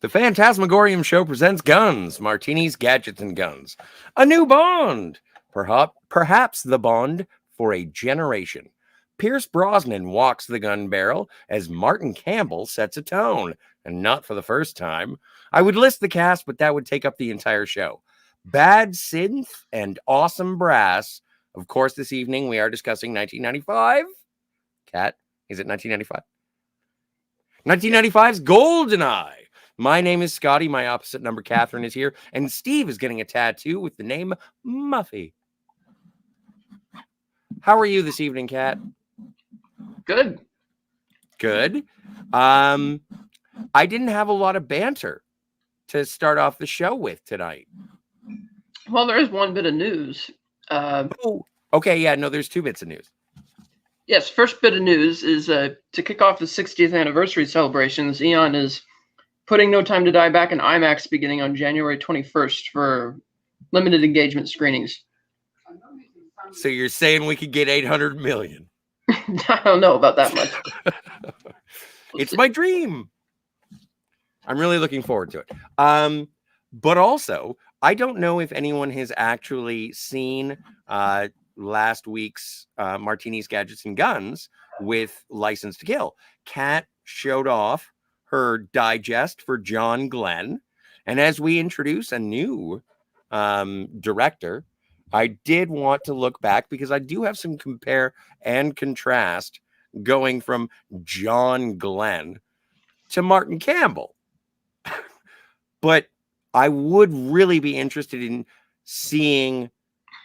The Fantasmagorium show presents Guns, Martinis, Gadgets, and Guns. A new Bond. Perhaps the Bond for a generation. Pierce Brosnan walks the gun barrel as Martin Campbell sets a tone. And not for the first time. I would list the cast, but that would take up the entire show. Bad synth and awesome brass. Of course, this evening we are discussing 1995. Kat, is it 1995? 1995's GoldenEye. My name is Scotty. My opposite number, Catherine, is here. And Steve is getting a tattoo with the name Muffy. How are you this evening, Kat? Good. Good. I didn't have a lot of banter to start off the show with tonight. Well, there is one bit of news. Okay, yeah, no, there's two bits of news. Yes, first bit of news is to kick off the 60th anniversary celebrations. Eon is putting No Time to Die back in IMAX beginning on January 21st for limited engagement screenings. So you're saying we could get 800 million? I don't know about that much. It's my dream. I'm really looking forward to it. But also, I don't know if anyone has actually seen last week's Martinis, Gadgets, and Guns with License to Kill. Kat showed off her digest for John Glenn. And as we introduce a new director, I did want to look back because I do have some compare and contrast going from John Glenn to Martin Campbell. But I would really be interested in seeing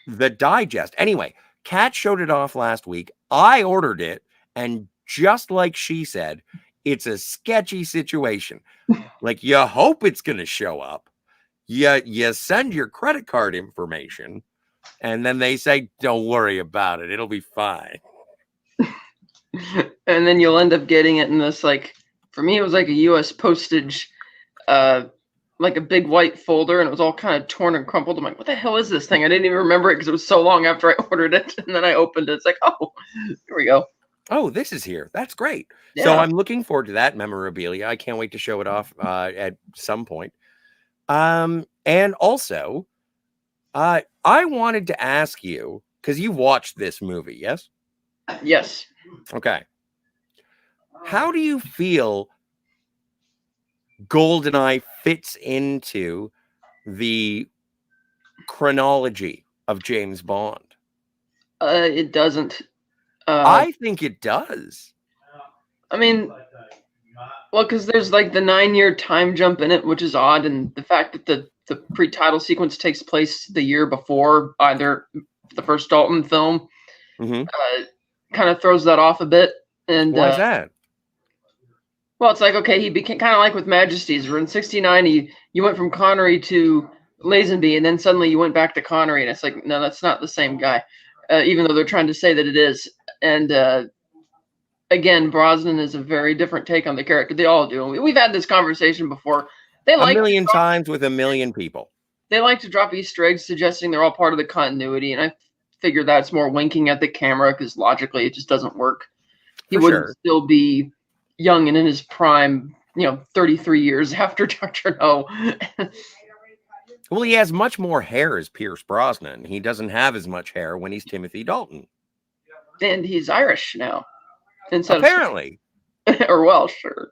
the digest. Anyway, Kat showed it off last week. I ordered it, and just like she said, it's a sketchy situation. Like, you hope it's going to show up. You send your credit card information, and then they say, don't worry about it. It'll be fine. And then you'll end up getting it in this, like, for me, it was like a U.S. postage, like a big white folder, and it was all kind of torn and crumpled. I'm like, what the hell is this thing? I didn't even remember it because it was so long after I ordered it. And then I opened it. It's like, oh, here we go. Oh, this is here. That's great. Yeah. So I'm looking forward to that memorabilia. I can't wait to show it off at some point. And also, I wanted to ask you, because you watched this movie, yes? Yes. Okay. How do you feel GoldenEye fits into the chronology of James Bond? It doesn't. I think it does. I mean, well, because there's like the 9-year time jump in it, which is odd, and the fact that the pre-title sequence takes place the year before either the first Dalton film kind of throws that off a bit. And why is that? Well, it's like, okay, he became kind of like with Majesties, where in '69 you went from Connery to Lazenby, and then suddenly you went back to Connery, and it's like, no, that's not the same guy, even though they're trying to say that it is. And again, Brosnan is a very different take on the character. They all do. We've had this conversation before. They a million times with a million people. They like to drop Easter eggs suggesting they're all part of the continuity, and I figure that's more winking at the camera because logically it just doesn't work. He wouldn't still be young and in his prime, 33 years after Dr. No. Well, he has much more hair as Pierce Brosnan. He doesn't have as much hair when he's Timothy Dalton. And he's Irish now. Apparently. Or Welsh. Or...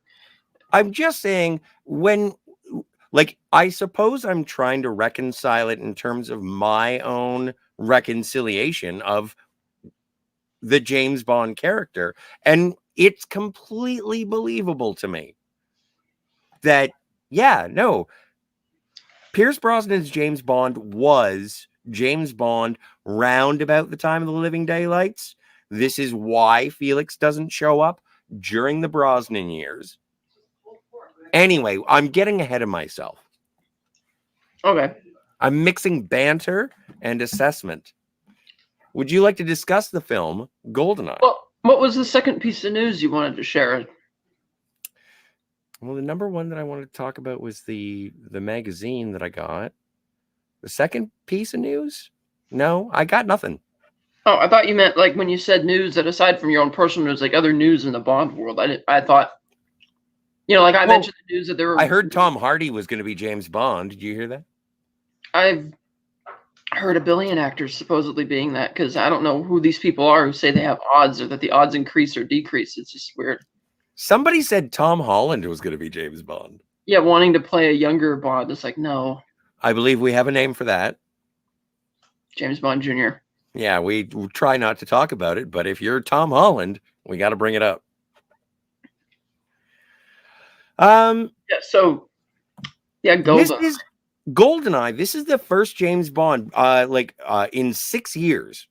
I'm just saying, I suppose I'm trying to reconcile it in terms of my own reconciliation of the James Bond character. And it's completely believable to me that, Pierce Brosnan's James Bond was James Bond round about the time of the Living Daylights. This is why Felix doesn't show up during the Brosnan years. Anyway, I'm getting ahead of myself. Okay. I'm mixing banter and assessment. Would you like to discuss the film GoldenEye? Well, what was the second piece of news you wanted to share? Well, the number one that I wanted to talk about was the magazine that I got. The second piece of news? No, I got nothing. Oh, I thought you meant like when you said news that aside from your own personal news, like other news in the Bond world. I thought Like I Well, mentioned the news that there were. I heard Tom Hardy was going to be James Bond. Did you hear that? I've heard a billion actors supposedly being that, because I don't know who these people are who say they have odds or that the odds increase or decrease. It's just weird. Somebody said Tom Holland was going to be James Bond. Yeah, wanting to play a younger Bond. It's like, no. I believe we have a name for that. James Bond Jr. Yeah, we try not to talk about it, but if you're Tom Holland, we got to bring it up. Yeah, so yeah, GoldenEye. This is the first James Bond, in 6 years.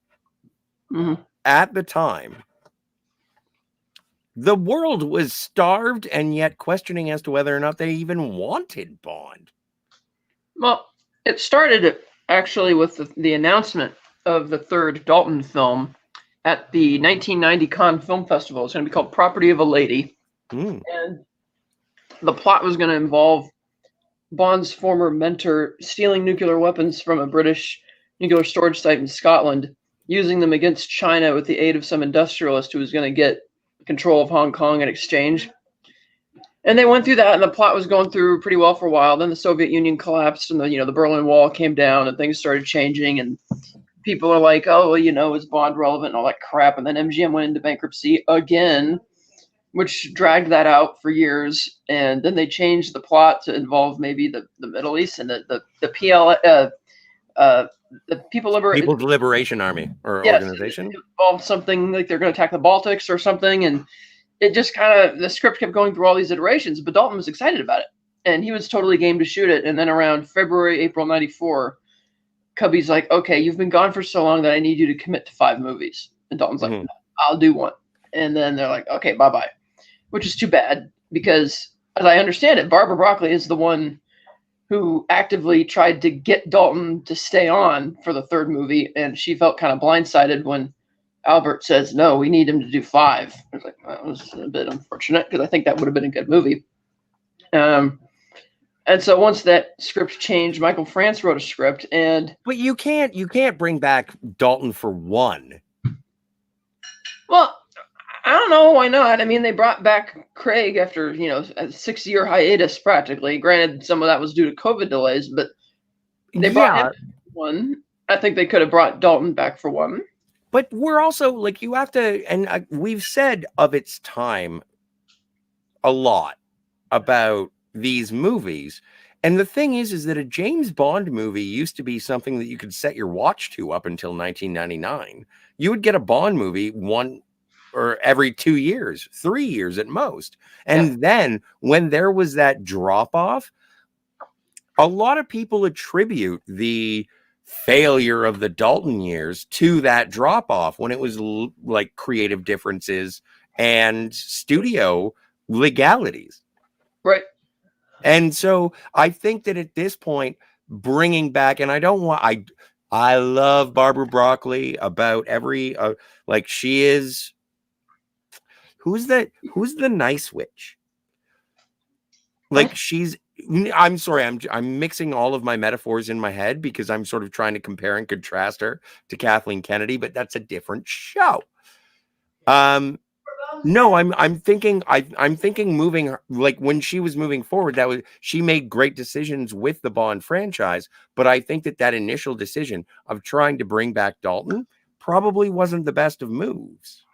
Mm-hmm. At the time, the world was starved and yet questioning as to whether or not they even wanted Bond. Well, it started actually with the announcement of the third Dalton film at the 1990 Cannes Film Festival. It's going to be called Property of a Lady. Mm. And the plot was going to involve Bond's former mentor stealing nuclear weapons from a British nuclear storage site in Scotland, using them against China with the aid of some industrialist who was going to get control of Hong Kong in exchange. And they went through that, and the plot was going through pretty well for a while. Then the Soviet Union collapsed, and the Berlin Wall came down, and things started changing. And people are like, "Oh, well, is Bond relevant?" and all that crap. And then MGM went into bankruptcy again, which dragged that out for years. And then they changed the plot to involve maybe the Middle East and the People's Liberation Army or organization. It involved something like they're going to attack the Baltics or something, and it just the script kept going through all these iterations. But Dalton was excited about it, and he was totally game to shoot it. And then around April '94, Cubby's like, "Okay, you've been gone for so long that I need you to commit to 5 movies." And Dalton's like, "No, I'll do one." And then they're like, "Okay, bye-bye," which is too bad because, as I understand it, Barbara Broccoli is the one who actively tried to get Dalton to stay on for the third movie, and she felt kind of blindsided when Albert says, "No, we need him to do 5." I was like, well, that was a bit unfortunate because I think that would have been a good movie. And so once that script changed, Michael France wrote a script, but you can't bring back Dalton for 1. Well, I don't know why not. I mean, they brought back Craig after a 6-year hiatus practically. Granted, some of that was due to COVID delays, but they brought him for 1. I think they could have brought Dalton back for 1. But we're also you have to, and we've said of its time a lot about these movies. And the thing is that a James Bond movie used to be something that you could set your watch to up until 1999. You would get a Bond movie one or every 2 years, 3 years at most. And then when there was that drop off, a lot of people attribute the failure of the Dalton years to that drop off when it was creative differences and studio legalities. Right. And so I think that at this point, bringing back, and I love Barbara Broccoli about every, she is, who's the nice witch? I'm sorry, I'm mixing all of my metaphors in my head because I'm sort of trying to compare and contrast her to Kathleen Kennedy, but that's a different show. No, I'm thinking moving, when she was moving forward, she made great decisions with the Bond franchise, but I think that initial decision of trying to bring back Dalton probably wasn't the best of moves.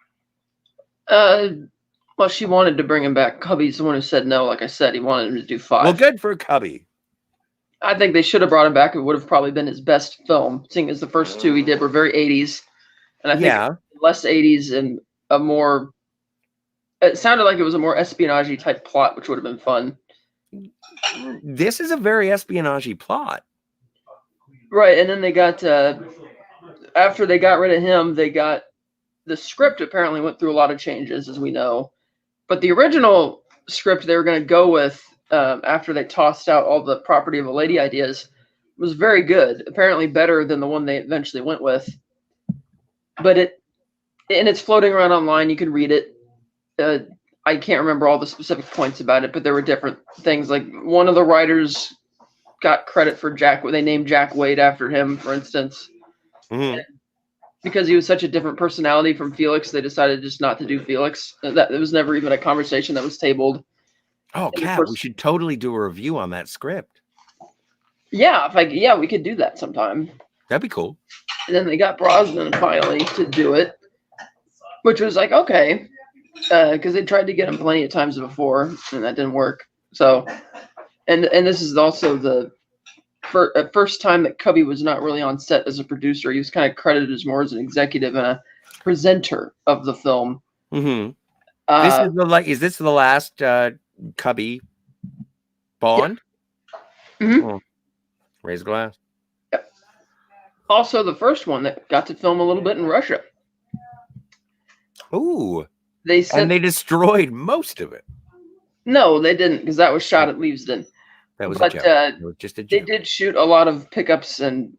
Well, she wanted to bring him back. Cubby's the one who said no. Like I said, he wanted him to do 5. Well, good for Cubby. I think they should have brought him back. It would have probably been his best film, seeing as the first 2 he did were very 80s. And I think less 80s and a more... It sounded like it was a more espionage-y type plot, which would have been fun. This is a very espionage-y plot. Right, and then they got... after they got rid of him, they got... The script apparently went through a lot of changes, as we know. But the original script they were going to go with, after they tossed out all the Property of a Lady ideas, was very good. Apparently better than the one they eventually went with. But it's floating around online. You can read it. I can't remember all the specific points about it, but there were different things. Like one of the writers got credit for Jack. They named Jack Wade after him, for instance. Mm-hmm. Because he was such a different personality from Felix, they decided just not to do Felix. That it was never even a conversation that was tabled. Oh, And of Kat, we course, should totally do a review on that script. yeah, we could do that sometime. That'd be cool. And then they got Brosnan finally to do it, which was like, okay, because they tried to get him plenty of times before, and that didn't work. So, and this is also the first time that Cubby was not really on set as a producer. He was kind of credited as more as an executive and a presenter of the film. Mm-hmm. Is this the last Cubby Bond? Yeah. Mm-hmm. Oh, raise a glass. Yep. Also, the first one that got to film a little bit in Russia. Ooh. They said and they destroyed most of it. No, they didn't, because that was shot at Leavesden. That was a joke. It was just a joke. They did shoot a lot of pickups and,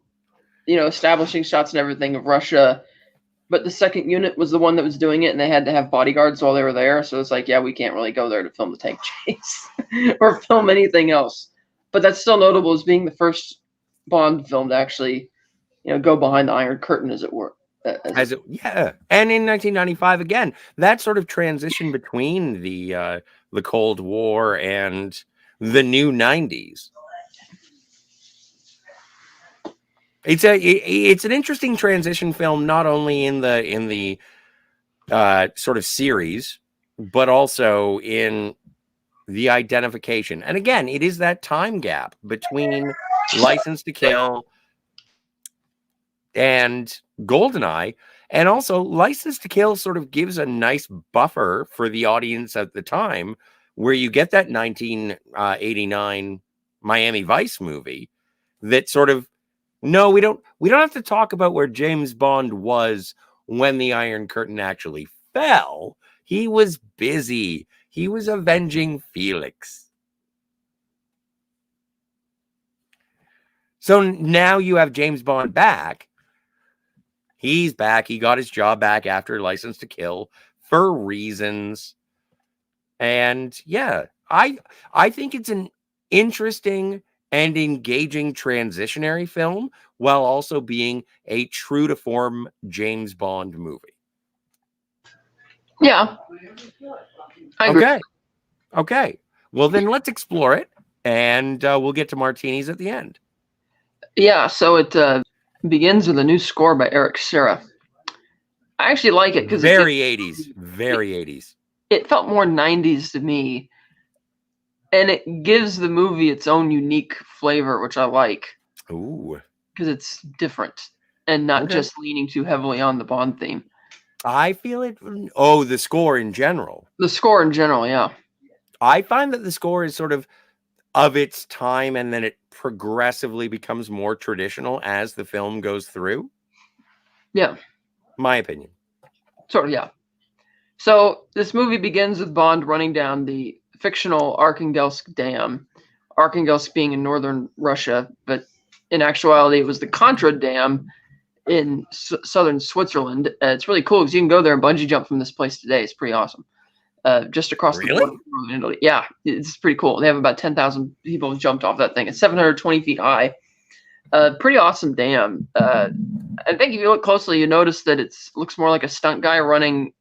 establishing shots and everything of Russia. But the second unit was the one that was doing it, and they had to have bodyguards while they were there. So it's like, yeah, we can't really go there to film the tank chase or film anything else. But that's still notable as being the first Bond film to actually, go behind the Iron Curtain, as it were. Yeah. And in 1995, again, that sort of transition between the Cold War and the new 90s. It's an interesting transition film, not only in the sort of series, but also in the identification. And again, it is that time gap between License to Kill and GoldenEye. And also, License to Kill sort of gives a nice buffer for the audience at the time, where you get that 1989 Miami Vice movie that sort of, no, we don't have to talk about where James Bond was when the Iron Curtain actually fell. He was busy. He was avenging Felix. So now you have James Bond back. He's back. He got his job back after License to Kill for reasons. And yeah, I think it's an interesting and engaging transitionary film while also being a true to form James Bond movie. Yeah. I agree. Okay. Well, then let's explore it, and we'll get to Martinis at the end. Yeah, so it begins with a new score by Eric Serra. I actually like it because very 80s. It felt more 90s to me, and it gives the movie its own unique flavor, which I like. Ooh, because it's different and not just leaning too heavily on the Bond theme. I feel it. Oh, the score in general. The score in general, yeah. I find that the score is sort of its time, and then it progressively becomes more traditional as the film goes through. Yeah. My opinion. Sort of, yeah. So this movie begins with Bond running down the fictional Arkhangelsk Dam. Arkhangelsk being in northern Russia, but in actuality, it was the Contra Dam in southern Switzerland. It's really cool because you can go there and bungee jump from this place today. It's pretty awesome. Just across the border from Italy. Yeah, it's pretty cool. They have about 10,000 people jumped off that thing. It's 720 feet high. Pretty awesome dam. I think if you look closely, you notice that it looks more like a stunt guy running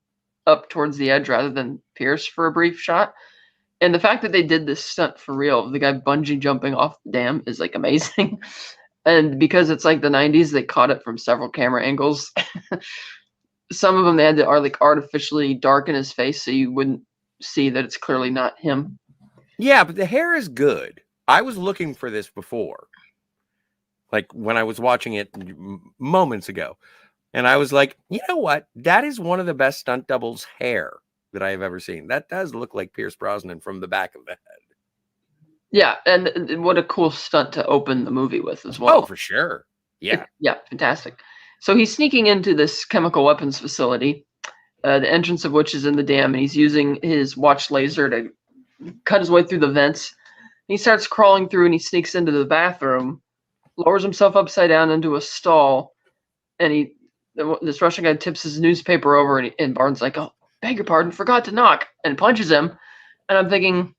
up towards the edge rather than Pierce for a brief shot. And the fact that they did this stunt for real, the guy bungee jumping off the dam, is like amazing. And because it's like the 90s, they caught it from several camera angles. Some of them they had to artificially darken his face so you wouldn't see that it's clearly not him. Yeah, but the hair is good. I was looking for this before, like when I was watching it moments ago, and I was like, you know what? That is one of the best stunt doubles hair that I have ever seen. That does look like Pierce Brosnan from the back of the head. Yeah, and what a cool stunt to open the movie with as well. Oh, for sure. Yeah. Yeah, fantastic. So he's sneaking into this chemical weapons facility, the entrance of which is in the dam, and he's using his watch laser to cut his way through the vents. He starts crawling through, and he sneaks into the bathroom, lowers himself upside down into a stall, and this Russian guy tips his newspaper over, and Barnes like, "Oh, beg your pardon, forgot to knock," and punches him. And I'm thinking,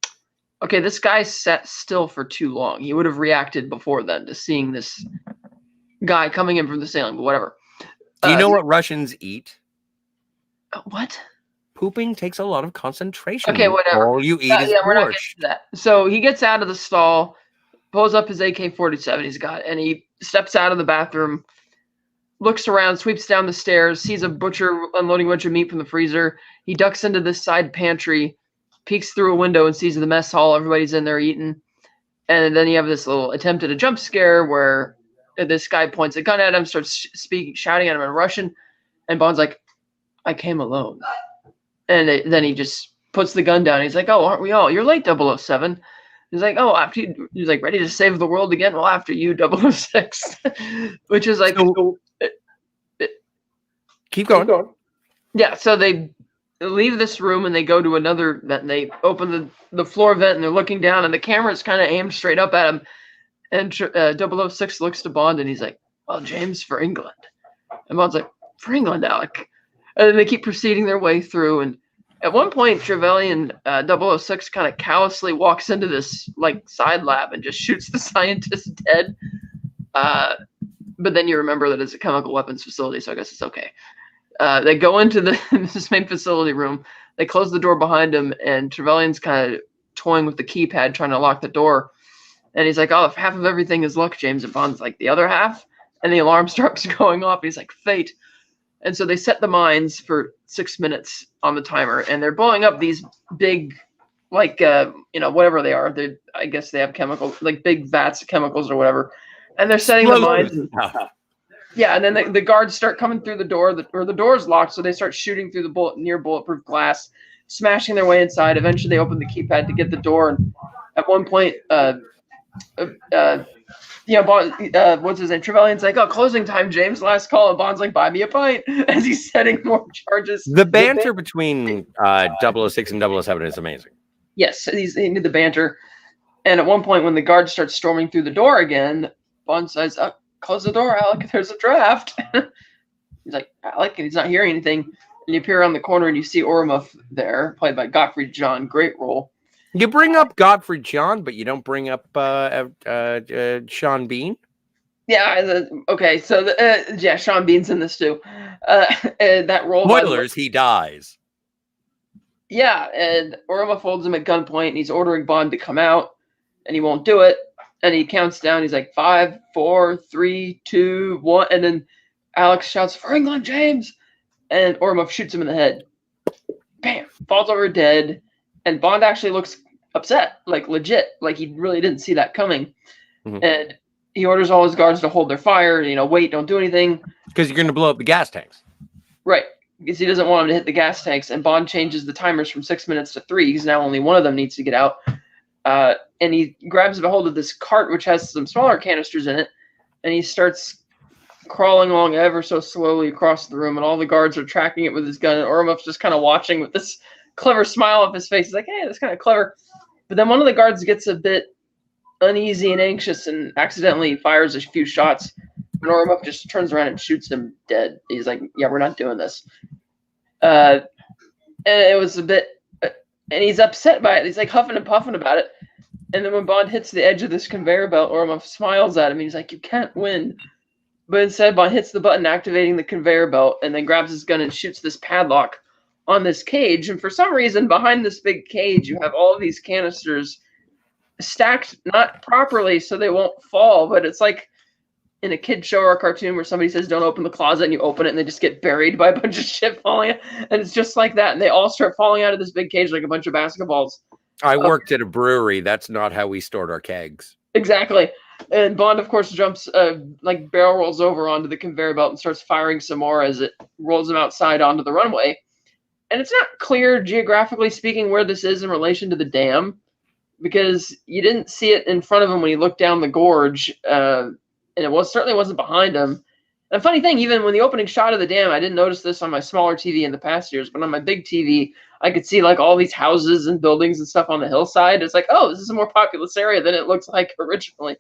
okay, this guy sat still for too long. He would have reacted before then to seeing this guy coming in from the ceiling, but whatever. Do you know what Russians eat? What? pooping takes a lot of concentration. Okay, whatever. All you eat is we're not getting borscht. to that. So he gets out of the stall, pulls up his AK-47 he's got, and he steps out of the bathroom, looks around, sweeps down the stairs, sees a butcher unloading a bunch of meat from the freezer. He ducks into this side pantry, peeks through a window and sees the mess hall. Everybody's in there eating. And then you have this little attempt at a jump scare where this guy points a gun at him, starts shouting at him in Russian. And Bond's like, I came alone. And then he just puts the gun down. He's like, oh, aren't we all? You're late, 007. He's like, oh, after you, he's like, ready to save the world again? Well, after you, 006. Which is like... Keep going. Yeah, so they leave this room and they go to another vent. And they open the floor vent and they're looking down and the camera's kind of aimed straight up at him. And 006 looks to Bond and he's like, well, James, for England. And Bond's like, for England, Alec. And then they keep proceeding their way through. And at one point, Trevelyan 006 kind of callously walks into this like side lab and just shoots the scientist dead. But then you remember that it's a chemical weapons facility, so I guess it's okay. They go into this main facility room. They close the door behind him, and Trevelyan's kind of toying with the keypad, trying to lock the door. And he's like, oh, if half of everything is luck, James. And Bond's like, the other half? And the alarm starts going off. He's like, fate. And so they set the mines for 6 minutes on the timer, and they're blowing up these big, like, whatever they are. I guess they have chemicals, like big vats of chemicals or whatever. And they're setting the mines. Yeah, and then the guards start coming through the door, or the door's locked, so they start shooting through the near bulletproof glass, smashing their way inside. Eventually, they open the keypad to get the door, and at one point, what's his name? Trevelyan's like, oh, closing time, James, last call. And Bond's like, buy me a pint as he's setting more charges. The banter between 006 and 007 is amazing. Yes, he's into the banter. And at one point, when the guards start storming through the door again, Bond says, oh, close the door, Alec. There's a draft. He's like, Alec, and he's not hearing anything. And you appear around the corner and you see Ormov there, played by Gottfried John. Great role. You bring up Gottfried John, but you don't bring up Sean Bean. Yeah. Okay. So Sean Bean's in this too. That role. Spoilers: he dies. Yeah, and Ormov holds him at gunpoint, and he's ordering Bond to come out, and he won't do it. And he counts down. He's like 5, 4, 3, 2, 1, and then Alex shouts, "For England, James!" And Ormov shoots him in the head. Bam! Falls over dead. And Bond actually looks upset, like legit, like he really didn't see that coming. Mm-hmm. And he orders all his guards to hold their fire, wait, don't do anything. Because you're going to blow up the gas tanks. Right. Because he doesn't want them to hit the gas tanks. And Bond changes the timers from 6 minutes to 3, because now only one of them needs to get out. And he grabs a hold of this cart, which has some smaller canisters in it, and he starts crawling along ever so slowly across the room, and all the guards are tracking it with his gun, and Ormov's just kind of watching with this clever smile off his face. He's like, hey, that's kind of clever. But then one of the guards gets a bit uneasy and anxious and accidentally fires a few shots, and Ormov just turns around and shoots him dead. He's like, yeah, we're not doing this. And it was a bit... and he's upset by it. He's like huffing and puffing about it. And then when Bond hits the edge of this conveyor belt, Ormov smiles at him. He's like, you can't win. But instead, Bond hits the button activating the conveyor belt and then grabs his gun and shoots this padlock on this cage. And for some reason, behind this big cage, you have all of these canisters stacked not properly so they won't fall. But it's like in a kid show or a cartoon where somebody says, don't open the closet, and you open it and they just get buried by a bunch of shit falling out. And it's just like that. And they all start falling out of this big cage like a bunch of basketballs. I worked at a brewery. That's not how we stored our kegs. Exactly. And Bond, of course, jumps, barrel rolls over onto the conveyor belt and starts firing some more as it rolls him outside onto the runway. And it's not clear, geographically speaking, where this is in relation to the dam, because you didn't see it in front of him when he looked down the gorge, and it certainly wasn't behind him. And a funny thing, even when the opening shot of the dam, I didn't notice this on my smaller TV in the past years, but on my big TV, I could see like all these houses and buildings and stuff on the hillside. It's like, oh, this is a more populous area than it looks like originally.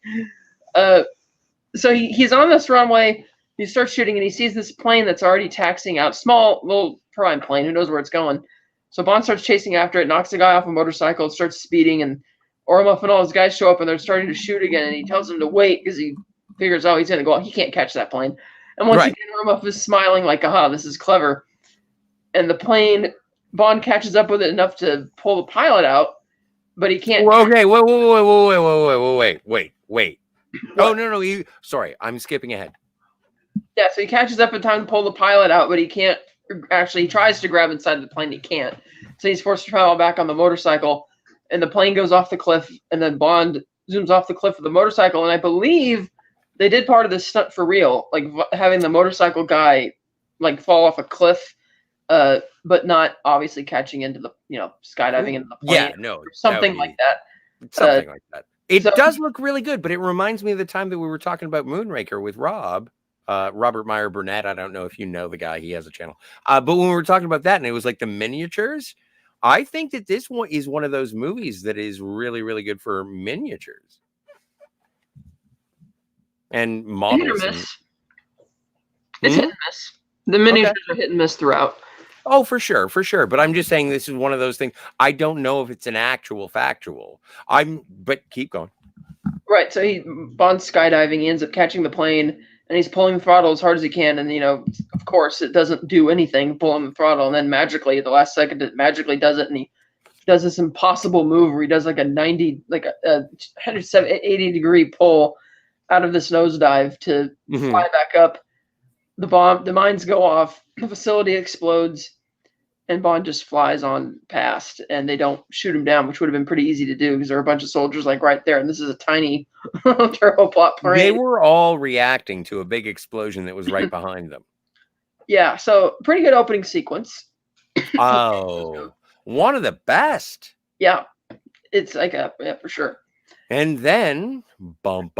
So he's on this runway. He starts shooting, and he sees this plane that's already taxiing out. Small, little prime plane. Who knows where it's going? So Bond starts chasing after it, knocks a guy off a motorcycle, starts speeding, and Ormov and all his guys show up, and they're starting to shoot again. And he tells them to wait because he figures, oh, he's going to go. He can't catch that plane. And once again, Ormov is smiling like, aha, this is clever. And the plane Bond catches up with it enough to pull the pilot out, but he can't. Well, okay, wait. Oh, What? no. Sorry, I'm skipping ahead. Yeah, so he catches up in time to pull the pilot out, but he can't. Actually, he tries to grab inside the plane. He can't. So he's forced to travel back on the motorcycle, and the plane goes off the cliff, and then Bond zooms off the cliff with the motorcycle. And I believe they did part of this stunt for real, like having the motorcycle guy like fall off a cliff, but not obviously catching into the skydiving into the plane. Yeah, no, something like that. Something like that. It so- does look really good, but it reminds me of the time that we were talking about Moonraker with Robert Meyer Burnett. I don't know if you know the guy; he has a channel. But when we were talking about that, and it was like the miniatures, I think that this one is one of those movies that is really, really good for miniatures and models. Hit or miss. It's hit and miss. The miniatures are hit and miss throughout. Oh, for sure. But I'm just saying this is one of those things. I don't know if it's an actual factual. But keep going. Right. So Bond's skydiving. He ends up catching the plane, and he's pulling the throttle as hard as he can. And of course, it doesn't do anything pulling the throttle. And then magically, at the last second, it magically does it, and he does this impossible move where he does like a 180-degree pull out of this nosedive to fly back up. The mines go off, the facility explodes, and Bond just flies on past, and they don't shoot him down, which would have been pretty easy to do because there are a bunch of soldiers like right there, and this is a tiny turboprop plane. They were all reacting to a big explosion that was right behind them. Yeah, so pretty good opening sequence. Oh, one of the best. Yeah, it's like for sure. And then bum.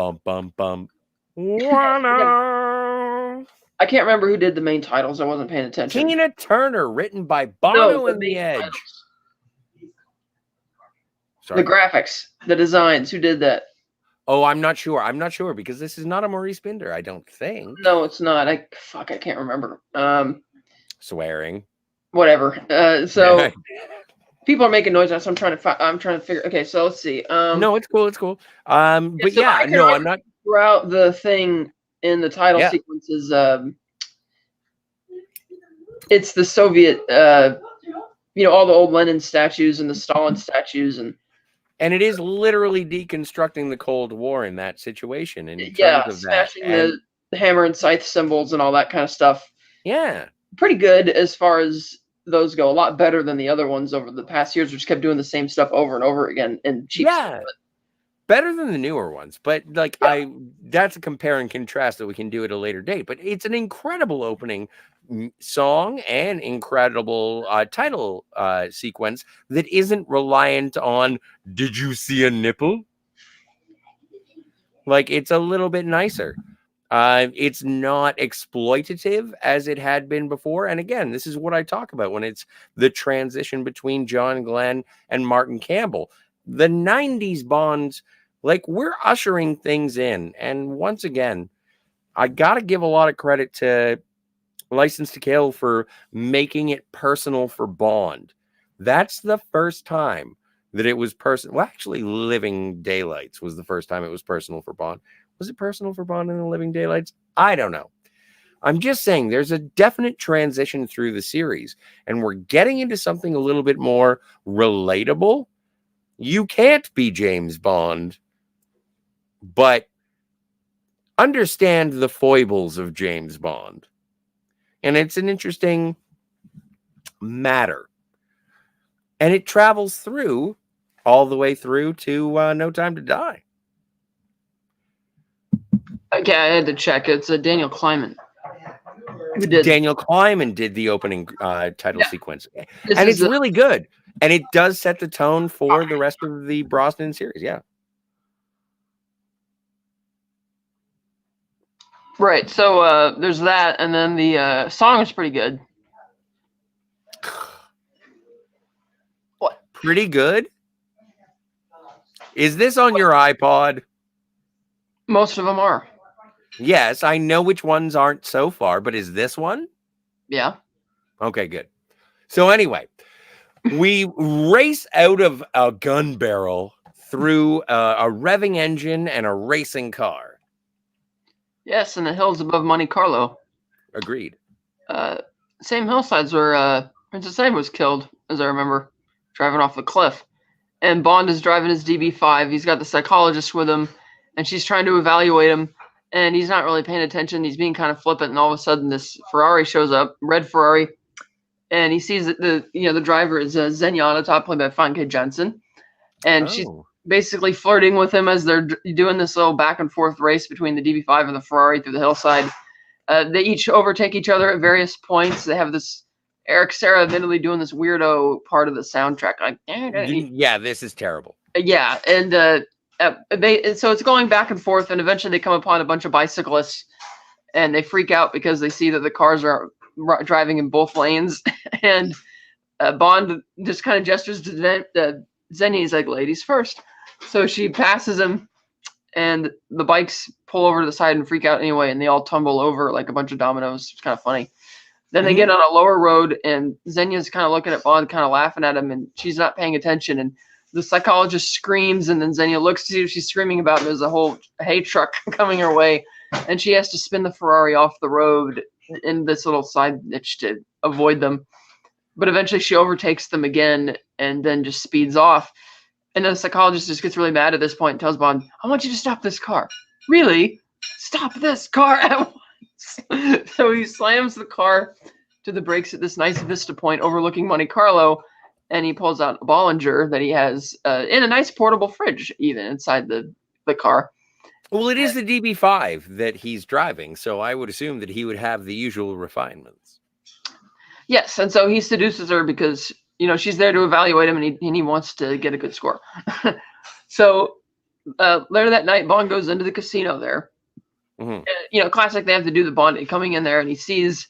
I can't remember who did the main titles. I wasn't paying attention. Tina Turner, written by Bono and the Edge. Sorry. The graphics, the designs, who did that? Oh, I'm not sure because this is not a Maurice Binder, I don't think. No, it's not. I can't remember. Swearing. Whatever. So people are making noise. So I'm trying to figure. Okay, so let's see. No, it's cool. But yeah, no, I'm not. Throughout the thing in the title sequences, it's the Soviet, all the old Lenin statues and the Stalin statues, and it is literally deconstructing the Cold War in that situation. And smashing the hammer and scythe symbols and all that kind of stuff. Yeah, pretty good as far as those go. A lot better than the other ones over the past years, which kept doing the same stuff over and over again and cheap. Yeah. Better than the newer ones, but that's a compare and contrast that we can do at a later date. But it's an incredible opening song and incredible title sequence that isn't reliant on "Did you see a nipple?" Like, it's a little bit nicer. It's not exploitative as it had been before. And again, this is what I talk about when it's the transition between John Glenn and Martin Campbell. The 90s Bonds, like, we're ushering things in. And once again, I got to give a lot of credit to License to Kill for making it personal for Bond. That's the first time that it was personal. Well, actually, Living Daylights was the first time it was personal for Bond. Was it personal for Bond in the Living Daylights? I don't know. I'm just saying there's a definite transition through the series, and we're getting into something a little bit more relatable. You can't be James Bond, but understand the foibles of James Bond. And it's an interesting matter. And it travels through all the way through to No Time to Die. Okay, I had to check. It's Daniel Kleinman. Daniel Kleinman did the opening title sequence. And it's really good. And it does set the tone for the rest of the Brosnan series. Yeah. Right. So there's that. And then the song is pretty good. What? Pretty good? Is this on your iPod? Most of them are. Yes, I know which ones aren't so far, but is this one? Yeah. Okay, good. So anyway, we race out of a gun barrel through a revving engine and a racing car. Yes, in the hills above Monte Carlo. Agreed. Same hillsides where Princess Anne was killed as I remember, driving off the cliff. And Bond is driving his DB5. He's got the psychologist with him, and she's trying to evaluate him. And he's not really paying attention. He's being kind of flippant, and all of a sudden, this Ferrari shows up, red Ferrari, and he sees that the driver is Zenyatta, top played by Famke Janssen, and she's basically flirting with him as they're doing this little back and forth race between the DB5 and the Ferrari through the hillside. They each overtake each other at various points. They have this Eric Serra admittedly doing this weirdo part of the soundtrack. Like, yeah, this is terrible. Yeah, and so it's going back and forth, and eventually they come upon a bunch of bicyclists, and they freak out because they see that the cars are driving in both lanes, and Bond just kind of gestures to Xenia. He's like, ladies first. So she passes him, and the bikes pull over to the side and freak out anyway, and they all tumble over like a bunch of dominoes. It's kind of funny. Then they get on a lower road, and Xenia's kind of looking at Bond, kind of laughing at him, and she's not paying attention. And the psychologist screams, and then Xenia looks to see what she's screaming about, and there's a whole hay truck coming her way, and she has to spin the Ferrari off the road in this little side niche to avoid them. But eventually she overtakes them again and then just speeds off. And then the psychologist just gets really mad at this point and tells Bond, I want you to stop this car. Really? Stop this car at once. So he slams the car to the brakes at this nice vista point overlooking Monte Carlo, and he pulls out a Bollinger that he has in a nice portable fridge even inside the car. Well, it is the DB5 that he's driving, so I would assume that he would have the usual refinements. Yes, and so he seduces her because, she's there to evaluate him, and he wants to get a good score. So later that night, Bond goes into the casino there. And, classic, they have to do the Bond coming in there, and he sees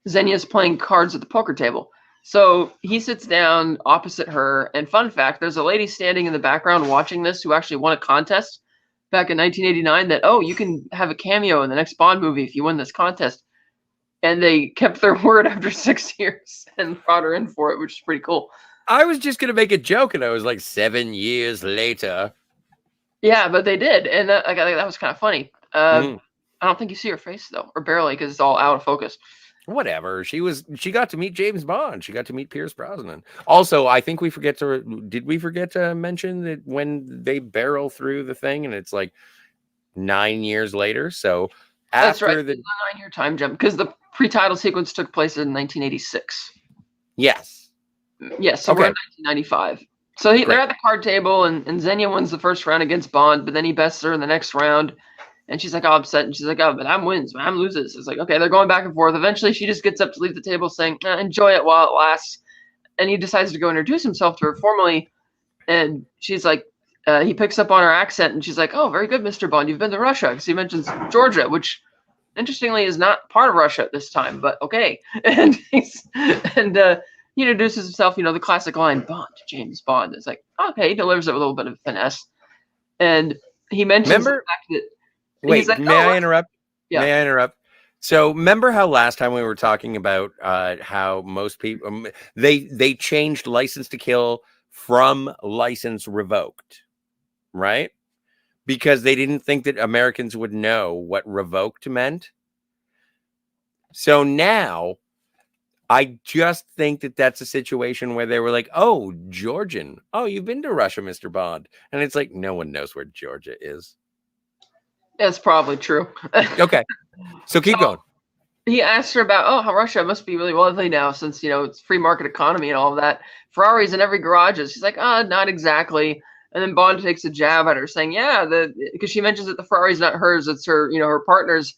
Xenia's playing cards at the poker table. So he sits down opposite her, and fun fact, there's a lady standing in the background watching this who actually won a contest back in 1989 that, you can have a cameo in the next Bond movie if you win this contest. And they kept their word after 6 years and brought her in for it, which is pretty cool. I was just going to make a joke, and I was like, 7 years later. Yeah, but they did, and that was kind of funny. I don't think you see her face, though, or barely, because it's all out of focus. Whatever. She got to meet James Bond. She got to meet Pierce Brosnan. Also, I think did we forget to mention that when they barrel through the thing and it's like 9 years later? So that's after right. The 9-year time jump, because the pre-title sequence took place in 1986. Yes. Yes, so we're in 1995. So they're at the card table, and Xenia wins the first round against Bond, but then he bests her in the next round. And she's like all upset, and she's like, but I'm wins, I'm loses. It's like, okay, they're going back and forth. Eventually, she just gets up to leave the table saying, enjoy it while it lasts. And he decides to go introduce himself to her formally. And she's like, he picks up on her accent, and she's like, oh, very good, Mr. Bond. You've been to Russia. Because he mentions Georgia, which, interestingly, is not part of Russia at this time, but okay. And he introduces himself, the classic line, Bond, James Bond. It's like, okay, he delivers it with a little bit of finesse. And he mentions the fact that, wait, like, may I interrupt? Yeah. May I interrupt? So remember how last time we were talking about how most people they changed License to Kill from license revoked, right? Because they didn't think that Americans would know what revoked meant. So now I just think that that's a situation where they were like, oh, Georgian. Oh, you've been to Russia, Mr. Bond. And it's like, no one knows where Georgia is. That's probably true. Okay. So keep going. He asked her about, how Russia must be really wealthy now since, it's free market economy and all of that. Ferraris in every garage. She's like, not exactly. And then Bond takes a jab at her saying, because she mentions that the Ferrari's not hers, it's her, her partner's.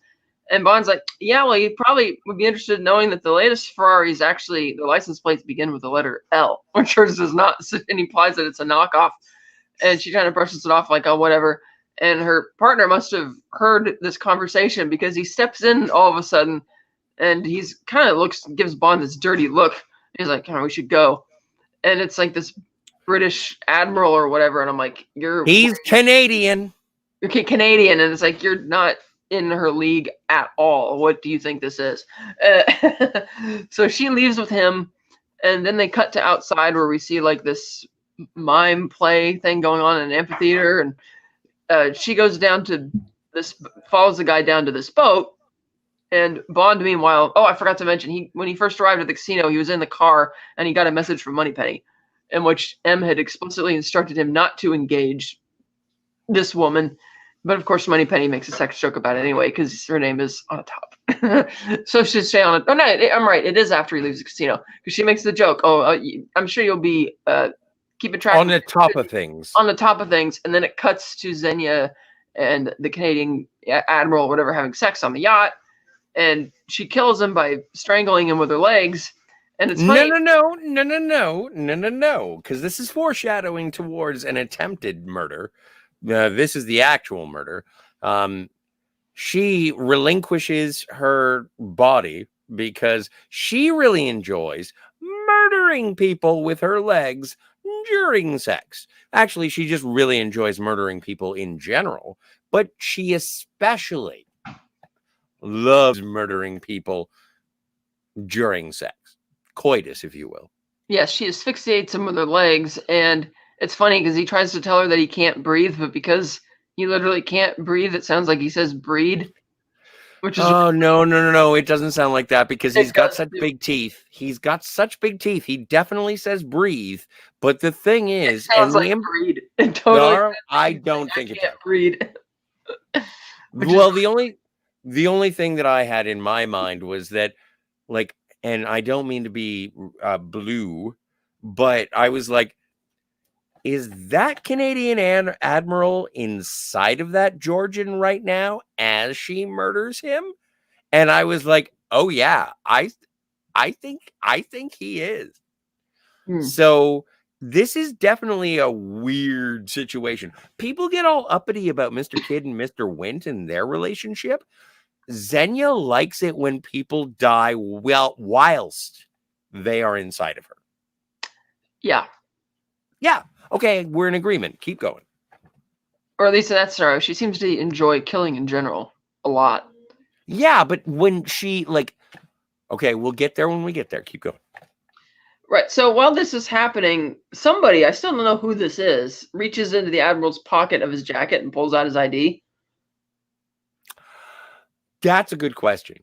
And Bond's like, yeah, well, you probably would be interested in knowing that the latest Ferraris actually, the license plates begin with the letter L, which hers does not, and implies that it's a knockoff. And she kind of brushes it off like, oh, whatever. And her partner must have heard this conversation because he steps in all of a sudden and he's kind of gives Bond this dirty look. He's like, we should go. And it's like this British admiral or whatever. And I'm like, he's Canadian. You're Canadian. And it's like, you're not in her league at all. What do you think this is? So she leaves with him. And then they cut to outside where we see like this mime play thing going on in an amphitheater. And she goes down to follows the guy down to this boat, And Bond, meanwhile, I forgot to mention, when he first arrived at the casino, he was in the car and he got a message from Moneypenny, in which M had explicitly instructed him not to engage this woman. But of course, Moneypenny makes a sex joke about it anyway because her name is on the top. So she'll stay on it. Oh no, I'm right. It is after he leaves the casino because she makes the joke. I'm sure you'll be keeping track on the top of things. On the top of things, and then it cuts to Xenia and the Canadian admiral, or whatever, having sex on the yacht. And she kills him by strangling him with her legs. And it's funny. No, because this is foreshadowing towards an attempted murder. This is the actual murder. She relinquishes her body because she really enjoys murdering people with her legs during sex. Actually, she just really enjoys murdering people in general, but she especially loves murdering people during sex. Coitus, if you will. Yes, she asphyxiates him with her legs, and it's funny because he tries to tell her that he can't breathe, but because he literally can't breathe, it sounds like he says breed. Which is no. It doesn't sound like that because he's got such big teeth. He's got such big teeth. He definitely says breathe, but the thing is, it sounds like breed. It totally. I don't think it can't breed. Well, the only thing that I had in my mind was that, like, and I don't mean to be blue, but I was like, is that Canadian admiral inside of that Georgian right now as she murders him? And I was like, oh yeah, I think he is. So this is definitely a weird situation. People get all uppity about Mr. Kidd and Mr. Wint and their relationship. Xenia likes it when people die whilst they are inside of her. Yeah. Okay, we're in agreement. Keep going. Or at least that's Sarah. She seems to enjoy killing in general a lot. Yeah, but when she, like, okay, we'll get there when we get there. Keep going. Right. So while this is happening, somebody, I still don't know who this is, reaches into the admiral's pocket of his jacket and pulls out his ID. That's a good question.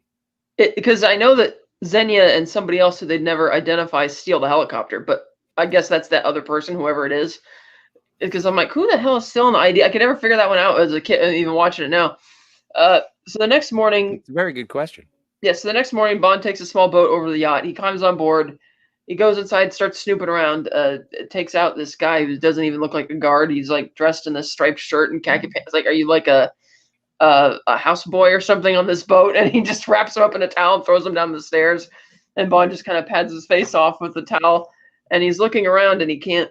Because I know that Xenia and somebody else who they'd never identify steal the helicopter, but I guess that's that other person, whoever it is. Because I'm like, who the hell is stealing the ID? I could never figure that one out as a kid, even watching it now. So the next morning... It's a very good question. Yeah, so the next morning, Bond takes a small boat over the yacht. He climbs on board. He goes inside, starts snooping around, takes out this guy who doesn't even look like a guard. He's like dressed in this striped shirt and khaki pants. Like, are you like a houseboy or something on this boat? And he just wraps him up in a towel and throws him down the stairs. And Bond just kind of pads his face off with the towel. And he's looking around and he can't.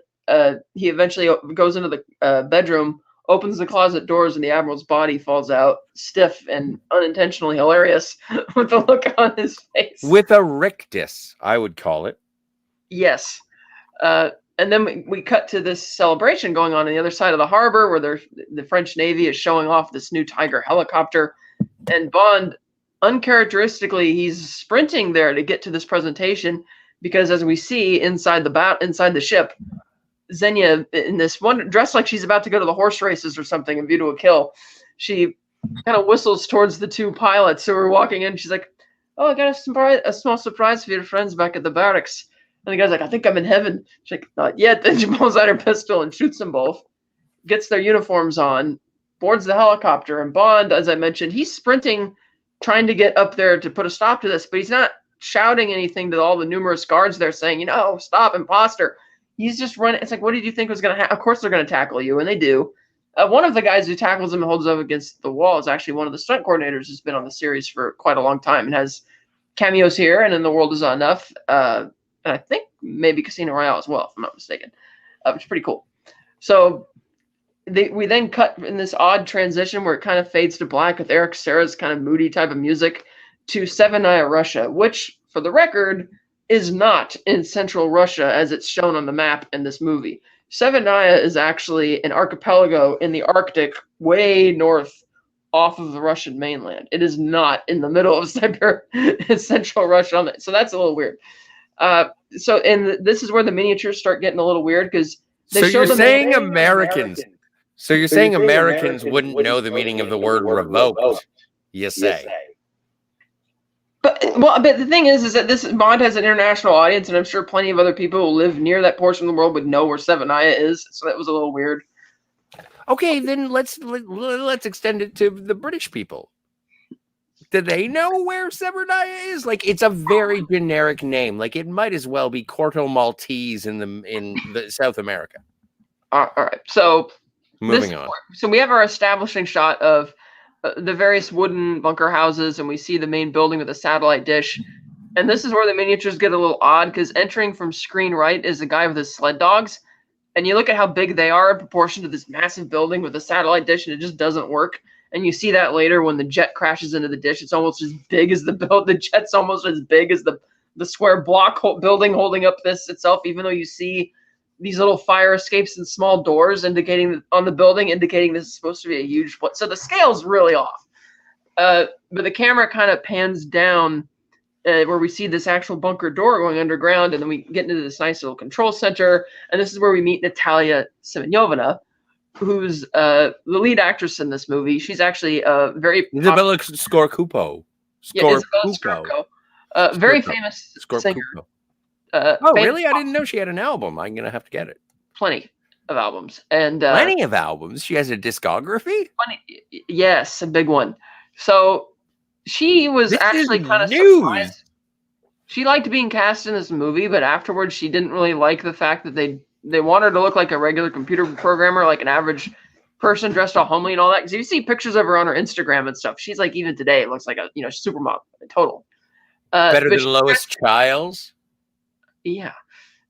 He eventually goes into the bedroom, opens the closet doors, and the admiral's body falls out, stiff and unintentionally hilarious, with the look on his face. With a rictus, I would call it. Yes. And then we cut to this celebration going on the other side of the harbor where the French Navy is showing off this new Tiger helicopter. And Bond, uncharacteristically, he's sprinting there to get to this presentation because, as we see inside the ship, Xenia, in this one, dressed like she's about to go to the horse races or something in View to a Kill, she kind of whistles towards the two pilots who are walking in. She's like, "Oh, I got a small surprise for your friends back at the barracks." And the guy's like, "I think I'm in heaven." She's like, "Not yet." Then she pulls out her pistol and shoots them both, gets their uniforms on, boards the helicopter. And Bond, as I mentioned, he's sprinting, trying to get up there to put a stop to this, but he's not shouting anything to all the numerous guards there saying, "Stop, imposter." He's just running. It's like, what did you think was going to happen? Of course they're going to tackle you, and they do. One of the guys who tackles him and holds him up against the wall is actually one of the stunt coordinators who's been on the series for quite a long time and has cameos here and in The World Is Not Enough. And I think maybe Casino Royale as well, if I'm not mistaken, which is pretty cool. So we then cut in this odd transition where it kind of fades to black with Eric Serra's kind of moody type of music to Severnaya, Russia, which, for the record, is not in central Russia as it's shown on the map in this movie. Severnaya is actually an archipelago in the Arctic, way north off of the Russian mainland. It is not in the middle of Siberia, central Russia. So that's a little weird. This is where the miniatures start getting a little weird because So you're saying Americans wouldn't know the meaning of the word revoked, you say? But the thing is that this mod has an international audience, and I'm sure plenty of other people who live near that portion of the world would know where Severnaya is. So that was a little weird. Okay, then let's extend it to the British people. Do they know where Severnaya is? Like, it's a very generic name. Like, it might as well be Corto Maltese in the South America. All right, so moving on. So we have our establishing shot of the various wooden bunker houses, and we see the main building with a satellite dish. And this is where the miniatures get a little odd, because entering from screen right is a guy with his sled dogs. And you look at how big they are in proportion to this massive building with a satellite dish, and it just doesn't work. And you see that later when the jet crashes into the dish. It's almost as big as the jet's almost as big as the square block building holding up this itself, even though you see these little fire escapes and small doors indicating on the building, indicating this is supposed to be a huge place. So the scale's really off. But the camera kind of pans down where we see this actual bunker door going underground, and then we get into this nice little control center. And this is where we meet Natalia Semyonovna, who's the lead actress in this movie. She's actually very Isabella Scorcupo. Yeah, Isabella Scorcupo. Very famous singer. Really? I didn't know she had an album. I'm gonna have to get it. Plenty of albums, and plenty of albums. She has a discography. Yes, a big one. So she was actually kind of surprised. She liked being cast in this movie, but afterwards she didn't really like the fact that they wanted her to look like a regular computer programmer, like an average person dressed all homely and all that. Because you see pictures of her on her Instagram and stuff. She's like, even today, it looks like a supermodel total. Better than Lois Childs. Yeah.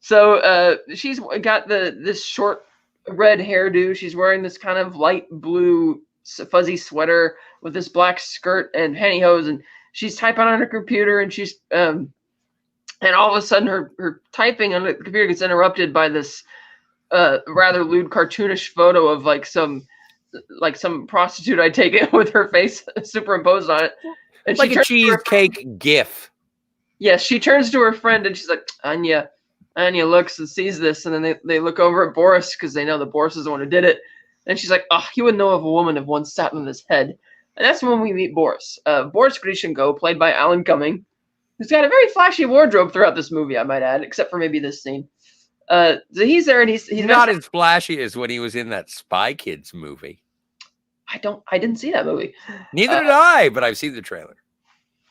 So she's got this short red hairdo. She's wearing this kind of light blue fuzzy sweater with this black skirt and pantyhose, and she's typing on her computer, and she's and all of a sudden her typing on the computer gets interrupted by this rather lewd cartoonish photo of some prostitute, I take it, with her face superimposed on it. And like a cheesecake gif. Yes, she turns to her friend and she's like, Anya. Anya looks and sees this, and then they look over at Boris because they know that Boris is the one who did it. And she's like, oh, he wouldn't know of a woman if one sat on his head. And that's when we meet Boris. Boris Grishenko, played by Alan Cumming, who's got a very flashy wardrobe throughout this movie, I might add, except for maybe this scene. So he's there, and he's not as flashy as when he was in that Spy Kids movie. I didn't see that movie. Neither did I, but I've seen the trailer.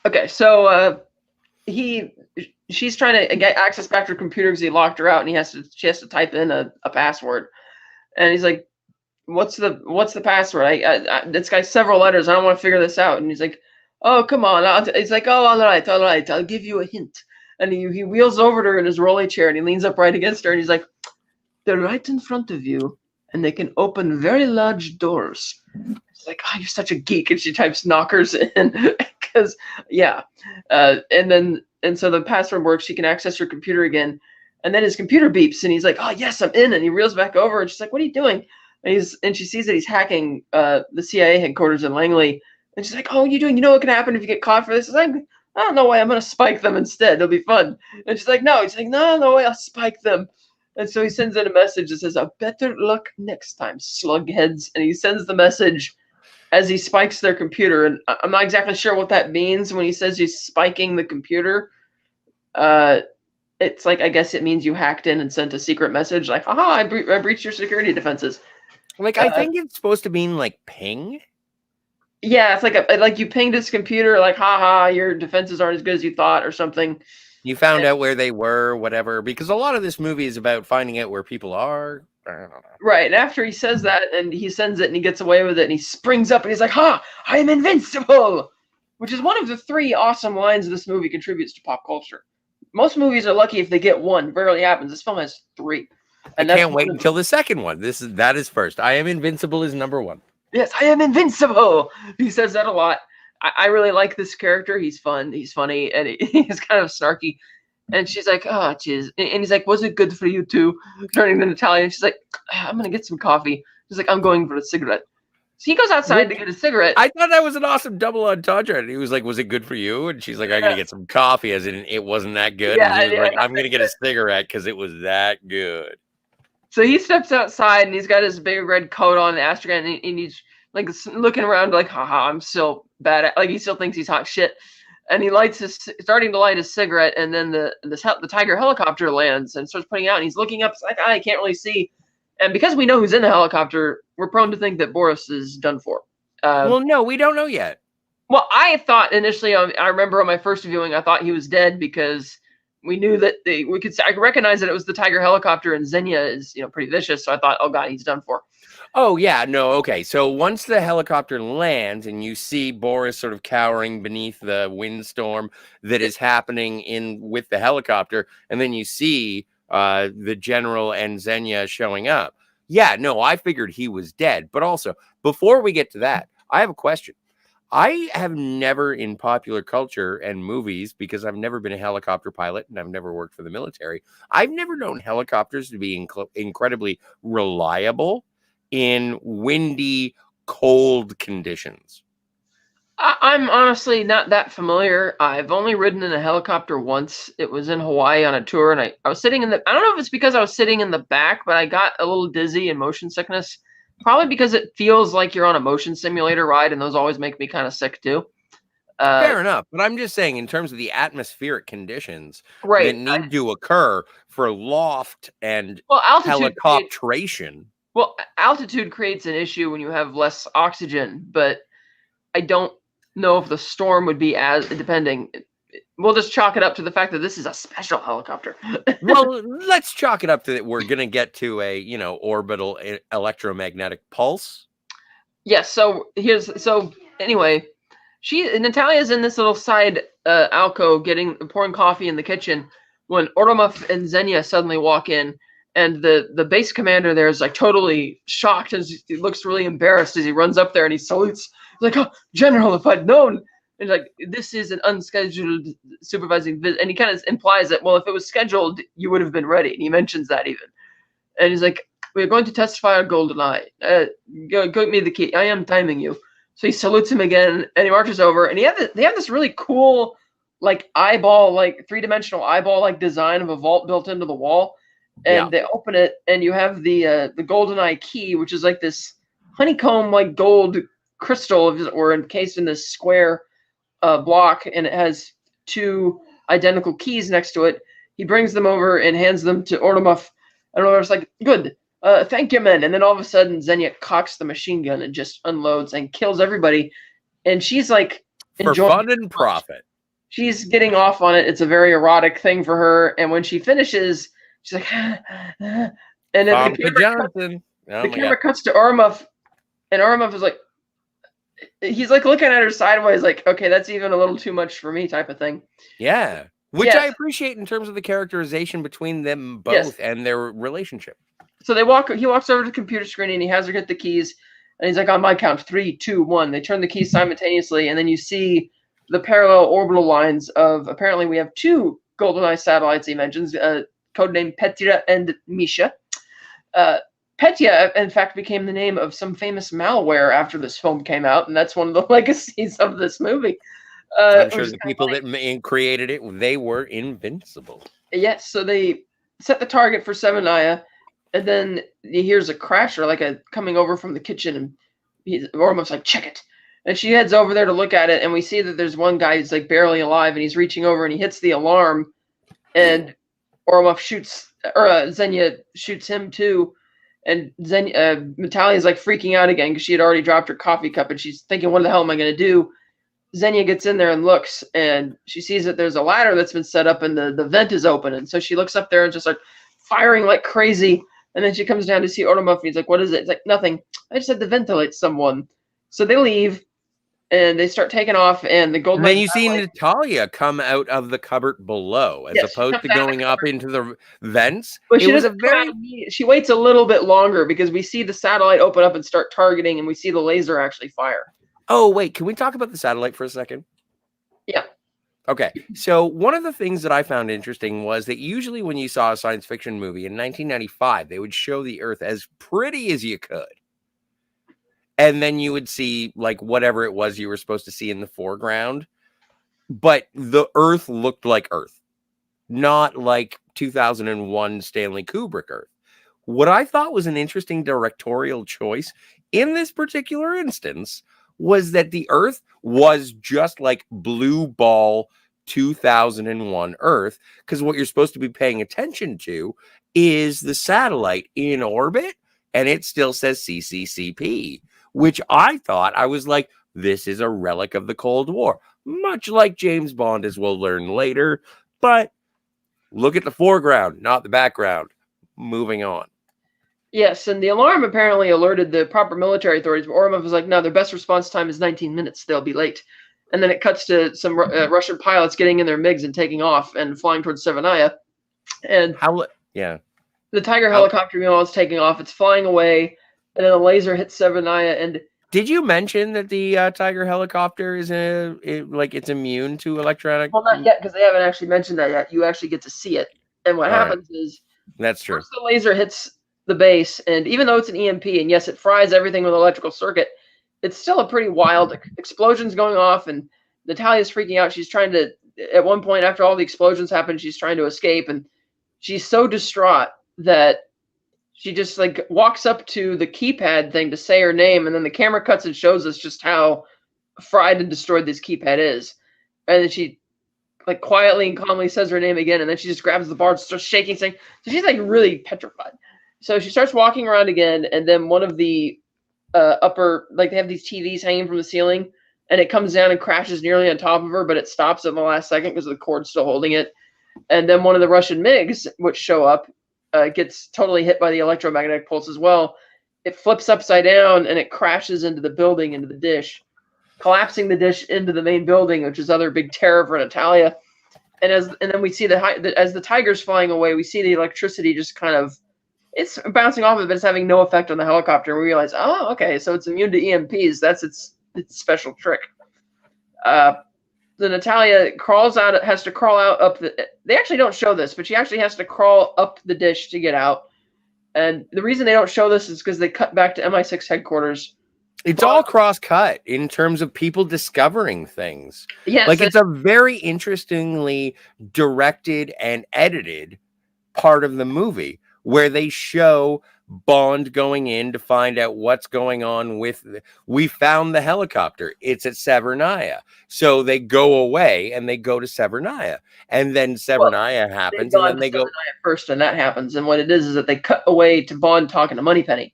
Okay, so she's trying to get access back to her computer because he locked her out, and she has to type in a password. And he's like, what's the password? It's got several letters. I don't want to figure this out. And he's like, oh, come on. He's like, oh, all right. I'll give you a hint. And he wheels over to her in his rolly chair, and he leans up right against her, and he's like, they're right in front of you, and they can open very large doors. It's like, oh, you're such a geek. And she types knockers in because, yeah. And so the password works. She can access her computer again. And then his computer beeps, and he's like, oh, yes, I'm in. And he reels back over, and she's like, what are you doing? And she sees that he's hacking the CIA headquarters in Langley. And she's like, oh, what are you doing? You know what can happen if you get caught for this? He's like, I don't know why. I'm going to spike them instead. It'll be fun. And she's like, no. He's like, no way. I'll spike them. And so he sends in a message that says, better luck next time, slugheads. And he sends the message as he spikes their computer. And I'm not exactly sure what that means when he says he's spiking the computer. It's like, I guess it means you hacked in and sent a secret message like, haha, I breached your security defenses. Like, I think it's supposed to mean like ping. Yeah, it's like you pinged his computer, like, haha, your defenses aren't as good as you thought, or something. You found out where they were, whatever, because a lot of this movie is about finding out where people are. I don't know. Right, and after he says that, and he sends it, and he gets away with it, and he springs up, and he's like, ha, I am invincible! Which is one of the 3 awesome lines this movie contributes to pop culture. Most movies are lucky if they get 1. Rarely happens. This film has 3. And I can't wait until the second one. That is first. I am invincible is number 1. Yes, I am invincible. He says that a lot. I really like this character. He's fun. He's funny, and he's kind of snarky. And she's like, oh, jeez. And he's like, was it good for you too? Turning to Natalia, and she's like, I'm going to get some coffee. She's like, I'm going for a cigarette. So he goes outside to get a cigarette. I thought that was an awesome double entendre. And he was like, was it good for you? And she's like, I'm going to get some coffee, as in it wasn't that good. Yeah, and he was like, I'm going to get a cigarette because it was that good. So he steps outside, and he's got his big red coat on, the Astragan, and he's like looking around like, haha, I'm still bad at, like, he still thinks he's hot shit. and he starting to light his cigarette, and then the Tiger helicopter lands and starts putting out, and he's looking up. It's like, I can't really see, and because we know who's in the helicopter, we're prone to think that Boris is done for. Well, no, we don't know yet. Well, I thought initially, I remember on my first viewing, I thought he was dead because we knew that I could recognize that it was the Tiger helicopter, and Xenia is pretty vicious, so I thought, oh god, he's done for. Oh, yeah, no, okay. So once the helicopter lands and you see Boris sort of cowering beneath the windstorm that is happening with the helicopter, and then you see the general and Xenia showing up. Yeah, no, I figured he was dead. But also, before we get to that, I have a question. I have never in popular culture and movies, because I've never been a helicopter pilot and I've never worked for the military, I've never known helicopters to be incredibly reliable in windy, cold conditions. I'm honestly not that familiar. I've only ridden in a helicopter once. It was in Hawaii on a tour, and I was sitting I don't know if it's because I was sitting in the back, but I got a little dizzy and motion sickness. Probably because it feels like you're on a motion simulator ride, and those always make me kind of sick too. Fair enough, but I'm just saying in terms of the atmospheric conditions right, that need to occur for loft and helicopteration. Altitude creates an issue when you have less oxygen, but I don't know if the storm would be as depending. We'll just chalk it up to the fact that this is a special helicopter. Well, let's chalk it up to that we're going to get to a, orbital electromagnetic pulse. Yes. So anyway, Natalia's in this little side alcove pouring coffee in the kitchen when Oromov and Xenia suddenly walk in. And the base commander there is like totally shocked, and he looks really embarrassed as he runs up there and he salutes. He's like, "Oh, General, if I'd known." And he's like, "This is an unscheduled supervising visit." And he kind of implies that, well, if it was scheduled, you would have been ready. And he mentions that even. And he's like, "We're going to testify on GoldenEye. Go get me the key. I am timing you." So he salutes him again, and he marches over. And they have this really cool, like eyeball, like 3-dimensional eyeball, like design of a vault built into the wall. And they open it, and you have the GoldenEye key, which is like this honeycomb, like gold crystal, or encased in this square block, and it has 2 identical keys next to it. He brings them over and hands them to Oromov, and Oromov's like, "Good, thank you, men." And then all of a sudden, Xenia cocks the machine gun and just unloads and kills everybody. And she's like, for fun and profit. She's getting off on it. It's a very erotic thing for her. And when she finishes, she's like, and then the camera cuts to Oromov, and Oromov is like, he's like looking at her sideways, like, okay, that's even a little too much for me, type of thing. Yeah, which I appreciate in terms of the characterization between them both and their relationship. So he walks over to the computer screen, and he has her get the keys, and he's like, on my count, 3, 2, 1. They turn the keys simultaneously, and then you see the parallel orbital lines of, apparently we have 2 GoldenEye satellites he mentions, codenamed Petya and Misha. Petya, in fact, became the name of some famous malware after this film came out, and that's one of the legacies of this movie. I'm sure the people that created it, they were invincible. Yes, so they set the target for Semenaya, and then he hears a crasher, like a coming over from the kitchen, and Oromov's like, "Check it." And she heads over there to look at it, and we see that there's one guy who's like barely alive, and he's reaching over and he hits the alarm, and Oromov Xenia shoots him too, and Natalia's like freaking out again because she had already dropped her coffee cup, and she's thinking, what the hell am I going to do? Xenia gets in there and looks, and she sees that there's a ladder that's been set up, and the vent is open, and so she looks up there and just like firing like crazy, and then she comes down to see Oromov, and he's like, "What is it?" It's like, "Nothing. I just had to ventilate someone." So they leave, and they start taking off, and the GoldenEye. Then you see Natalia come out of the cupboard below, as opposed to going up into the vents. But she waits a little bit longer because we see the satellite open up and start targeting, and we see the laser actually fire. Oh, wait, can we talk about the satellite for a second? Yeah. Okay, so one of the things that I found interesting was that usually when you saw a science fiction movie in 1995, they would show the Earth as pretty as you could. And then you would see like whatever it was you were supposed to see in the foreground. But the Earth looked like Earth, not like 2001 Stanley Kubrick Earth. What I thought was an interesting directorial choice in this particular instance was that the Earth was just like blue ball 2001 Earth, because what you're supposed to be paying attention to is the satellite in orbit, and it still says CCCP, which I thought, I was like, this is a relic of the Cold War, much like James Bond, as we'll learn later. But look at the foreground, not the background. Moving on. Yes, and the alarm apparently alerted the proper military authorities, but Orlov was like, no, their best response time is 19 minutes. They'll be late. And then it cuts to some Russian pilots getting in their MiGs and taking off and flying towards Severnaya. And the Tiger helicopter, meanwhile, is taking off. It's flying away, and then a laser hits Severnaya. And did you mention that the Tiger helicopter is it's immune to electronic? Well, not yet, because they haven't actually mentioned that yet. You actually get to see it. And what happens is, that's true. First the laser hits the base, and even though it's an EMP, and yes, it fries everything with electrical circuit, it's still a pretty wild explosions going off, and Natalia's freaking out. She's trying to, at one point after all the explosions happen, she's trying to escape, and she's so distraught that she just like walks up to the keypad thing to say her name, and then the camera cuts and shows us just how fried and destroyed this keypad is. And then she like quietly and calmly says her name again, and then she just grabs the bar and starts shaking, saying, so she's like really petrified. So she starts walking around again, and then one of the upper, like they have these TVs hanging from the ceiling, and it comes down and crashes nearly on top of her, but it stops at the last second because the cord's still holding it. And then one of the Russian MiGs, which show up, gets totally hit by the electromagnetic pulse as well. It flips upside down, and it crashes into the building, into the dish, collapsing the dish into the main building, which is other big terror for Natalia. And then we see as the Tiger's flying away, we see the electricity just kind of, it's bouncing off of it, but it's having no effect on the helicopter. And we realize, oh, okay, so it's immune to EMPs. That's its special trick. The Natalia crawls out, has to crawl out up they actually don't show this, but she actually has to crawl up the dish to get out. And the reason they don't show this is because they cut back to MI6 headquarters. It's all cross-cut in terms of people discovering things. Yes, like it's a very interestingly directed and edited part of the movie, where they show Bond going in to find out what's going on with we found the helicopter. It's at Severnaya. So they go away and they go to Severnaya. And then Severnaya happens, and then they go first, and that happens. And what it is that they cut away to Bond talking to Moneypenny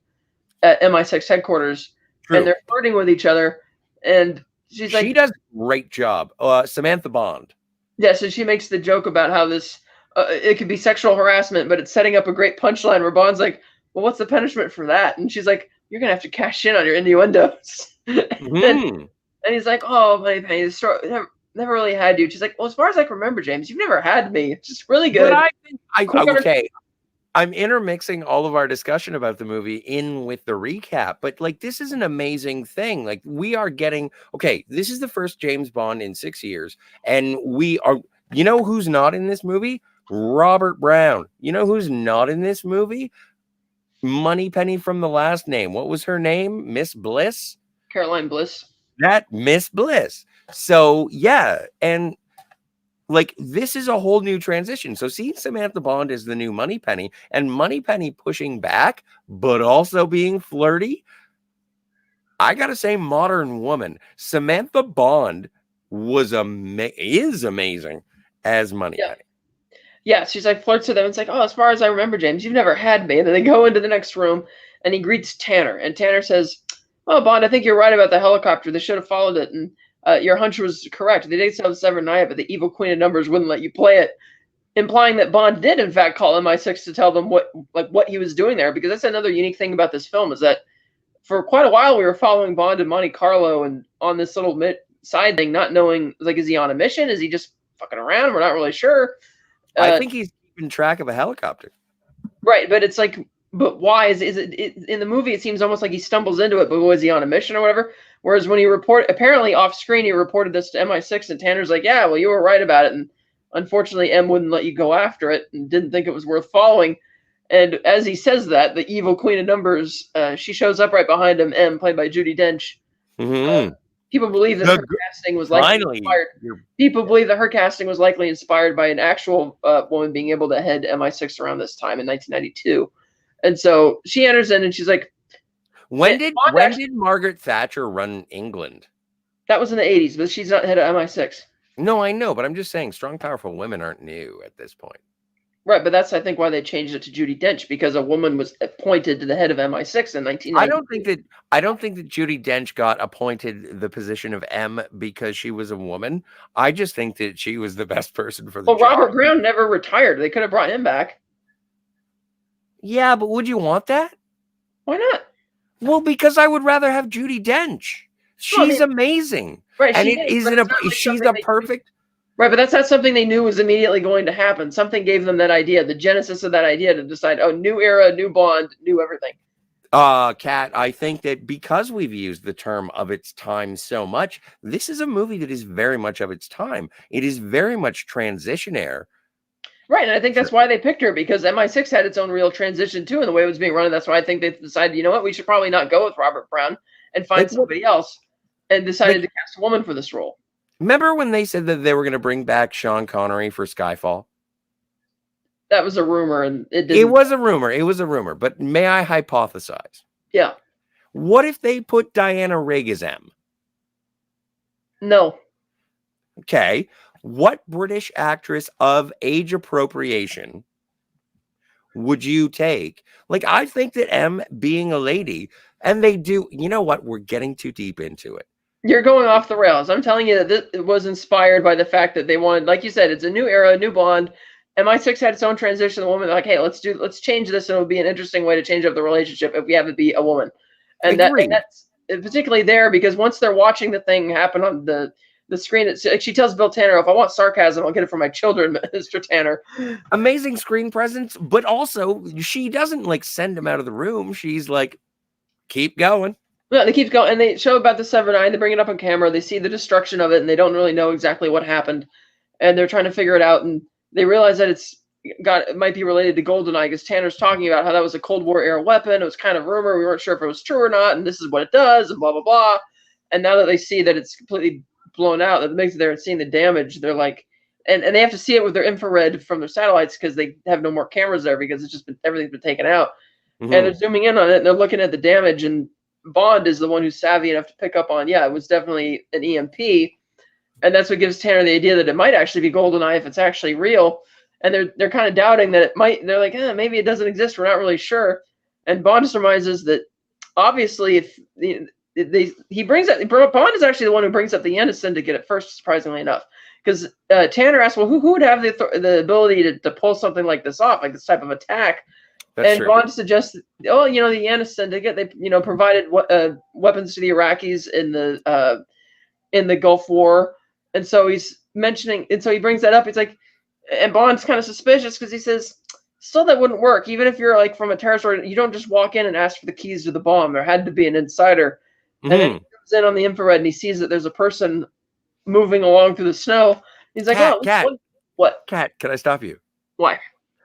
at MI6 headquarters. True. And they're flirting with each other. And she's like, she does a great job. Samantha Bond. Yeah, so she makes the joke about how this it could be sexual harassment, but it's setting up a great punchline where Bond's like, well, what's the punishment for that? And she's like, you're going to have to cash in on your innuendos. And he's like, oh, Moneypenny, the story never really had you. She's like, well, as far as I can remember, James, you've never had me. It's just really good. But okay, I'm intermixing all of our discussion about the movie in with the recap, but like, this is an amazing thing. Like, we are getting, okay, this is the first James Bond in 6 years, and we are, you know who's not in this movie? Robert Brown. You know who's not in this movie? Moneypenny from the last name. What was her name? Miss Bliss? Caroline Bliss. That Miss Bliss. So yeah, and like, this is a whole new transition. So seeing Samantha Bond as the new Moneypenny, and Moneypenny pushing back, but also being flirty. I gotta say, modern woman. Samantha Bond is amazing as Moneypenny. Yeah, she's like flirts with him. It's like, oh, as far as I remember, James, you've never had me. And then they go into the next room, and he greets Tanner. And Tanner says, oh, Bond, I think you're right about the helicopter. They should have followed it. And your hunch was correct. They did sell Severnaya, but the evil queen of numbers wouldn't let you play it, implying that Bond did, in fact, call MI6 to tell them what he was doing there. Because that's another unique thing about this film, is that for quite a while we were following Bond in Monte Carlo and on this little side thing, not knowing, like, is he on a mission? Is he just fucking around? We're not really sure. I think he's keeping track of a helicopter. Right, but it's like, but why is it in the movie? It seems almost like he stumbles into it, but was he on a mission or whatever? Whereas when he apparently off screen, he reported this to MI6, and Tanner's like, yeah, well, you were right about it, and unfortunately, M wouldn't let you go after it, and didn't think it was worth following. And as he says that, the evil queen of numbers, she shows up right behind him, M, played by Judi Dench. Mm-hmm. People believe that her casting was likely inspired. People believe that her casting was likely inspired by an actual woman being able to head MI6 around this time in 1992. And so she enters in, and she's like, When And did Bond when actually, did Margaret Thatcher run England? that was in the 80s, but she's not head of MI6. No, I know, but I'm just saying strong, powerful women aren't new at this point. Right, but that's I think why they changed it to Judi Dench, because a woman was appointed to the head of MI6 in I 1990. don't think that Judi Dench got appointed the position of M because she was a woman. I just think that she was the best person for the Well, job. Robert Brown never retired. They could have brought him back. Yeah, but would you want that? Why not? Well, because I would rather have Judi Dench. Well, I She's mean, amazing. right, And she it is, but isn't it's not like she's something a they perfect. right, but that's not something they knew was immediately going to happen. Something gave them that idea, the genesis of that idea to decide, oh, new era, new Bond, new everything. Kat, I think that because we've used the term of its time so much, this is a movie that is very much of its time. It is very much transitionary. Right, and I think that's why they picked her, because MI6 had its own real transition too in the way it was being run. And that's why I think they decided, you know what, we should probably not go with Robert Brown and find Like, somebody else, and decided to cast a woman for this role. Remember when they said that they were going to bring back Sean Connery for Skyfall? That was a rumor, and it didn't. It was a rumor. It was a rumor. But may I hypothesize? Yeah. What if they put Diana Rigg as M? No. Okay. What British actress of age appropriation would you take? Like, I think that M being a lady, and they do, you know what? We're getting too deep into it. You're going off the rails. I'm telling you that this was inspired by the fact that they wanted, like you said, it's a new era, new Bond. MI6 had its own transition. The woman, like, hey, let's change this, and it'll be an interesting way to change up the relationship if we have it be a woman. And that's particularly there because once they're watching the thing happen on the screen, it's like she tells Bill Tanner, if I want sarcasm, I'll get it from my children, Mr. Tanner. Amazing screen presence, but also she doesn't like send him out of the room. She's like, keep going. Yeah, they keep going, and they show about the 7-9. They bring it up on camera. They see the destruction of it, and they don't really know exactly what happened, and they're trying to figure it out. And they realize that it might be related to GoldenEye because Tanner's talking about how that was a Cold War era weapon. It was kind of rumor. We weren't sure if it was true or not, and this is what it does, and blah blah blah. And now that they see that it's completely blown out, that makes it there and seeing the damage, they're like, and they have to see it with their infrared from their satellites because they have no more cameras there because it's just everything's been taken out. Mm-hmm. And they're zooming in on it, and they're looking at the damage, and Bond is the one who's savvy enough to pick up on, yeah, it was definitely an EMP, and that's what gives Tanner the idea that it might actually be GoldenEye if it's actually real. And they're kind of doubting that it might. They're like, maybe it doesn't exist. We're not really sure. And Bond surmises that obviously, if he brings up, Bond is actually the one who brings up the Yenna Syndicate at first, surprisingly enough, because Tanner asks, well, who would have the ability to pull something like this off, like this type of attack? That's true. Bond suggests, the Yenna Syndicate, they provided weapons to the Iraqis in the Gulf War, and so he's mentioning, and so he brings that up. It's like, and Bond's kind of suspicious because he says, still that wouldn't work. Even if you're like from a terrorist order, you don't just walk in and ask for the keys to the bomb. There had to be an insider. Mm-hmm. And then he comes in on the infrared and he sees that there's a person moving along through the snow. He's like, Kat, what? Kat, can I stop you? Why?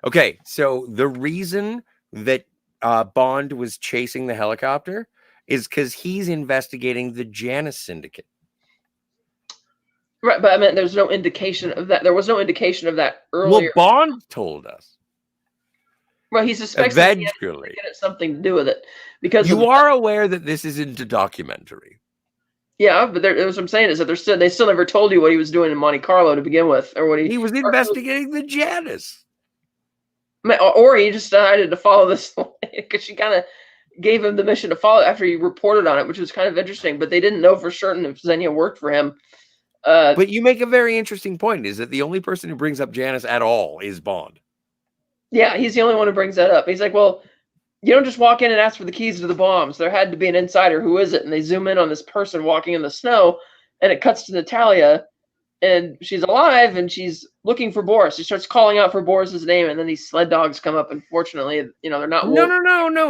Okay, so the reason that Bond was chasing the helicopter is because he's investigating the Janus Syndicate. Right, but I mean, there's no indication of that. There was no indication of that earlier. Well, Bond told us. Well, he suspects that he had something to do with it because you are aware that this isn't a documentary. Yeah, but that's what I'm saying is that they still never told you what he was doing in Monte Carlo to begin with, or what he was investigating the Janus, or he just decided to follow this because she kind of gave him the mission to follow after he reported on it, which was kind of interesting. But they didn't know for certain if Xenia worked for him. But you make a very interesting point, is that the only person who brings up Janus at all is Bond. Yeah, he's the only one who brings that up. He's like, well, you don't just walk in and ask for the keys to the bombs. There had to be an insider. Who is it? And they zoom in on this person walking in the snow, and it cuts to Natalia, and she's alive, and she's looking for Boris. She starts calling out for Boris's name, and then these sled dogs come up, and fortunately, they're not wolves.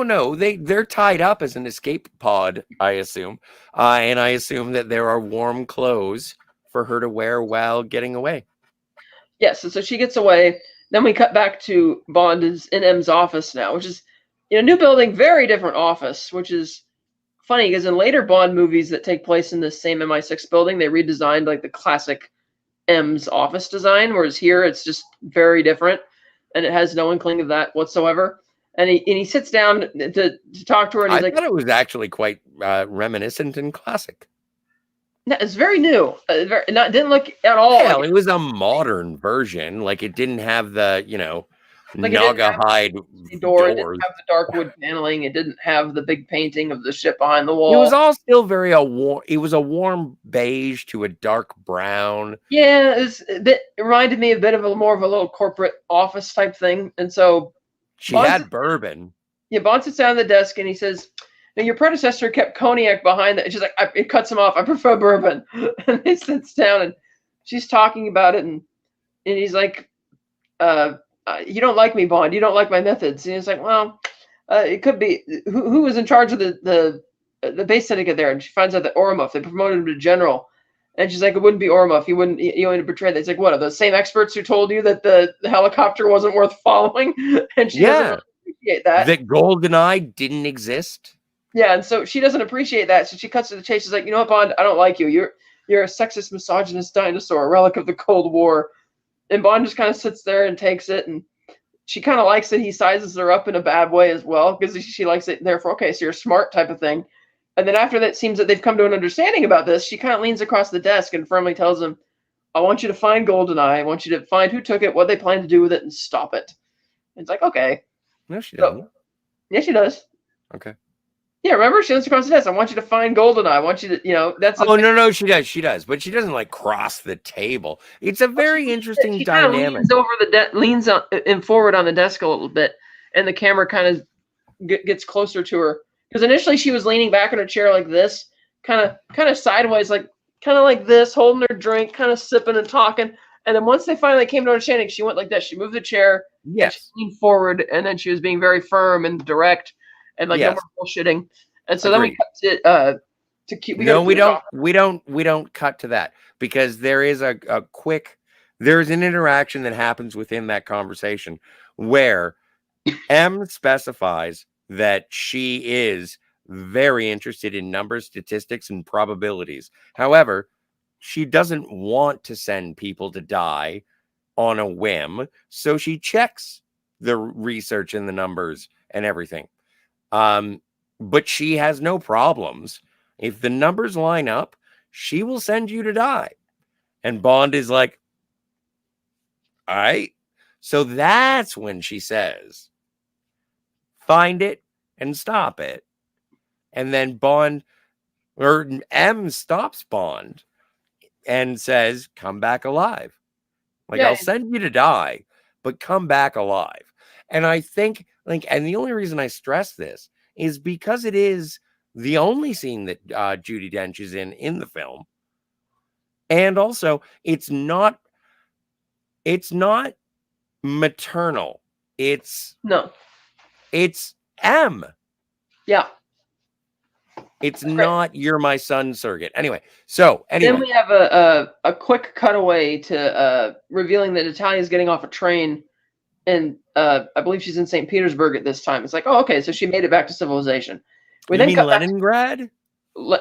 No. They're tied up as an escape pod, I assume. And I assume that there are warm clothes for her to wear while getting away. Yes, and so she gets away. Then we cut back to Bond is in M's office now, which is new building, very different office, which is funny because in later Bond movies that take place in the same MI6 building, they redesigned like the classic M's office design, whereas here it's just very different, and it has no inkling of that whatsoever. And he sits down to talk to her, and he's I like, thought it was actually quite reminiscent and classic. no, it's very new. Didn't look at all Hell, like it was a modern version. Like it didn't have the, like it didn't have Naugahyde the door. It didn't doors. have the dark wood paneling. It didn't have the big painting of the ship behind the It was wall. all still very a warm. It was a warm beige to a dark brown. Yeah, it reminded me a bit of more of a little corporate office type thing. And so She Bond, had bourbon. Bond sits down at the desk and he says, "Now your predecessor kept cognac behind it." And she's like, "It cuts him off. I prefer bourbon." And he sits down and she's talking about it, and he's like, "You don't like me, Bond. You don't like my methods." And he's like, "Well, it could be who was in charge of the base syndicate there." And she finds out that Oromov, they promoted him to general. And she's like, "It wouldn't be Oromov. You wouldn't betray that." It's like, what are those same experts who told you that the helicopter wasn't worth following? And she doesn't really appreciate that. That GoldenEye didn't exist. Yeah, and so she doesn't appreciate that. So she cuts to the chase. She's like, "You know what, Bond? I don't like you. You're a sexist, misogynist dinosaur, a relic of the Cold War." And Bond just kind of sits there and takes it, and she kind of likes that he sizes her up in a bad way as well, because she likes it. Therefore, okay, so you're smart type of thing. And then after that, it seems that they've come to an understanding about this. She kind of leans across the desk and firmly tells him, "I want you to find GoldenEye. I want you to find who took it, what they plan to do with it, and stop it." And it's like, okay. No, she doesn't. Yeah, she does. Okay. Yeah, remember? She leans across the desk. "I want you to find GoldenEye. I want you to, that's." Oh, no, she does. She does. But she doesn't like cross the table. It's a very interesting she dynamic. Kind of leans over leans in forward on the desk a little bit, and the camera kind of gets closer to her. Because initially she was leaning back in her chair like this, kind of sideways, kind of like this, holding her drink, kind of sipping and talking. And then once they finally came to understanding, she went like this. She moved the chair, yes, she leaned forward, and then she was being very firm and direct, and no more bullshitting. And so agreed. Then we cut to keep. We don't cut to that, because there is a quick. There's an interaction that happens within that conversation where M specifies that she is very interested in numbers, statistics, and probabilities. However, she doesn't want to send people to die on a whim, so she checks the research and the numbers and everything. But she has no problems. If the numbers line up, she will send you to die. And Bond is like, all right. So that's when she says, find it and stop it. And then M stops Bond and says, come back alive. I'll send you to die, but come back alive. And I think, and the only reason I stress this is because it is the only scene that Judi Dench is in the film. And also, it's not maternal. It's M. Yeah. It's not you're my son surrogate. Anyway. Then we have a quick cutaway to revealing that Natalia's getting off a train, and I believe she's in St. Petersburg at this time. It's like, oh, okay, so she made it back to civilization. You mean Leningrad? Was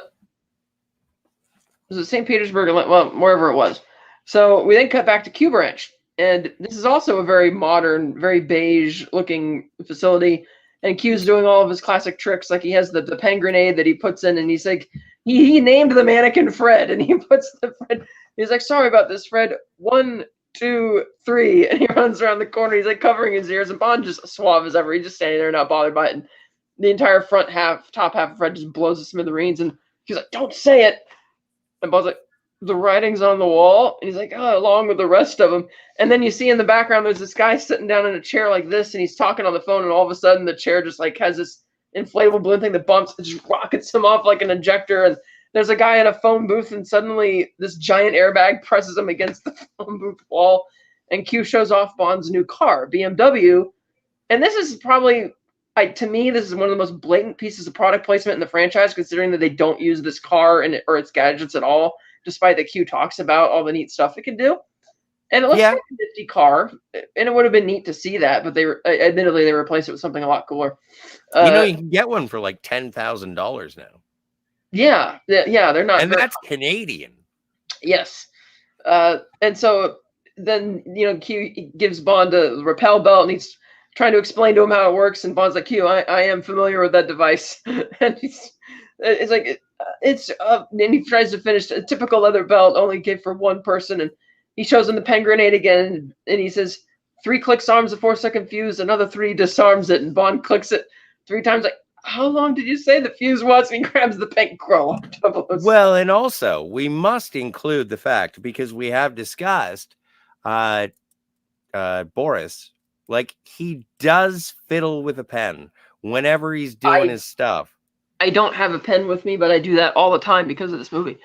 it St. Petersburg? Well, wherever it was. So we then cut back to Q Branch, and this is also a very modern, very beige-looking facility. And Q's doing all of his classic tricks, like he has the pen grenade that he puts in, and he's like, he named the mannequin Fred, and he puts the Fred. He's like, sorry about this, Fred. 1, 2, 3, and he runs around the corner. He's like covering his ears, and Bond just suave as ever. He's just standing there, not bothered by it. And the entire top half of Fred just blows to smithereens, and he's like, don't say it. And Bond's like, the writing's on the wall. And he's like, oh, along with the rest of them. And then you see in the background, there's this guy sitting down in a chair like this, and he's talking on the phone, and all of a sudden the chair just has this inflatable balloon thing that bumps, it just rockets him off like an ejector. And there's a guy in a phone booth, and suddenly this giant airbag presses him against the phone booth wall, and Q shows off Bond's new car, BMW. And this is probably, to me, this is one of the most blatant pieces of product placement in the franchise, considering that they don't use this car or its gadgets at all, despite that Q talks about all the neat stuff it can do. And it looks like a nifty car, and it would have been neat to see that, but admittedly they replaced it with something a lot cooler. You can get one for like $10,000 now. Yeah, they're not. And that's Canadian. Yes. And so then, Q gives Bond a rappel belt, and he's trying to explain to him how it works, and Bond's like, "Q, I am familiar with that device," and it's like and he tries to finish a typical leather belt, only good for one person, and he shows him the pen grenade again, and he says, 3 clicks arms a 4-second fuse, another 3 disarms it, and Bond clicks it 3 times. Like, how long did you say the fuse was? And he grabs the pen crow. Well, and also we must include the fact, because we have discussed Boris, like, he does fiddle with a pen whenever he's doing his stuff. I don't have a pen with me, but I do that all the time because of this movie.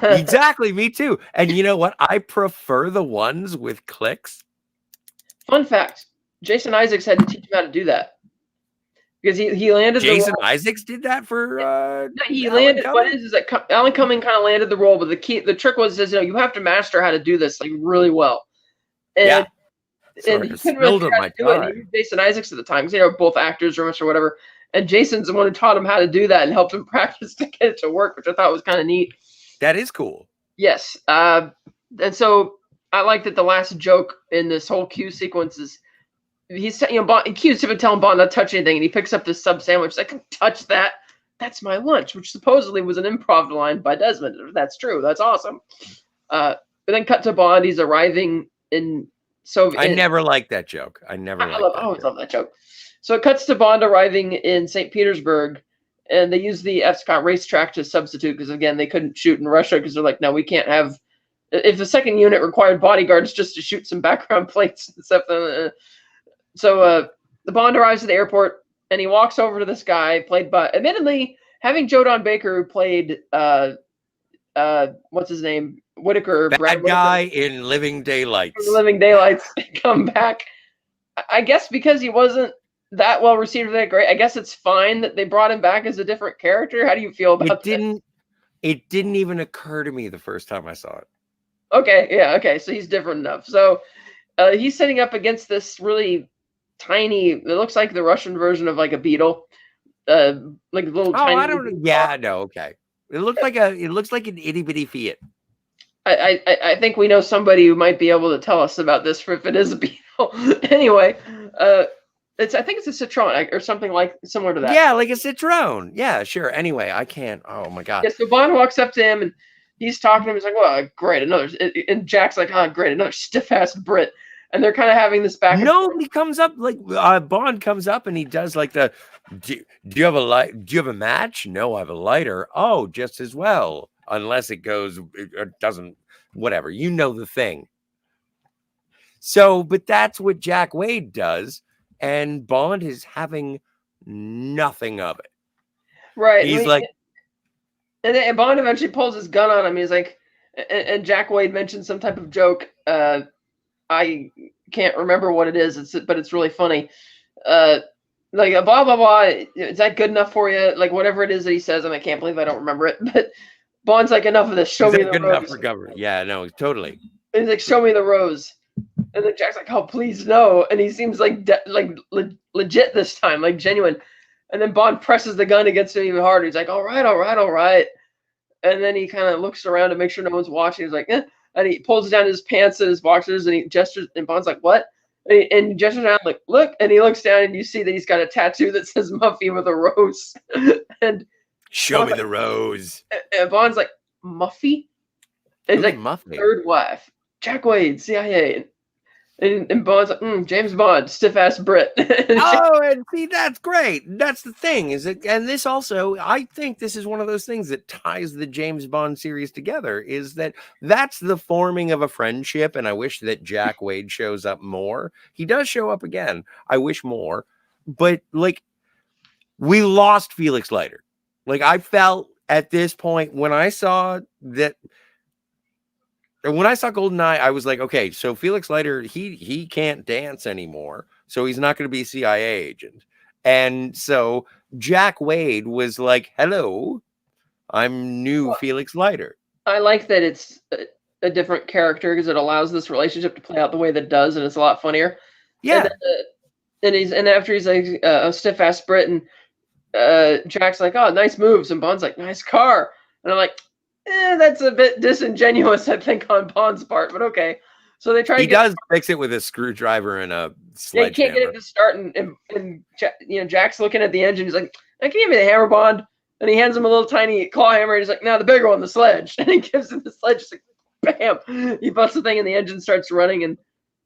Exactly, me too. And you know what? I prefer the ones with clicks. Fun fact: Jason Isaacs had to teach him how to do that because he landed. Jason Isaacs did that for. No, he landed. What is that? Alan Cumming kind of landed the role, but the trick was you have to master how to do this like really well. And, yeah. And he couldn't really do it. He was Jason Isaacs at the time, because they were both actors or whatever. And Jason's the one who taught him how to do that and helped him practice to get it to work, which I thought was kind of neat. That is cool. Yes. And so I like that the last joke in this whole Q sequence is Q's been telling Bond not to touch anything, and he picks up this sub sandwich. He's like, "Don't touch that. That's my lunch," which supposedly was an improv line by Desmond. If that's true, that's awesome. But then cut to Bond. He's arriving in Soviet. I never liked that joke. I always love that joke. So it cuts to Bond arriving in St. Petersburg, and they use the F-Scott racetrack to substitute because, again, they couldn't shoot in Russia because they're like, no, we can't have. If the second unit required bodyguards just to shoot some background plates and stuff. So the Bond arrives at the airport, and he walks over to this guy played by, admittedly, having Joe Don Baker, who played, what's his name? Whitaker. Bad guy in Living Daylights. Living Daylights come back. I guess because he wasn't that well received, that great. I guess it's fine that they brought him back as a different character. How do you feel about that? It didn't even occur to me the first time I saw it. Okay, yeah, okay. So he's different enough. So he's setting up against this really tiny. It looks like the Russian version of like a beetle, like a little. Oh, I don't. Yeah, no, okay. It looks like an itty bitty Fiat. I think we know somebody who might be able to tell us about this if it is a beetle. Anyway, I think it's a Citroen or something like similar to that. Yeah, like a Citroen. Yeah, sure. Anyway, I can't. Oh my god. Yeah, so Bond walks up to him and he's talking to him. He's like, "Well, great, another." And Jack's like, "Oh, great, another stiff-ass Brit." And they're kind of having this back. No, he comes up like Bond comes up and he does like the. Do you have a light? Do you have a match? No, I have a lighter. Oh, just as well. Unless it goes, it doesn't. Whatever. You know the thing. So, but that's what Jack Wade does. And Bond is having nothing of it. Right. He's like. And Bond eventually pulls his gun on him. He's like, and Jack Wade mentions some type of joke. I can't remember what it is. But it's really funny. Like blah, blah, blah. Is that good enough for you? Like whatever it is that he says. I can't believe I don't remember it. But Bond's like, enough of this. Show me the good rose. Enough for government. Yeah, no, totally. And he's like, show me the rose. And then Jack's like, oh, please no. And he seems like legit this time, like genuine. And then Bond presses the gun against him even harder. He's like, all right, all right, all right. And then he kind of looks around to make sure no one's watching. He's like, eh. And he pulls down his pants and his boxers and he gestures. And Bond's like, what? And he gestures down, like, look. And he looks down and you see that he's got a tattoo that says Muffy with a rose. And show me the rose. And Bond's like, Muffy? And he's like, Muffy? Third wife. Jack Wade, CIA. And Bond's like, James Bond, stiff-ass Brit. And see, that's great. That's the thing. And this also, I think this is one of those things that ties the James Bond series together, is that's the forming of a friendship, and I wish that Jack Wade shows up more. He does show up again. I wish more. But, like, we lost Felix Leiter. Like, I felt at this point, when I saw GoldenEye, I was like, okay, so Felix Leiter, he can't dance anymore, so he's not going to be a CIA agent. And so Jack Wade was like, hello, I'm new Felix Leiter. I like that it's a different character because it allows this relationship to play out the way that it does, and it's a lot funnier. Yeah. And after he's like a stiff-ass Brit, and Jack's like, oh, nice moves, and Bond's like, nice car. And I'm like, that's a bit disingenuous, I think, on Bond's part, but okay. So they try to He does fix it with a screwdriver and a They can't get sledgehammer. it to start, and Jack's looking at the engine. He's like, "I can give you the hammer, Bond." And he hands him a little tiny claw hammer. And he's like, "No, the bigger one, the sledge." And he gives him the sledge. He's like, bam! He busts the thing, and the engine starts running. And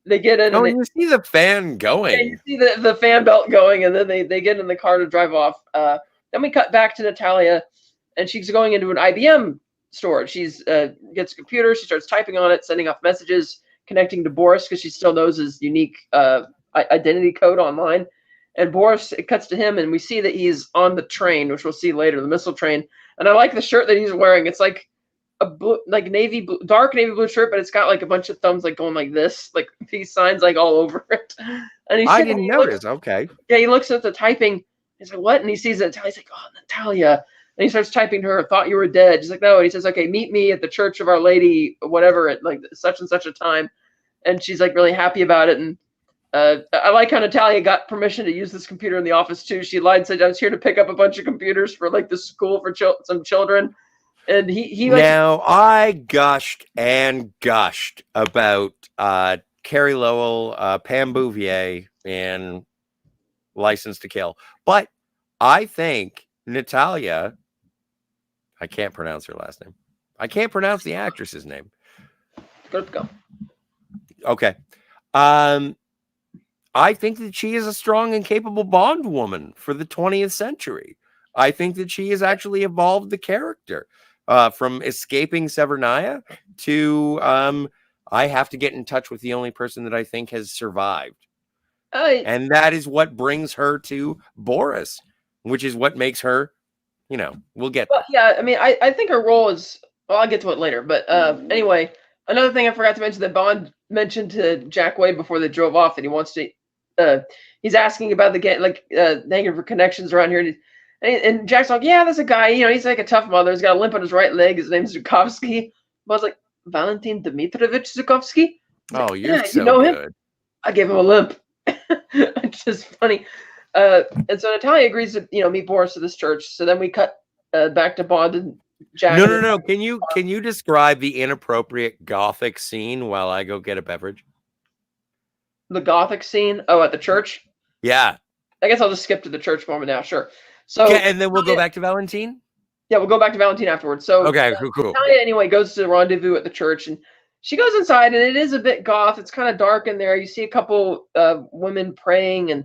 they get in. Oh, and you see the fan going. you see the fan belt going, and then they get in the car to drive off. Then we cut back to Natalia, and she's going into an IBM store. She's gets a computer. She starts typing on it, sending off messages, connecting to Boris because she still knows his unique identity code online. And Boris, it cuts to him, and we see that he's on the train, which we'll see later, the missile train. And I like the shirt that he's wearing. It's like a blue, like navy blue, dark navy blue shirt, but it's got like a bunch of thumbs like going like this, like these signs like all over it. And I didn't notice. Okay. Yeah, he looks at the typing. He's like, "What?" And he sees Natalia. He's like, "Oh, Natalia." And he starts typing to her, "Thought you were dead." She's like, "No." And he says, "Okay, meet me at the Church of Our Lady, whatever, at like such and such a time." And she's like really happy about it. And I like how Natalia got permission to use this computer in the office too. She lied, said I was here to pick up a bunch of computers for like the school for some children. And he now I gushed and gushed about Carrie Lowell, Pam Bouvier, and License to Kill, but I think Natalia, I can't pronounce her last name. I can't pronounce the actress's name. Let's go. Okay. I think that she is a strong and capable Bond woman for the 20th century. I think that she has actually evolved the character from escaping Severnaya to I have to get in touch with the only person that I think has survived. And that is what brings her to Boris, which is what makes her, we'll get there. Yeah, I mean, I think her role is, well, I'll get to it later. But anyway, another thing I forgot to mention that Bond mentioned to Jack Wade before they drove off that he wants to, he's asking about the game, like hanging for connections around here. And Jack's like, "Yeah, there's a guy, he's like a tough mother. He's got a limp on his right leg. His name's Zukovsky." But I was like, "Valentin Dmitrovich Zukovsky?" Oh, like, you're yeah, so good. Him? I gave him a limp. It's just funny. And so Natalia agrees to, meet Boris at this church. So then we cut back to Bond and Jack. No. Can you describe the inappropriate gothic scene while I go get a beverage? The gothic scene? Oh, at the church? Yeah. I guess I'll just skip to the church moment now. Sure. So okay, and then we'll go back to Valentine? Yeah, we'll go back to Valentine afterwards. So okay, cool. Natalia anyway goes to the rendezvous at the church, and she goes inside, and it is a bit goth. It's kind of dark in there. You see a couple women praying, and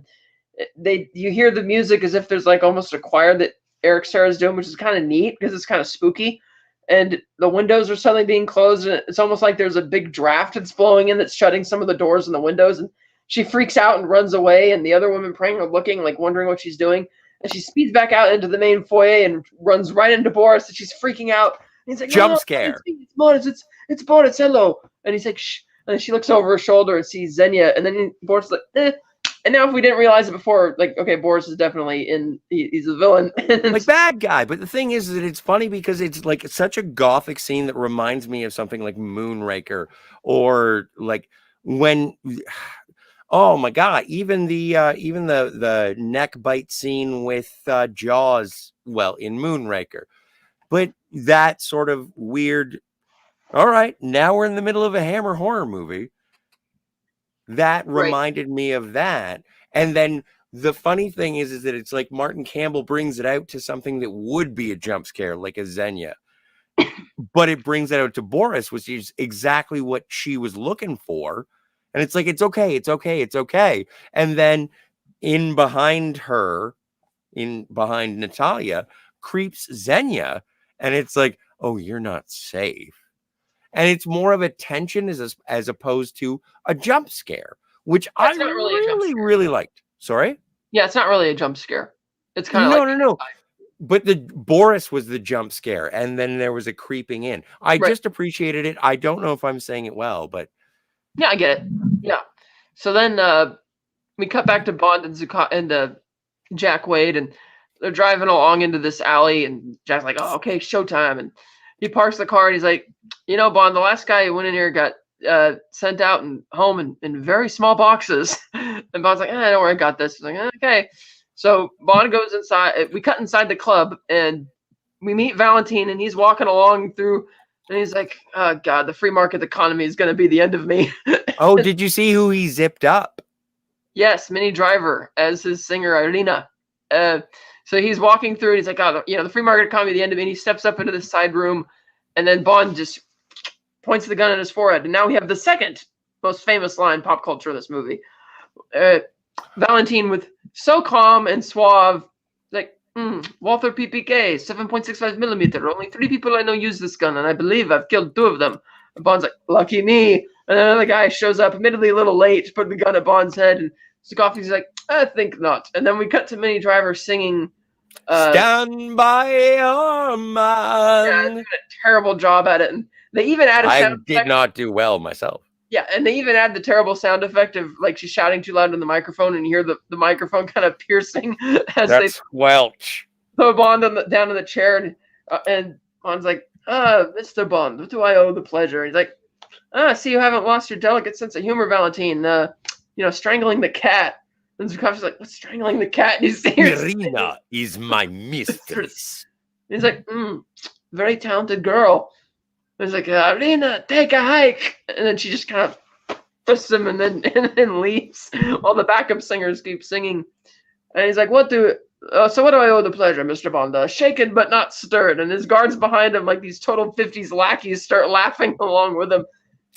you hear the music as if there's like almost a choir that Eric Serra's doing, which is kind of neat because it's kind of spooky. And the windows are suddenly being closed, and it's almost like there's a big draft that's blowing in that's shutting some of the doors and the windows. And she freaks out and runs away, and the other women praying are looking, like wondering what she's doing. And she speeds back out into the main foyer and runs right into Boris, and she's freaking out. And he's like, "Jump scare! It's Boris! It's Boris! Hello!" And he's like, "Shh!" And then she looks over her shoulder and sees Xenia, and then Boris is like, "Eh." And now, if we didn't realize it before, like, okay, Boris is definitely he's a villain, like bad guy. But the thing is that it's funny because it's like such a gothic scene that reminds me of something like Moonraker, or like when. Oh my God! Even the neck bite scene with Jaws, well, in Moonraker, but that sort of weird. All right, now we're in the middle of a Hammer horror movie. That reminded me of that, and then the funny thing is that it's like Martin Campbell brings it out to something that would be a jump scare, like a Xenia, but it brings it out to Boris, which is exactly what she was looking for. And it's like, it's okay. And then behind Natalia, creeps Xenia. And it's like, oh, you're not safe. And it's more of a tension as opposed to a jump scare, which I really liked. Sorry? Yeah, it's not really a jump scare. It's kind of No. But the Boris was the jump scare. And then there was a creeping in. I just appreciated it. I don't know if I'm saying it well, but. Yeah, I get it. Yeah. So then we cut back to Bond and Jack Wade, and they're driving along into this alley, and Jack's like, "Oh, okay, showtime." And he parks the car, and he's like, "Bond, the last guy who went in here got sent out and home in very small boxes." And Bond's like, "I know where I got this." He's like, "Okay." So Bond goes inside. We cut inside the club, and we meet Valentine, and he's walking along through And he's like, oh, God, the free market economy is going to be the end of me. Oh, did you see who he zipped up? Yes, Minnie Driver as his singer, Irina. So he's walking through and he's like, oh, the free market economy, the end of me. And he steps up into this side room, and then Bond just points the gun at his forehead. And now we have the second most famous line in pop culture of this movie. Valentine with so calm and suave, like, Walther PPK, 7.65 millimeter. Only 3 people I know use this gun, and I believe I've killed 2 of them. And Bond's like, lucky me. And another guy shows up, admittedly a little late, to put the gun at Bond's head, and Scofi's like, I think not. And then we cut to Minnie Driver singing Stand by your man. did a terrible job at it. And they even added I did not do well myself. Yeah, and they even add the terrible sound effect of like she's shouting too loud in the microphone, and you hear the microphone kind of piercing as they squelch. throw Bond down in the chair, and Bond's like, Mr. Bond, what do I owe the pleasure? And he's like, I see you haven't lost your delicate sense of humor, Valentine. Strangling the cat. And Zukov's like, what's strangling the cat? And he's Irina is my mistress. He's like, very talented girl. And he's like, Irina, take a hike. And then she just kind of twists him and then leaves while the backup singers keep singing. And he's like, what do I owe the pleasure, Mr. Bond? Shaken but not stirred. And his guards behind him, like these total 50s lackeys, start laughing along with him.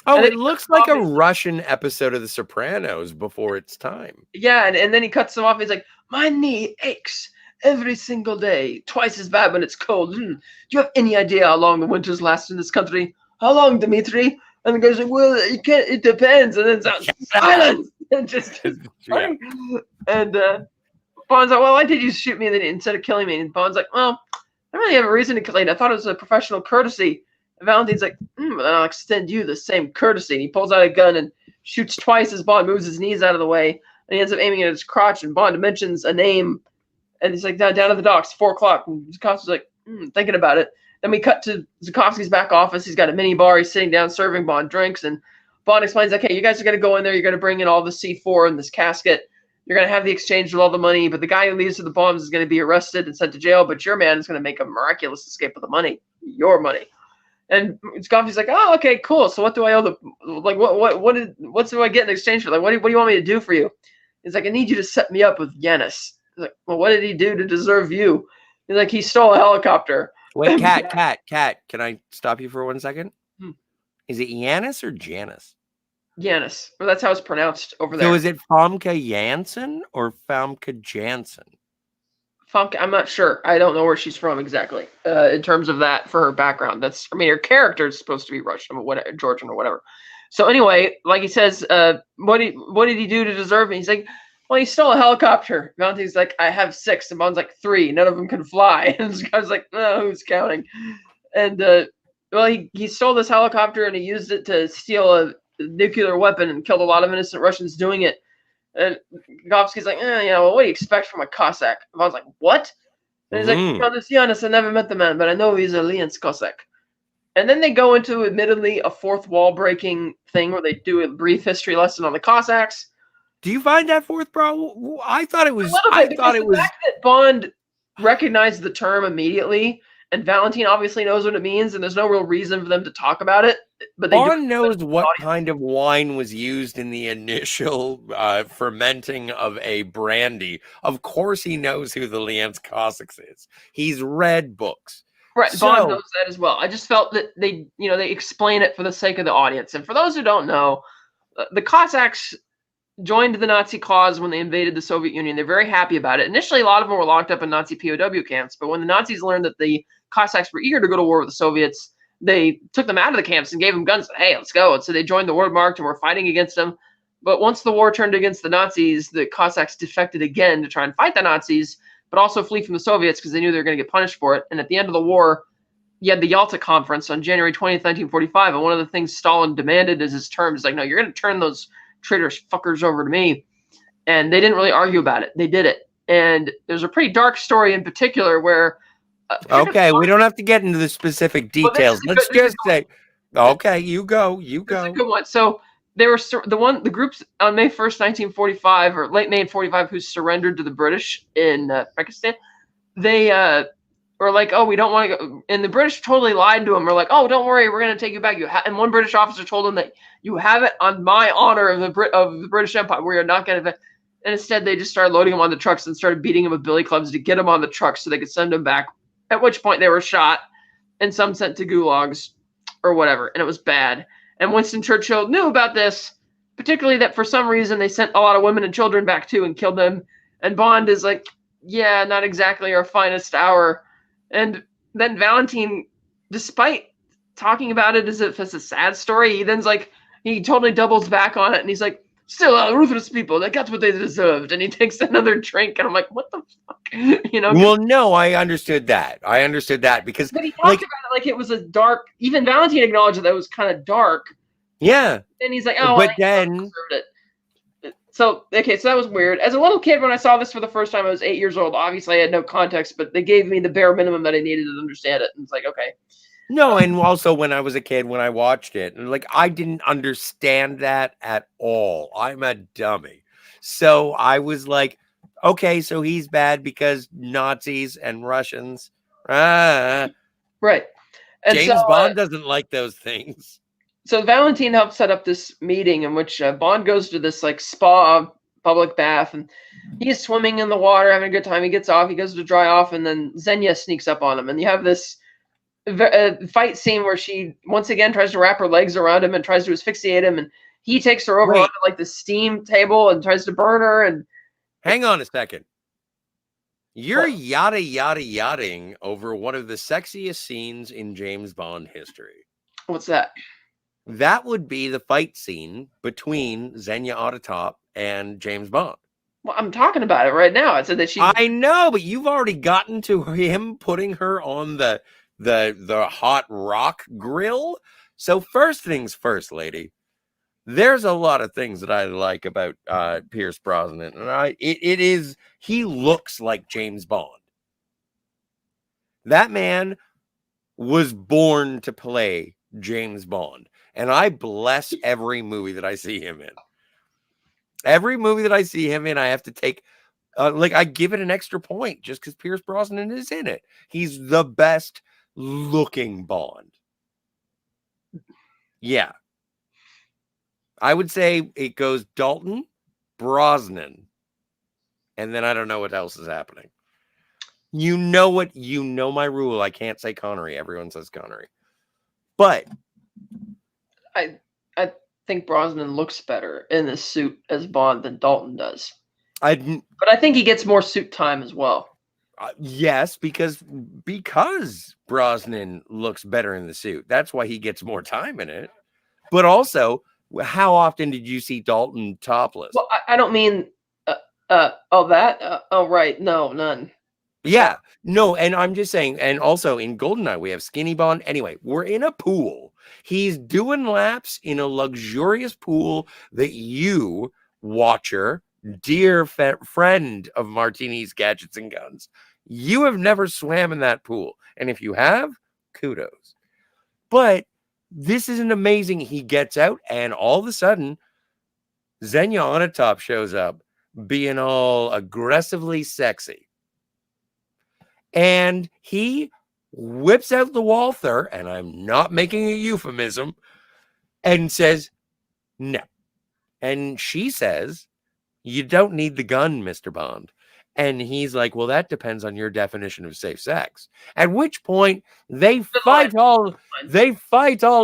Oh, it looks like a Russian episode of The Sopranos before its time. Yeah, and then he cuts them off. He's like, my knee aches every single day, twice as bad when it's cold. Do you have any idea how long the winters last in this country? How long, Dmitri? And the guy's like, well, it depends. And then silence. And just funny. And Bond's like, well, why did you shoot me instead of killing me? And Bond's like, well, I don't really have a reason to kill you. I thought it was a professional courtesy. And Valentine's like, then I'll extend you the same courtesy. And he pulls out a gun and shoots twice as Bond moves his knees out of the way. And he ends up aiming at his crotch. And Bond mentions a name. And he's like, down at the docks, 4 o'clock. And Zukovsky's like, thinking about it. Then we cut to Zukovsky's back office. He's got a mini bar. He's sitting down serving Bond drinks. And Bond explains, okay, you guys are going to go in there. You're going to bring in all the C4 in this casket. You're going to have the exchange with all the money. But the guy who leads to the bombs is going to be arrested and sent to jail. But your man is going to make a miraculous escape with the money. Your money. And Scofi's like, oh, okay, cool. So what do I owe what do I get in exchange for? Like, what do you want me to do for you? He's like, I need you to set me up with Yanis. He's like, well, what did he do to deserve you? He's like, he stole a helicopter. Wait, Cat, can I stop you for 1 second? Is it Yanis or Janice? Yanis. Well, that's how it's pronounced over there. So is it Famke Janssen or Famke Janssen? I'm not sure. I don't know where she's from exactly in terms of that for her background. Her character is supposed to be Russian or whatever, Georgian or whatever. So anyway, like he says, what did he do to deserve me? He's like, well, he stole a helicopter. Valentine's like, I have 6. And Bond's like, 3. None of them can fly. And this guy's like, no, who's counting? And he stole this helicopter and he used it to steal a nuclear weapon and killed a lot of innocent Russians doing it. And Govsky's like, what do you expect from a Cossack? And I was like, what? And he's like, this Yanis, I never met the man, but I know he's a Lienz Cossack. And then they go into, admittedly, a fourth wall breaking thing where they do a brief history lesson on the Cossacks. Do you find that fourth, bro? I thought it was. The fact that Bond recognized the term immediately, and Valentine obviously knows what it means, and there's no real reason for them to talk about it. But Bond knows what kind of wine was used in the initial fermenting of a brandy. Of course, he knows who the Lienz Cossacks is. He's read books. Right, Bond knows that as well. I just felt that they explain it for the sake of the audience. And for those who don't know, the Cossacks joined the Nazi cause when they invaded the Soviet Union. They're very happy about it. Initially, a lot of them were locked up in Nazi POW camps. But when the Nazis learned that the Cossacks were eager to go to war with the Soviets, they took them out of the camps and gave them guns. Hey, let's go. And so they joined the Wehrmacht and were fighting against them. But once the war turned against the Nazis, the Cossacks defected again to try and fight the Nazis, but also flee from the Soviets because they knew they were going to get punished for it. And at the end of the war, you had the Yalta Conference on January 20th, 1945. And one of the things Stalin demanded as his terms is like, no, you're going to turn those traitorous fuckers over to me. And they didn't really argue about it. They did it. And there's a pretty dark story in particular where... okay, we don't have to get into the specific details. Let's just say... Okay, you go. This is a good one. So they were the groups on May 1st, 1945, or late May 45, who surrendered to the British in Pakistan. They or like, oh, we don't want to go. And the British totally lied to him. We're like, oh, don't worry, we're going to take you back. And one British officer told him that you have it on my honor of the British Empire. We are not going to. And instead, they just started loading him on the trucks and started beating him with billy clubs to get him on the trucks so they could send him back. At which point, they were shot and some sent to gulags or whatever. And it was bad. And Winston Churchill knew about this, particularly that for some reason they sent a lot of women and children back too and killed them. And Bond is like, yeah, not exactly our finest hour. And then Valentine, despite talking about it as if it's a sad story, he totally doubles back on it and he's like, still, ruthless people, they got what they deserved. And he takes another drink and I'm like, what the fuck? Well, no, I understood that. Because but he talked about it like it was a dark, even Valentine acknowledged that it was kind of dark. Yeah. And he's like, oh, but then deserved it. So that was weird. As a little kid, when I saw this for the first time, I was 8 years old. Obviously, I had no context, but they gave me the bare minimum that I needed to understand it. And it's like, okay. No, and also when I was a kid, when I watched it, like I didn't understand that at all. I'm a dummy. So I was like, okay, so he's bad because Nazis and Russians. Right. And James Bond doesn't like those things. So Valentine helped set up this meeting in which Bond goes to this like spa public bath, and he's swimming in the water, having a good time. He gets off, he goes to dry off, and then Xenia sneaks up on him, and you have this fight scene where she once again tries to wrap her legs around him and tries to asphyxiate him, and he takes her over onto like the steam table and tries to burn her. And hang on a second, you're yachting over one of the sexiest scenes in James Bond history. What's that? That would be the fight scene between Xenia Autotop and James Bond. Well, I'm talking about it right now. I said that I know, but you've already gotten to him putting her on the hot rock grill. So first things first, lady. There's a lot of things that I like about Pierce Brosnan, and he looks like James Bond. That man was born to play James Bond. And I bless every movie that I see him in. Every movie that I see him in, I have to take, I give it an extra point just because Pierce Brosnan is in it. He's the best looking Bond. Yeah. I would say it goes Dalton, Brosnan, and then I don't know what else is happening. You know my rule. I can't say Connery. Everyone says Connery. But I think Brosnan looks better in this suit as Bond than Dalton does. But I think he gets more suit time as well. Yes, because Brosnan looks better in the suit. That's why he gets more time in it. But also, how often did you see Dalton topless? Well, I don't mean right. No, none. Yeah, no, and I'm just saying, and also in GoldenEye, we have Skinny Bond. Anyway, we're in a pool. He's doing laps in a luxurious pool that you, watcher, dear friend of Martinis, Gadgets, and Guns, you have never swam in that pool. And if you have, kudos. But this is an amazing, he gets out, and all of a sudden, Xenia Onatopp shows up, being all aggressively sexy. And he whips out the Walther, and I'm not making a euphemism, and says, no. And she says, you don't need the gun, Mr. Bond. And he's like, well, that depends on your definition of safe sex. At which point, they fight all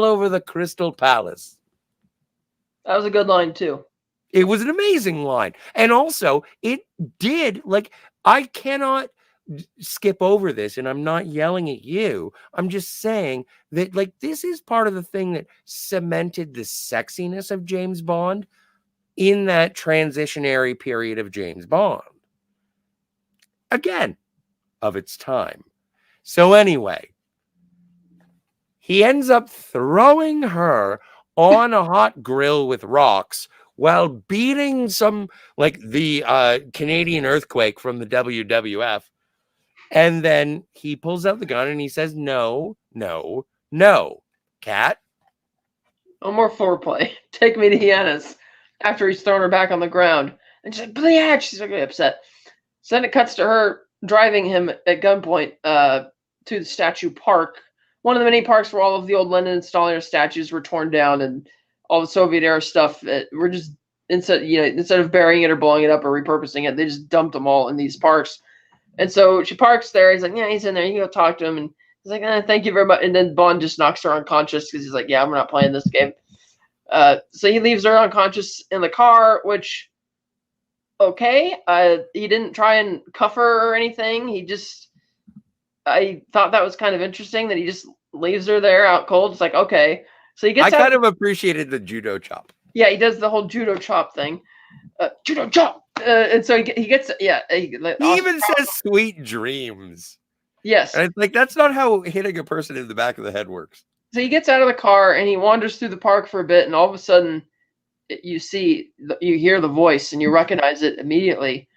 over the Crystal Palace. That was a good line, too. It was an amazing line. And also, it did, I cannot skip over this, and I'm not yelling at you. I'm just saying that this is part of the thing that cemented the sexiness of James Bond in that transitionary period of James Bond. Again, of its time. So anyway, he ends up throwing her on a hot grill with rocks while beating some the Canadian earthquake from the WWF. And then he pulls out the gun and he says, no, no, no, Cat. No more foreplay. Take me to Hyannis. After he's thrown her back on the ground. And she's like, Bleach! She's really upset. So then it cuts to her driving him at gunpoint to the statue park, one of the many parks where all of the old Lenin and Stalin statues were torn down and all the Soviet era stuff were just instead of burying it or blowing it up or repurposing it, they just dumped them all in these parks. And so she parks there. He's like, yeah, he's in there. You can go talk to him. And he's like, thank you very much. And then Bond just knocks her unconscious because he's like, yeah, I'm not playing this game. So he leaves her unconscious in the car, which, okay. He didn't try and cuff her or anything. I thought that was kind of interesting that he just leaves her there out cold. It's like, okay. So he gets I kind of appreciated the judo chop. Yeah, he does the whole judo chop thing. Judo chop. And so he gets, yeah. He even says sweet dreams. Yes. And it's like, that's not how hitting a person in the back of the head works. So he gets out of the car and he wanders through the park for a bit, and all of a sudden you hear the voice and you recognize it immediately.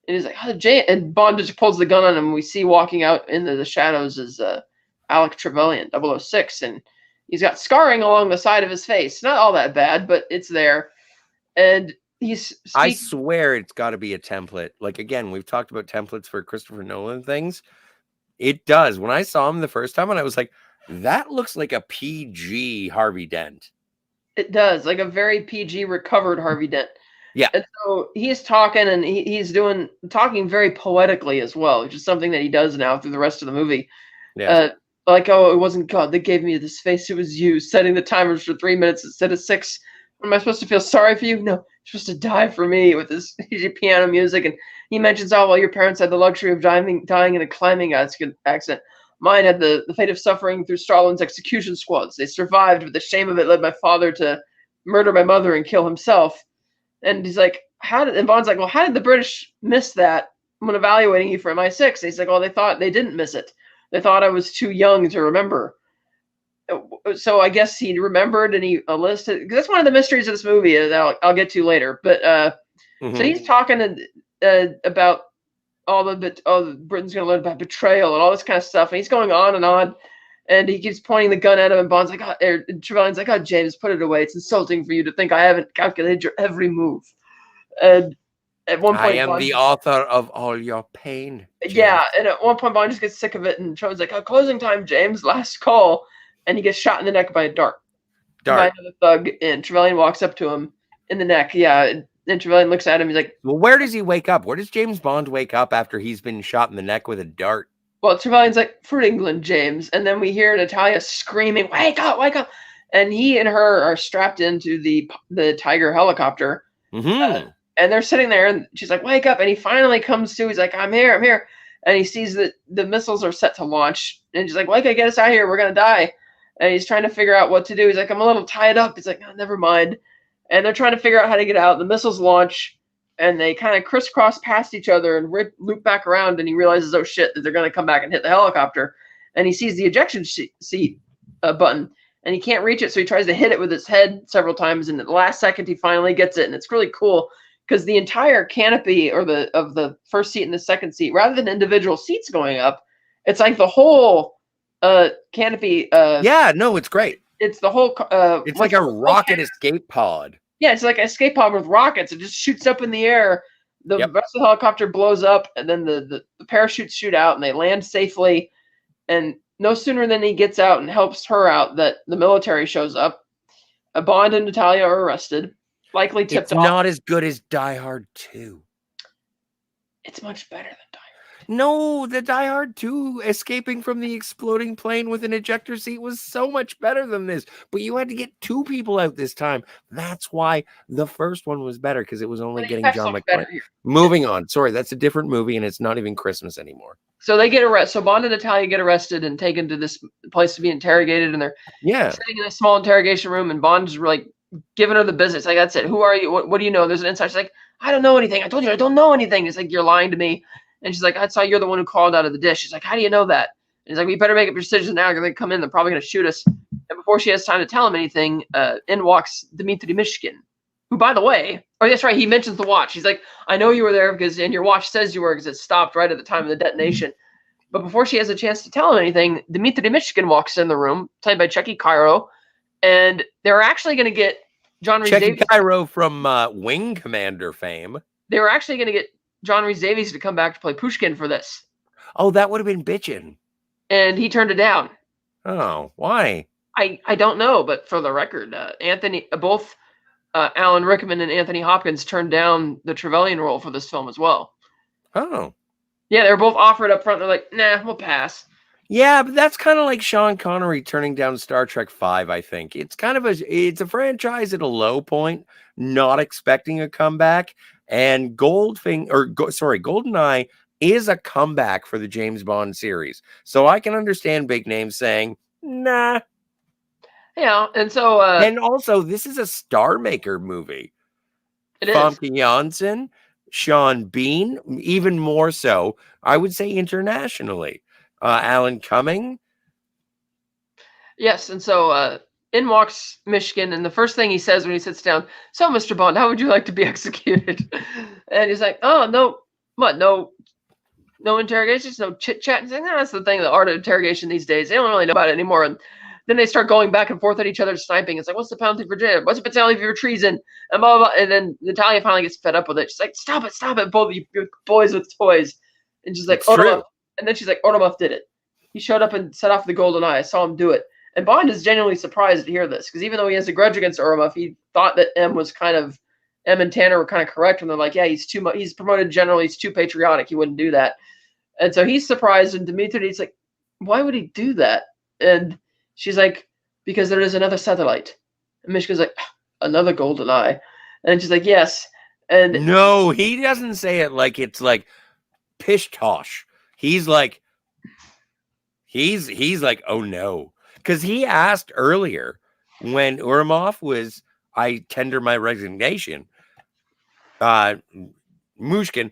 And he's like, oh, Jay. And Bond just pulls the gun on him. We see walking out into the shadows is Alec Trevelyan, 006. And he's got scarring along the side of his face. Not all that bad, but it's there. And I swear it's got to be a template. Like, again, we've talked about templates for Christopher Nolan things. It does. When I saw him the first time, and I was like, that looks like a PG Harvey Dent. It does, like a very PG recovered Harvey Dent. Yeah. And so he's talking, and he's talking very poetically as well, which is something that he does now through the rest of the movie. Yeah. Like, oh, it wasn't God that gave me this face, it was you, setting the timers for 3 minutes instead of 6. Am I supposed to feel sorry for you? No, you're supposed to die for me, with this piano music. And he mentions, oh, well, your parents had the luxury of dying in a climbing accident. Mine had the fate of suffering through Stalin's execution squads. They survived, but the shame of it led my father to murder my mother and kill himself. And he's like, and Bond's like, well, how did the British miss that when evaluating you for MI6? And he's like, well, they thought they didn't miss it. They thought I was too young to remember. So I guess he remembered and he listed, because that's one of the mysteries of this movie that I'll get to later. But so he's talking about Britain's going to learn about betrayal and all this kind of stuff. And he's going on. And he keeps pointing the gun at him. And Bond's like, Trevelyan's like, oh, James, put it away. It's insulting for you to think I haven't calculated your every move. And at one point, I am the author of all your pain, James. Yeah. And at one point, Bond just gets sick of it. And Trevelyan's like, oh, closing time, James, last call. And he gets shot in the neck by a dart. By another thug. And Trevelyan walks up to him in the neck. Yeah. And Trevelyan looks at him. He's like, well, where does he wake up? Where does James Bond wake up after he's been shot in the neck with a dart? Well, Trevelyan's like, for England, James. And then we hear Natalia screaming, wake up, wake up. And he and her are strapped into the Tiger helicopter. Mm-hmm. And they're sitting there, and she's like, wake up. And he finally comes to. He's like, I'm here. And he sees that the missiles are set to launch. And she's like, well, okay, get us out of here. We're going to die. And he's trying to figure out what to do. He's like, I'm a little tied up. He's like, oh, never mind. And they're trying to figure out how to get out. The missiles launch, and they kind of crisscross past each other and loop back around. And he realizes, oh, shit, that they're going to come back and hit the helicopter. And he sees the ejection seat button, and he can't reach it. So he tries to hit it with his head several times. And at the last second, he finally gets it. And it's really cool because the entire canopy of the first seat and the second seat, rather than individual seats going up, it's like the whole canopy. Yeah, no, it's great. It's the whole. It's like a rocket escape pod. Yeah, it's like an escape pod with rockets. It just shoots up in the air. The rest of the helicopter blows up, and then the parachutes shoot out, and they land safely. And no sooner than he gets out and helps her out, that the military shows up. Bond and Natalia are arrested, likely tipped off. It's not as good as Die Hard 2. It's much better than Die Hard. No, the Die Hard 2 escaping from the exploding plane with an ejector seat was so much better than this. But you had to get 2 people out this time. That's why the first one was better, because it was only getting John McClane. Moving on. Sorry, that's a different movie, and it's not even Christmas anymore. So they get arrested. So Bond and Natalia get arrested and taken to this place to be interrogated, and they're sitting in a small interrogation room, and Bond's like giving her the business. Like, that's it. Who are you? What do you know? There's an insider. She's like, I don't know anything. I told you I don't know anything. It's like, you're lying to me. And she's like, I saw you're the one who called out of the dish. She's like, how do you know that? And he's like, we better make up your decision now. They come in. They're probably going to shoot us. And before she has time to tell him anything, in walks Dmitry Mishkin, who, by the way, that's right, he mentions the watch. He's like, I know you were there and your watch says you were, because it stopped right at the time of the detonation. But before she has a chance to tell him anything, Dmitry Mishkin walks in the room, played by Checky Cairo, and they're actually going to get John Rhys Davies. Checky Cairo from Wing Commander fame. They were actually going to get John Rhys Davies to come back to play Pushkin for this. Oh, that would have been bitchin'. and he turned it down. Oh, why? I don't know, but for the record, both Alan Rickman and Anthony Hopkins turned down the Trevelyan role for this film as well. Oh. Yeah, they were both offered up front. They're like, nah, we'll pass. Yeah, but that's kind of like Sean Connery turning down Star Trek V, I think. It's kind of it's a franchise at a low point, not expecting a comeback. And GoldenEye is a comeback for the James Bond series. So I can understand big names saying, nah. Yeah, and so And also, this is a Star Maker movie. it is. Famke Janssen, Sean Bean, even more so, I would say internationally. Alan Cumming. Yes, and so in walks Michigan, and the first thing he says when he sits down, "So, Mr. Bond, how would you like to be executed?" And he's like, "Oh, no, what? No interrogations, no chit chat." And saying, "That's the thing, the art of interrogation these days. They don't really know about it anymore." And then they start going back and forth at each other, sniping. It's like, "What's the penalty for jail? What's the penalty for treason?" And blah, blah, blah. And then Natalia finally gets fed up with it. She's like, "Stop it, both you boys with toys." And she's like, It's true. and then she's like, Ordomov did it. He showed up and set off the GoldenEye. I saw him do it. And Bond is genuinely surprised to hear this, because even though he has a grudge against Ordomov, he thought that M and Tanner were kind of correct when they're like, yeah, he's too much. He's promoted general. He's too patriotic. He wouldn't do that. And so he's surprised. And Dimitri's like, why would he do that? And she's like, because there is another satellite. And Mishka's like, another GoldenEye. And she's like, yes. And no, he doesn't say it like it's like pish tosh. He's like, oh no. Because he asked earlier when Urmov was, I tender my resignation. Mushkin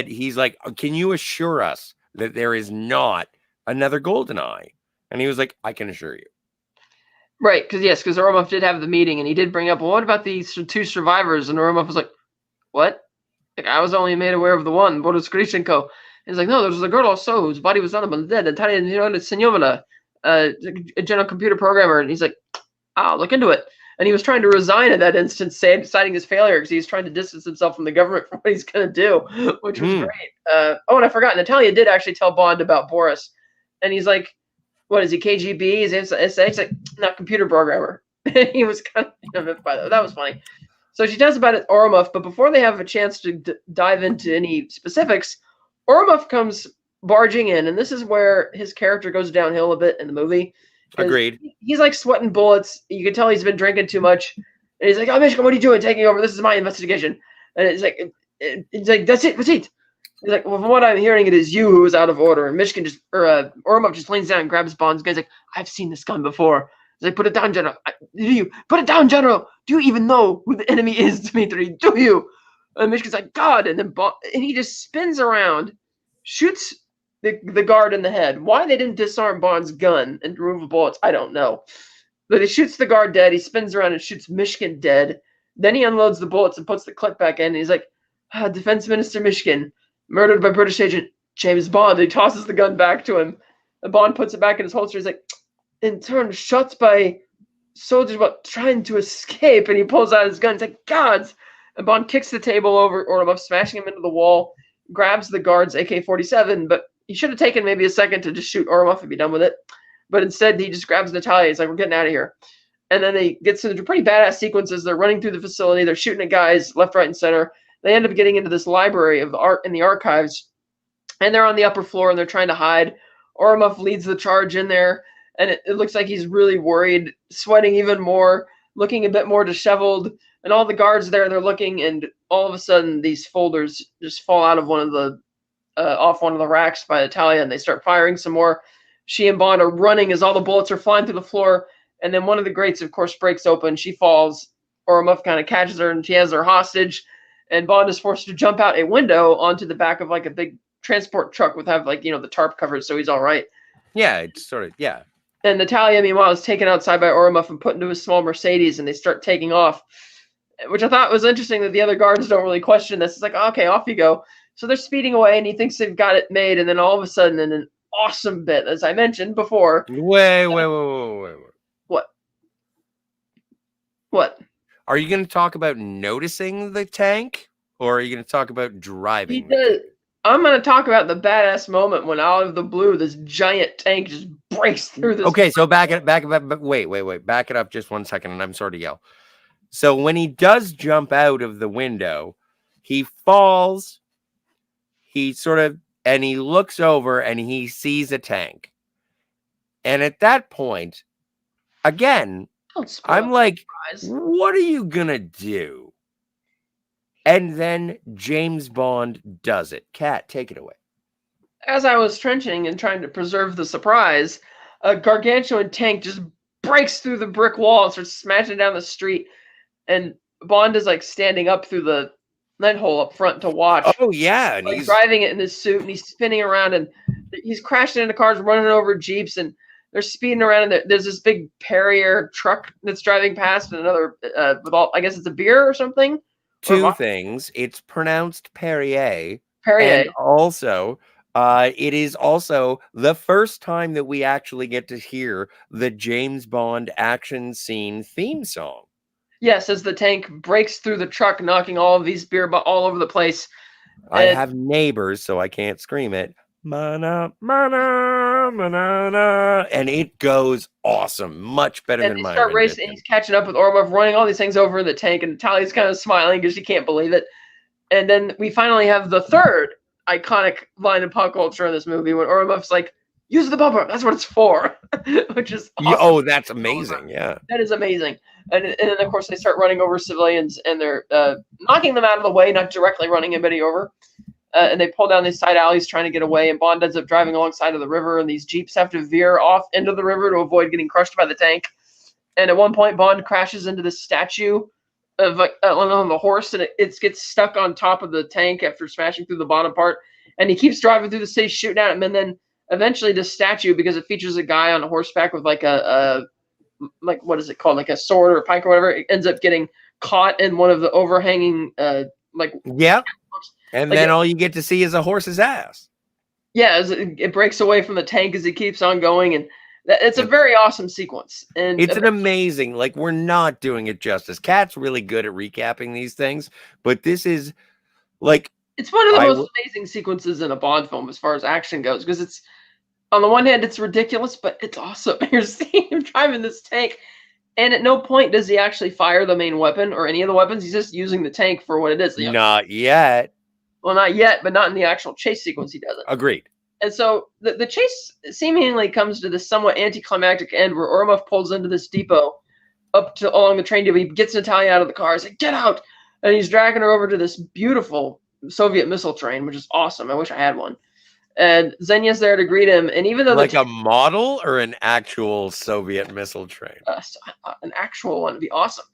he's like, can you assure us that there is not another GoldenEye? And he was like, I can assure you. Right, because Ormov did have the meeting, and he did bring up, well, what about these two survivors? And Ormov was like, what? Like, I was only made aware of the one, Boris Grishenko. He's like, no, there was a girl also whose body was not dead, Italian Senyovna, a general computer programmer. And he's like, I'll look into it. And he was trying to resign at that instance, citing his failure, because he was trying to distance himself from the government for what he's going to do, which was great. Oh, and I forgot, Natalia did actually tell Bond about Boris. And he's like, what is he, KGB? He's like, not computer programmer. He was kind of by that. That was funny. So she tells about it, Oromov, but before they have a chance to dive into any specifics, Oromov comes barging in, and this is where his character goes downhill a bit in the movie. Agreed. He's like sweating bullets. You can tell he's been drinking too much. And he's like, oh, Michigan, what are you doing? Taking over. This is my investigation. And it's like, that's it. He's like, well, from what I'm hearing, it is you who is out of order. And Michigan Oromov just leans down and grabs Bond's gun. He's like, I've seen this gun before. He's like, put it down, General. Do you? Put it down, General. Do you even know who the enemy is, Dmitri? Do you? And Michigan's like, God. And then and he just spins around, shoots the guard in the head. Why they didn't disarm Bond's gun and remove the bullets, I don't know. But he shoots the guard dead. He spins around and shoots Michigan dead. Then he unloads the bullets and puts the clip back in. And he's like, Defense Minister Michigan, murdered by British agent James Bond. And he tosses the gun back to him. And Bond puts it back in his holster. He's like, in turn, shots by soldiers trying to escape. And he pulls out his gun. He's like, gods. And Bond kicks the table over Oromov, smashing him into the wall, grabs the guard's AK-47, but he should have taken maybe a second to just shoot Oromov and be done with it. But instead, he just grabs Natalia. He's like, we're getting out of here. And then they get into pretty badass sequences. They're running through the facility. They're shooting at guys left, right, and center. They end up getting into this library of the art in the archives. And they're on the upper floor, and they're trying to hide. Oromov leads the charge in there. And it looks like he's really worried, sweating even more, looking a bit more disheveled. And all the guards there, they're looking, and all of a sudden, these folders just fall out of one of the racks by Natalia, and they start firing some more. She and Bond are running as all the bullets are flying through the floor, and then one of the grates, of course, breaks open. She falls. Oromov kind of catches her, and she has her hostage, and Bond is forced to jump out a window onto the back of like a big transport truck with the tarp covered, so he's all right. Yeah, it's sort of, yeah. And Natalia, meanwhile, is taken outside by Oromov and put into a small Mercedes, and they start taking off, which I thought was interesting that the other guards don't really question this. It's like, okay, off you go. So they're speeding away, and he thinks they've got it made, and then all of a sudden, in an awesome bit, as I mentioned before. Wait. What? What? Are you going to talk about noticing the tank, or are you going to talk about driving? I'm going to talk about the badass moment when out of the blue, this giant tank just breaks through this. Okay, so back it up. Wait. Back it up just 1 second, and I'm sorry to yell. So when he does jump out of the window, he falls. He looks over and he sees a tank. And at that point, again, I'm like, what are you gonna do? And then James Bond does it. Kat, take it away. As I was trenching and trying to preserve the surprise, a gargantuan tank just breaks through the brick wall and starts smashing down the street. And Bond is like standing up through the vent hole up front to watch. Oh yeah, and like he's driving it in his suit, and he's spinning around, and he's crashing into cars, running over Jeeps, and they're speeding around. And there's this big Perrier truck that's driving past, and another with all, I guess it's a beer or something. Two things. It's pronounced Perrier. Perrier. And also, it is also the first time that we actually get to hear the James Bond action scene theme song. Yes, as the tank breaks through the truck, knocking all of these beer all over the place. I have neighbors, so I can't scream it. Mana, mana, mana, and it goes awesome, much better than mine. And they start racing, and he's catching up with Orlov, running all these things over in the tank, and Talia's kind of smiling because she can't believe it. And then we finally have the third iconic line of pop culture in this movie when Orlov's like, use the bumper, that's what it's for, which is awesome. Oh, that's amazing, yeah. That is amazing. And then, of course, they start running over civilians, and they're knocking them out of the way, not directly running anybody over. And they pull down these side alleys trying to get away, and Bond ends up driving alongside of the river, and these Jeeps have to veer off into the river to avoid getting crushed by the tank. And at one point, Bond crashes into this statue of on the horse, and it gets stuck on top of the tank after smashing through the bottom part. And he keeps driving through the city, shooting at him, and then eventually this statue, because it features a guy on a horseback with like like what is it called, like a sword or a pike or whatever, it ends up getting caught in one of the overhanging yeah. And then all you get to see is a horse's ass. Yeah, as it breaks away from the tank as it keeps on going, and it's a very awesome sequence. And it's an amazing, like, we're not doing it justice. Kat's really good at recapping these things, but this is like, it's one of the most amazing sequences in a Bond film as far as action goes, because it's, on the one hand, it's ridiculous, but it's awesome. You're seeing him driving this tank, and at no point does he actually fire the main weapon or any of the weapons. He's just using the tank for what it is. Not yet. Well, not yet, but not in the actual chase sequence he doesn't. Agreed. And so the chase seemingly comes to this somewhat anticlimactic end where Orlov pulls into this depot along the train depot. He gets Natalia out of the car. He's like, get out! And he's dragging her over to this beautiful Soviet missile train, which is awesome. I wish I had one. And Xenia's there to greet him. And even though like a model or an actual Soviet missile train? An actual one would be awesome.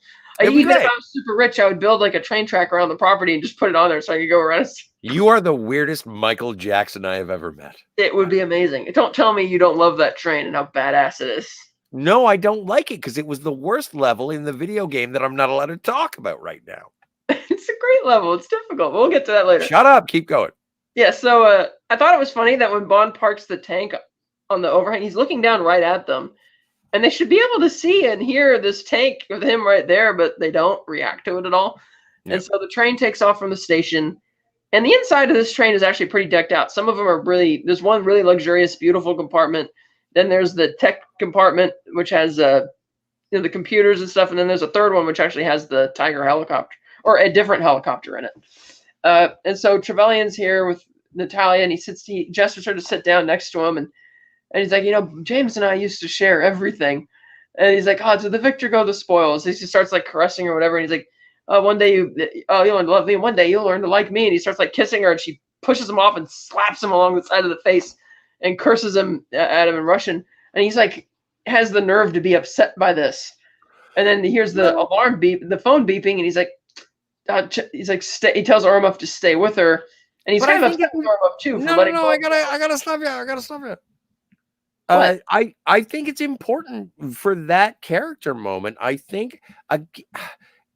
Even if I was super rich, I would build like a train track around the property and just put it on there so I could go around. You are the weirdest Michael Jackson I have ever met. It would be amazing. Don't tell me you don't love that train and how badass it is. No, I don't like it because it was the worst level in the video game that I'm not allowed to talk about right now. It's a great level. It's difficult. We'll get to that later. Shut up. Keep going. Yeah, so I thought it was funny that when Bond parks the tank on the overhang, he's looking down right at them. And they should be able to see and hear this tank with him right there, but they don't react to it at all. Yep. And so the train takes off from the station. And the inside of this train is actually pretty decked out. Some of them are really, there's one really luxurious, beautiful compartment. Then there's the tech compartment, which has the computers and stuff. And then there's a third one, which actually has the Tiger helicopter, or a different helicopter in it. And so Trevelyan's here with Natalia, and he gestures her to sit down next to him. And he's like, James and I used to share everything. And he's like, to the victor go the spoils. He starts like caressing her or whatever. And he's like, one day you'll learn to love me. One day you'll learn to like me. And he starts like kissing her, and she pushes him off and slaps him along the side of the face and curses him at him in Russian. And he's like, has the nerve to be upset by this. And then he hears the alarm beep, the phone beeping, and he's like, he tells Orlov to stay with her. And he's kind of upset with Orlov too. No, I gotta stop you. I think it's important for that character moment. I think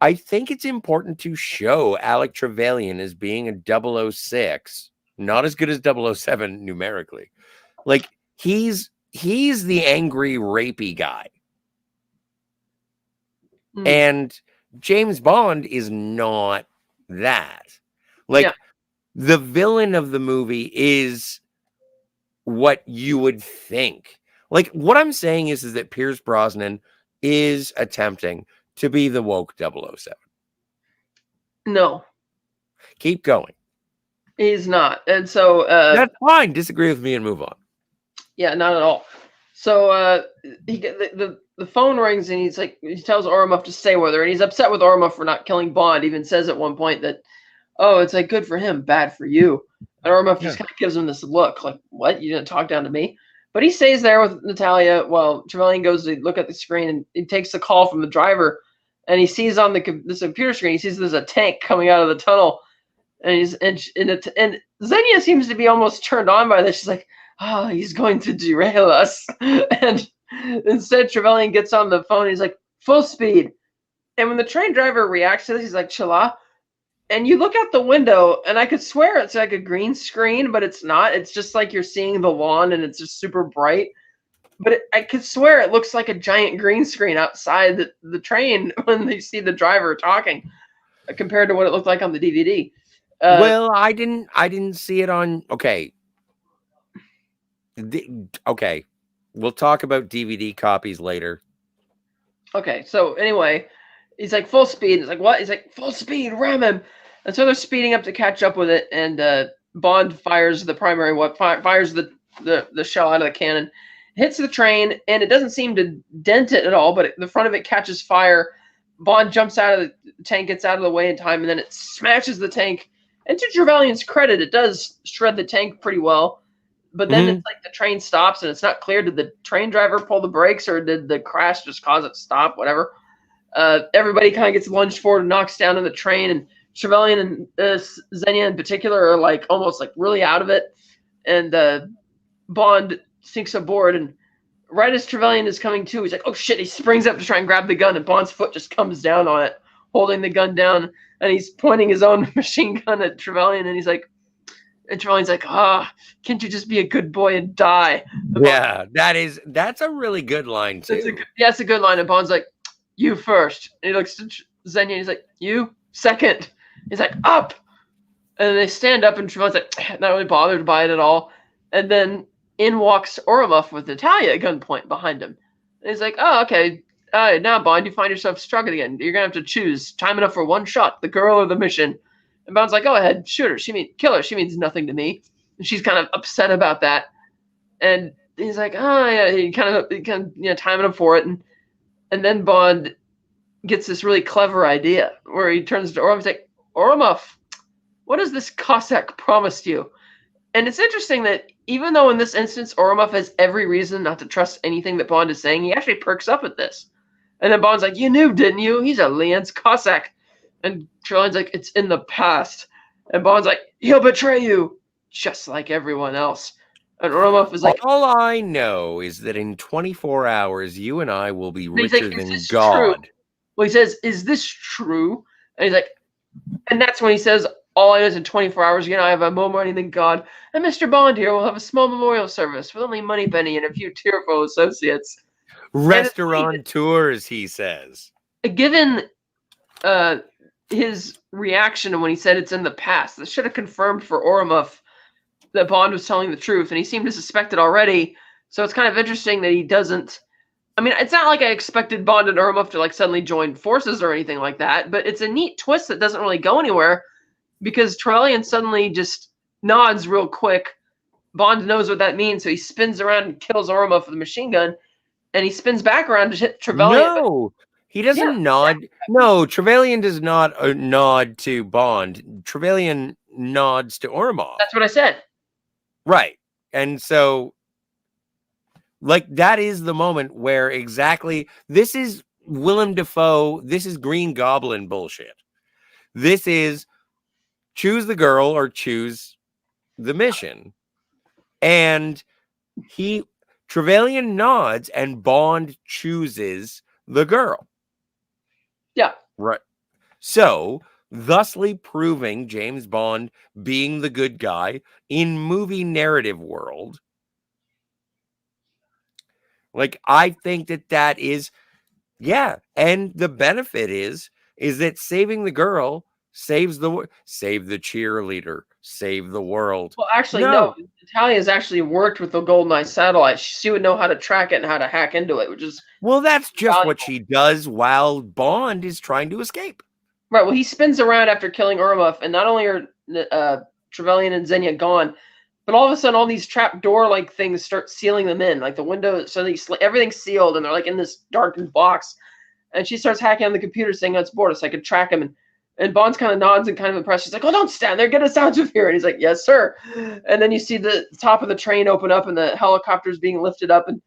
it's important to show Alec Trevelyan as being a 006, not as good as 007 numerically. Like he's the angry, rapey guy. And James Bond is not that. Like, the villain of the movie is what you would think. Like, what I'm saying is that Pierce Brosnan is attempting to be the woke 007. No, Keep going. he's not. And so That's fine. Disagree with me and move on. yeah, not at all. So the phone rings and he's like, he tells Oromov to stay with her, and he's upset with Oromov for not killing Bond. Even says at one point that, oh, it's like good for him, bad for you. And Oromov just kind of gives him this look like, what? You didn't talk down to me? But he stays there with Natalia while Trevelyan goes to look at the screen, and he takes the call from the driver, and he sees on this computer screen, he sees there's a tank coming out of the tunnel, and and Xenia seems to be almost turned on by this. She's like, oh, he's going to derail us. And instead, Trevelyan gets on the phone. And he's like, full speed. And when the train driver reacts to this, he's like, Chala. And you look out the window, and I could swear it's like a green screen, but it's not. It's just like you're seeing the lawn, and it's just super bright. But I could swear it looks like a giant green screen outside the train when you see the driver talking, compared to what it looked like on the DVD. Well, I didn't see it on. Okay. Okay. We'll talk about DVD copies later. Okay. So anyway, he's like full speed. It's like, what? He's like, full speed, ram him. And so they're speeding up to catch up with it. And Bond fires the primary fires the shell out of the cannon, hits the train, and it doesn't seem to dent it at all, but the front of it catches fire. Bond jumps out of the tank, gets out of the way in time, and then it smashes the tank. And to Trevelyan's credit, it does shred the tank pretty well. But then it's like the train stops, and it's not clear, did the train driver pull the brakes, or did the crash just cause it to stop, whatever. Everybody kind of gets lunged forward and knocks down in the train, and Trevelyan and Xenia in particular are like almost like really out of it. And Bond sinks aboard, and right as Trevelyan is coming to, he's like, oh shit, he springs up to try and grab the gun, and Bond's foot just comes down on it, holding the gun down, and he's pointing his own machine gun at Trevelyan, and he's like, and Trevelyan's like, can't you just be a good boy and die? Yeah, that's a really good line too. That's a good line. And Bond's like, you first. And he looks to Xenia, and he's like, you second. He's like, up. And they stand up, and Trevelyan's like, not really bothered by it at all. And then in walks Oromov with Natalia at gunpoint behind him. And he's like, oh, okay. Now, Bond, you find yourself struggling again. You're going to have to choose. Time enough for one shot, the girl or the mission. And Bond's like, go ahead, shoot her. Kill her. She means nothing to me. And she's kind of upset about that. And he's like, oh, yeah, he kind of timing him for it. And then Bond gets this really clever idea where he turns to Oromov and he's like, Oromov, what has this Cossack promised you? And it's interesting that even though in this instance Oromov has every reason not to trust anything that Bond is saying, he actually perks up at this. And then Bond's like, you knew, didn't you? He's a Lien's Cossack. And Trevelyan's like, it's in the past. And Bond's like, he'll betray you, just like everyone else. And Oromov is like, all I know is that in 24 hours, you and I will be richer like, than God. True? Well, he says, is this true? And he's like, and that's when he says, all I know is in 24 hours, I have more money than God. And Mr. Bond here will have a small memorial service with only Moneypenny and a few tearful associates. Restaurateurs, he says. Given his reaction when he said it's in the past, that should have confirmed for Oromov that Bond was telling the truth, and he seemed to suspect it already. So it's kind of interesting that he doesn't. I mean, it's not like I expected Bond and Oromov to like suddenly join forces or anything like that, but it's a neat twist that doesn't really go anywhere because Trevelyan suddenly just nods real quick. Bond knows what that means, so he spins around and kills Oromov with a machine gun, and he spins back around to hit Trevelyan. No, he doesn't nod. Yeah. No, Trevelyan does not nod to Bond. Trevelyan nods to Oromov. That's what I said. Right. And so, like, that is the moment where exactly this is Willem Dafoe. This is Green Goblin bullshit. This is choose the girl or choose the mission. And Trevelyan nods and Bond chooses the girl. Yeah. Right. So, thusly proving James Bond being the good guy in movie narrative world. Like, I think that is, yeah. And the benefit is that saving the girl save the cheerleader, save the world. Well, actually, No. no. Natalia's actually worked with the GoldenEye satellite. She would know how to track it and how to hack into it, which is Well, that's just valuable. what she does while Bond is trying to escape. Right. Well, he spins around after killing Urmuff, and not only are Trevelyan and Xenia gone, but all of a sudden, all these trap door like things start sealing them in, like the window. So everything's sealed, and they're like in this darkened box. And she starts hacking on the computer, saying, "Oh, it's Boris. I could track him." And Bonds kind of nods and kind of impressed. She's like, "Oh, don't stand there. Get us out of here." And he's like, "Yes, sir." And then you see the top of the train open up, and the helicopter's being lifted up, and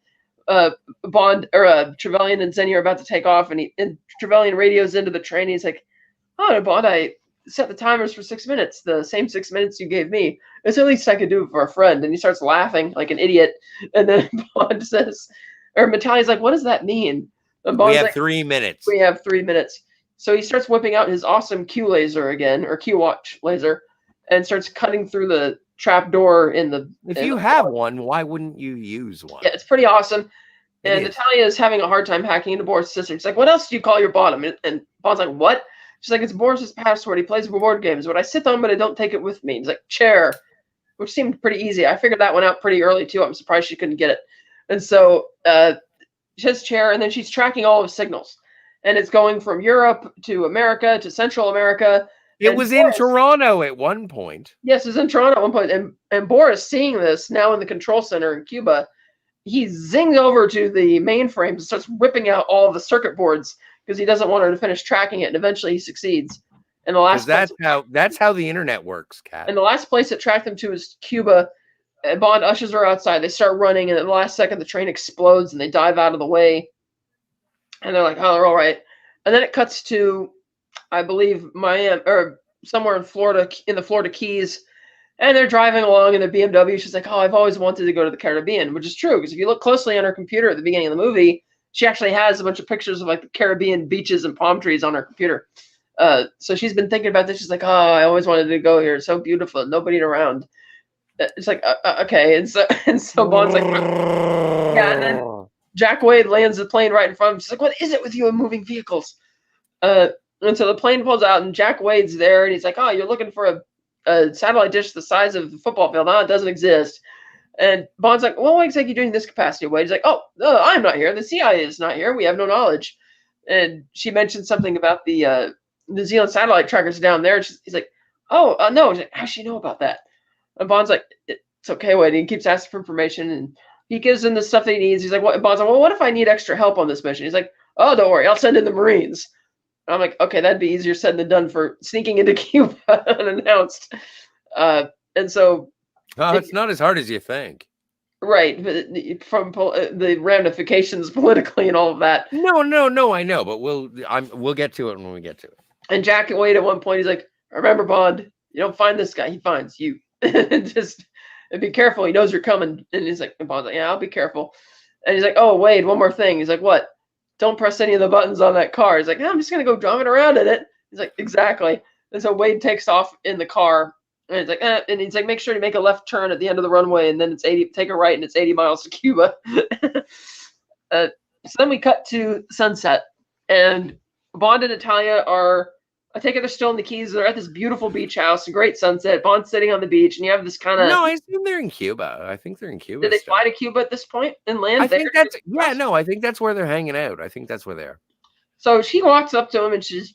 Trevelyan and Xenia are about to take off, and Trevelyan radios into the train. And he's like, "Oh, Bond, I set the timers for 6 minutes, the same 6 minutes you gave me. It's the least I could do for a friend." And he starts laughing like an idiot. And then Bond says, or Natalia's like, "What does that mean?" And Bond's We have like, 3 minutes. "We have 3 minutes." So he starts whipping out his awesome Q laser again, or Q watch laser, and starts cutting through the trap door in the. If you have one, why wouldn't you use one? Yeah, it's pretty awesome. It And is. Natalia is having a hard time hacking into Boris' sister. She's like, "What else do you call your bottom?" And Bond's like, "What?" She's like, "It's Boris's password. He plays board games. But I sit on, but I don't take it with me." He's like, "Chair," which seemed pretty easy. I figured that one out pretty early too. I'm surprised she couldn't get it. And so she says chair, and then she's tracking all of signals, and it's going from Europe to America to Central America. It And was Boris, in Toronto at one point. Yes, it was in Toronto at one point. And Boris, seeing this now in the control center in Cuba, he zings over to the mainframe and starts whipping out all of the circuit boards because he doesn't want her to finish tracking it. And eventually he succeeds. And the last That's how the internet works, Kat. and the last place it tracked them to is Cuba. And Bond ushers her outside. They start running, and at the last second, the train explodes, and they dive out of the way. And they're like, "Oh, they're all right." And then it cuts to, I believe, Miami or somewhere in Florida, in the Florida Keys. And they're driving along in their BMW. She's like, "Oh, I've always wanted to go to the Caribbean," which is true because if you look closely on her computer at the beginning of the movie, she actually has a bunch of pictures of like the Caribbean beaches and palm trees on her computer. So she's been thinking about this. She's like, "Oh, I always wanted to go here. It's so beautiful. Nobody around." It's like, okay, and so Bond's like, yeah, and then Jack Wade lands the plane right in front of him. She's like, "What is it with you and moving vehicles?" And so the plane pulls out, and Jack Wade's there, and he's like, "Oh, you're looking for a satellite dish the size of the football field? No, it doesn't exist." And Bond's like, "Well, what exactly are you doing in this capacity, Wade?" He's like, "Oh, no, I'm not here. The CIA is not here. We have no knowledge." And she mentioned something about the New Zealand satellite trackers down there. And he's like, "Oh, no." She's like, "How's she know about that?" And Bond's like, "It's okay, Wade." And he keeps asking for information, and he gives him the stuff that he needs. He's like, "What?" And Bond's like, "Well, what if I need extra help on this mission?" He's like, "Oh, don't worry. I'll send in the Marines." And I'm like, "Okay, that'd be easier said than done for sneaking into Cuba unannounced." And so it's not as hard as you think. Right, but from the ramifications politically and all of that. No, I know, but we'll get to it when we get to it. And Jack Wade at one point, he's like, "Remember, Bond, you don't find this guy, he finds you." Just and be careful. He knows you're coming. And he's like, and Bond's like, "Yeah, I'll be careful." And he's like, "Oh, Wade, one more thing." He's like, "What?" "Don't press any of the buttons on that car." He's like, "I'm just gonna go driving around in it." He's like, "Exactly." And so Wade takes off in the car. And he's like, and he's like, "Make sure to make a left turn at the end of the runway, and then it's 80. Take a right, and it's 80 miles to Cuba." So then we cut to sunset, and Bond and Natalia are. I take it they're still in the Keys. They're at this beautiful beach house, a great sunset. Bond's sitting on the beach, and you have this kind of. No, I assume they're in Cuba. I think they're in Cuba. Did they fly to Cuba at this point and land? I think that's I think that's where they're hanging out. I think that's where they are. So she walks up to him, and she's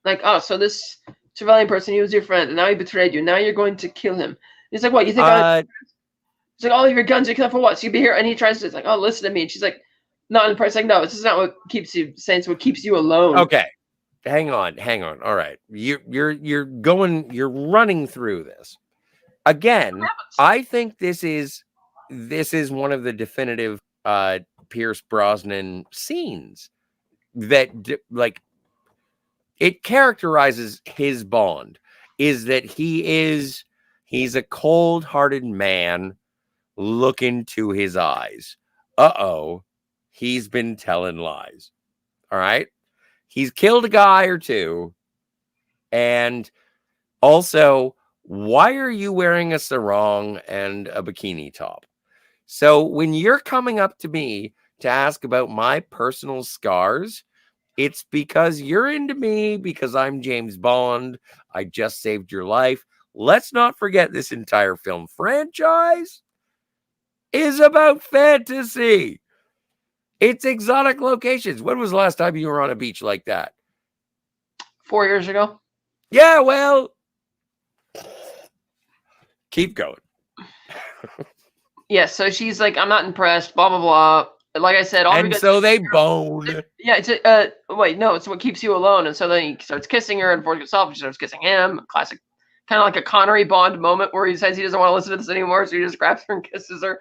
like, "Oh, so this Trevelyan person, he was your friend, and now he betrayed you. Now you're going to kill him." He's like, "What? You think He's like, "All of your guns are killed for what? So you be here?" And he tries to, it's like, "Oh, listen to me." And she's like, not impressed. Like, "No, this is not what keeps you sane. It's what keeps you alone." Okay. Hang on. All right. You're running through this. Again, I think this is one of the definitive Pierce Brosnan scenes that like it characterizes his Bond is that he's a cold-hearted man. Look into his eyes. Uh-oh. He's been telling lies. All right. He's killed a guy or two. And also, why are you wearing a sarong and a bikini top? So when you're coming up to me to ask about my personal scars, it's because you're into me because I'm James Bond. I just saved your life. let's not forget this entire film franchise is about fantasy. It's exotic locations. When was the last time you were on a beach like that? 4 years ago. Yeah, well, keep going. Yeah, so she's like, I'm not impressed, blah, blah, blah. Like I said, all And because so they bone. yeah, it's wait, no, it's what keeps you alone. And so then he starts kissing her and for himself, she starts kissing him. Classic, kind of like a Connery Bond moment where he says he doesn't want to listen to this anymore, so he just grabs her and kisses her.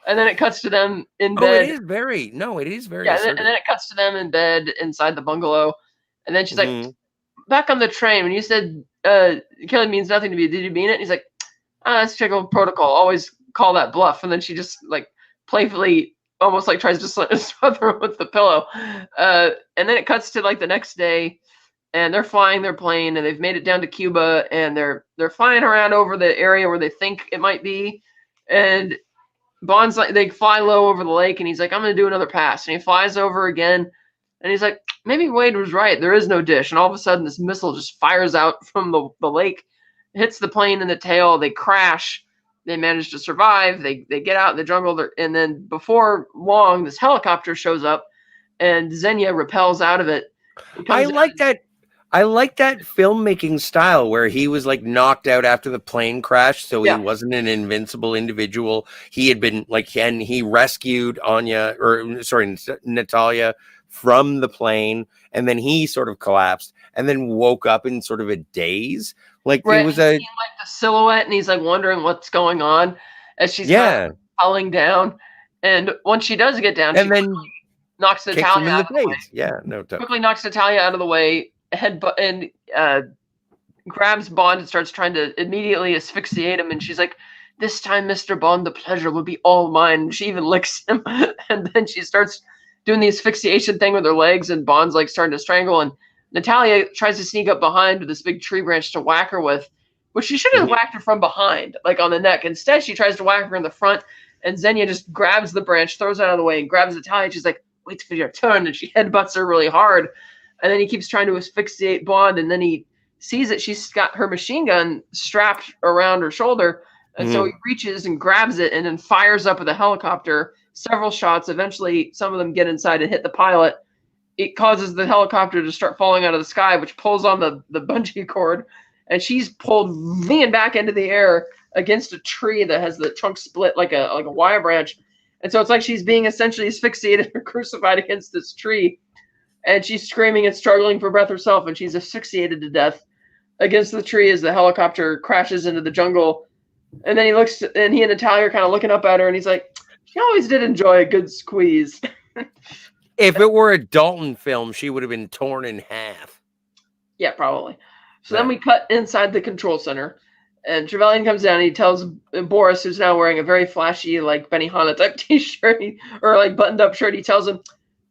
And then it cuts to them in bed. It is very Yeah, and then it cuts to them in bed inside the bungalow. And then she's like, back on the train, when you said killing means nothing to me, did you mean it? And he's like, that's typical protocol. Always call that bluff. And then she just like playfully almost like tries to smother her with the pillow. And then it cuts to like the next day, and they're flying their plane, and they've made it down to Cuba, and they're flying around over the area where they think it might be. And Bond's like, they fly low over the lake, and he's like, I'm gonna do another pass. And he flies over again, and he's like, maybe Wade was right. There is no dish. And all of a sudden, this missile just fires out from the lake, hits the plane in the tail. They crash. They manage to survive. They get out in the jungle. And then before long, this helicopter shows up, and Xenia rappels out of it. I like that filmmaking style where he was like knocked out after the plane crash, so he wasn't an invincible individual. He had been like, and he rescued Natalia from the plane, and then he sort of collapsed and then woke up in sort of a daze. Like it was like the silhouette, and he's like wondering what's going on as she's kind of falling down. And once she does get down, and then knocks Natalia out of the way. Yeah, no doubt. Quickly knocks Natalia out of the way, and grabs Bond and starts trying to immediately asphyxiate him. And she's like, "This time, Mr. Bond, the pleasure will be all mine." And she even licks him, and then she starts doing the asphyxiation thing with her legs, and Bond's like starting to strangle, and Natalia tries to sneak up behind with this big tree branch to whack her with, which she should have whacked her from behind, like on the neck. Instead, she tries to whack her in the front, and Xenia just grabs the branch, throws it out of the way, and grabs Natalia. She's like, "Wait for your turn," and she headbutts her really hard. And then he keeps trying to asphyxiate Bond, and then he sees that she's got her machine gun strapped around her shoulder, and so he reaches and grabs it and then fires up with a helicopter. Several shots. Eventually, some of them get inside and hit the pilot. It causes the helicopter to start falling out of the sky, which pulls on the bungee cord, and she's pulled leaning back into the air against a tree that has the trunk split like a wire branch. And so it's like she's being essentially asphyxiated or crucified against this tree, and she's screaming and struggling for breath herself, and she's asphyxiated to death against the tree as the helicopter crashes into the jungle. And then he looks, and he and Natalia are kind of looking up at her, and he's like, "She always did enjoy a good squeeze." If it were a Dalton film, she would have been torn in half. Yeah, probably. So then we cut inside the control center, and Trevelyan comes down, and he tells Boris, who's now wearing a very flashy, like Benihana type t-shirt, or like buttoned up shirt, he tells him,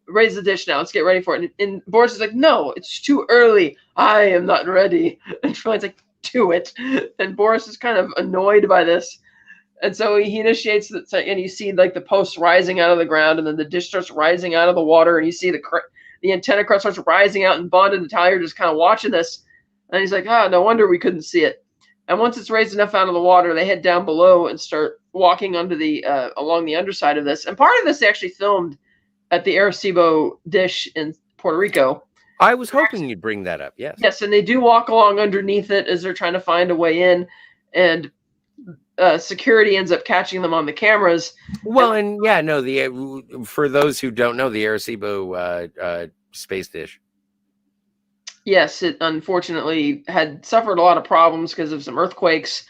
"Raise the dish now, let's get ready for it." And Boris is like, "No, it's too early. I am not ready." And Trevelyan's like, "Do it." And Boris is kind of annoyed by this. And so he initiates it, and you see like the post rising out of the ground, and then the dish starts rising out of the water, and you see the antenna crust starts rising out, and Bond and Natalia are just kind of watching this. And he's like, "Oh, no wonder we couldn't see it." And once it's raised enough out of the water, they head down below and start walking under along the underside of this. And part of this they actually filmed at the Arecibo dish in Puerto Rico. I was hoping you'd bring that up. Yes. Yes, and they do walk along underneath it as they're trying to find a way in, and security ends up catching them on the cameras. Well, and yeah, no, for those who don't know, the Arecibo space dish. Yes, it unfortunately had suffered a lot of problems because of some earthquakes,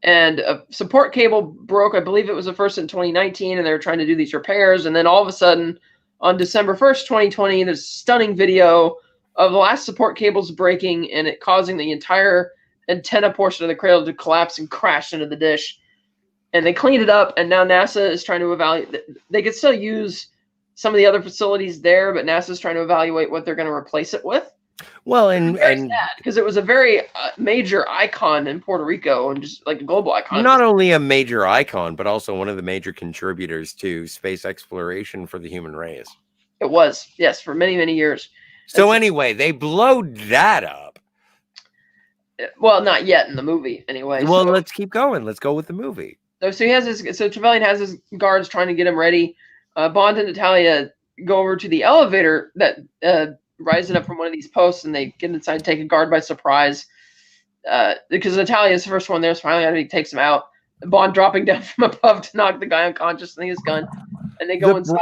and a support cable broke. I believe it was the first in 2019, and they were trying to do these repairs. And then all of a sudden, on December 1st, 2020, there's a stunning video of the last support cables breaking and it causing the entire antenna portion of the cradle to collapse and crash into the dish. And they cleaned it up, and now NASA is trying to evaluate. They could still use some of the other facilities there, but NASA is trying to evaluate what they're going to replace it with. Well, and because it was a very major icon in Puerto Rico, and just like a global icon. Not only a major icon, but also one of the major contributors to space exploration for the human race. It was, yes, for many, many years. So anyway, they blowed that up. Well, not yet in the movie, anyway. Well, let's keep going. Let's go with the movie. So he has his. So Trevelyan has his guards trying to get him ready. Bond and Natalia go over to the elevator that rising up from one of these posts, and they get inside and take a guard by surprise. Because Natalia's the first one there, so finally he takes him out. Bond dropping down from above to knock the guy unconscious and his gun, and they go inside.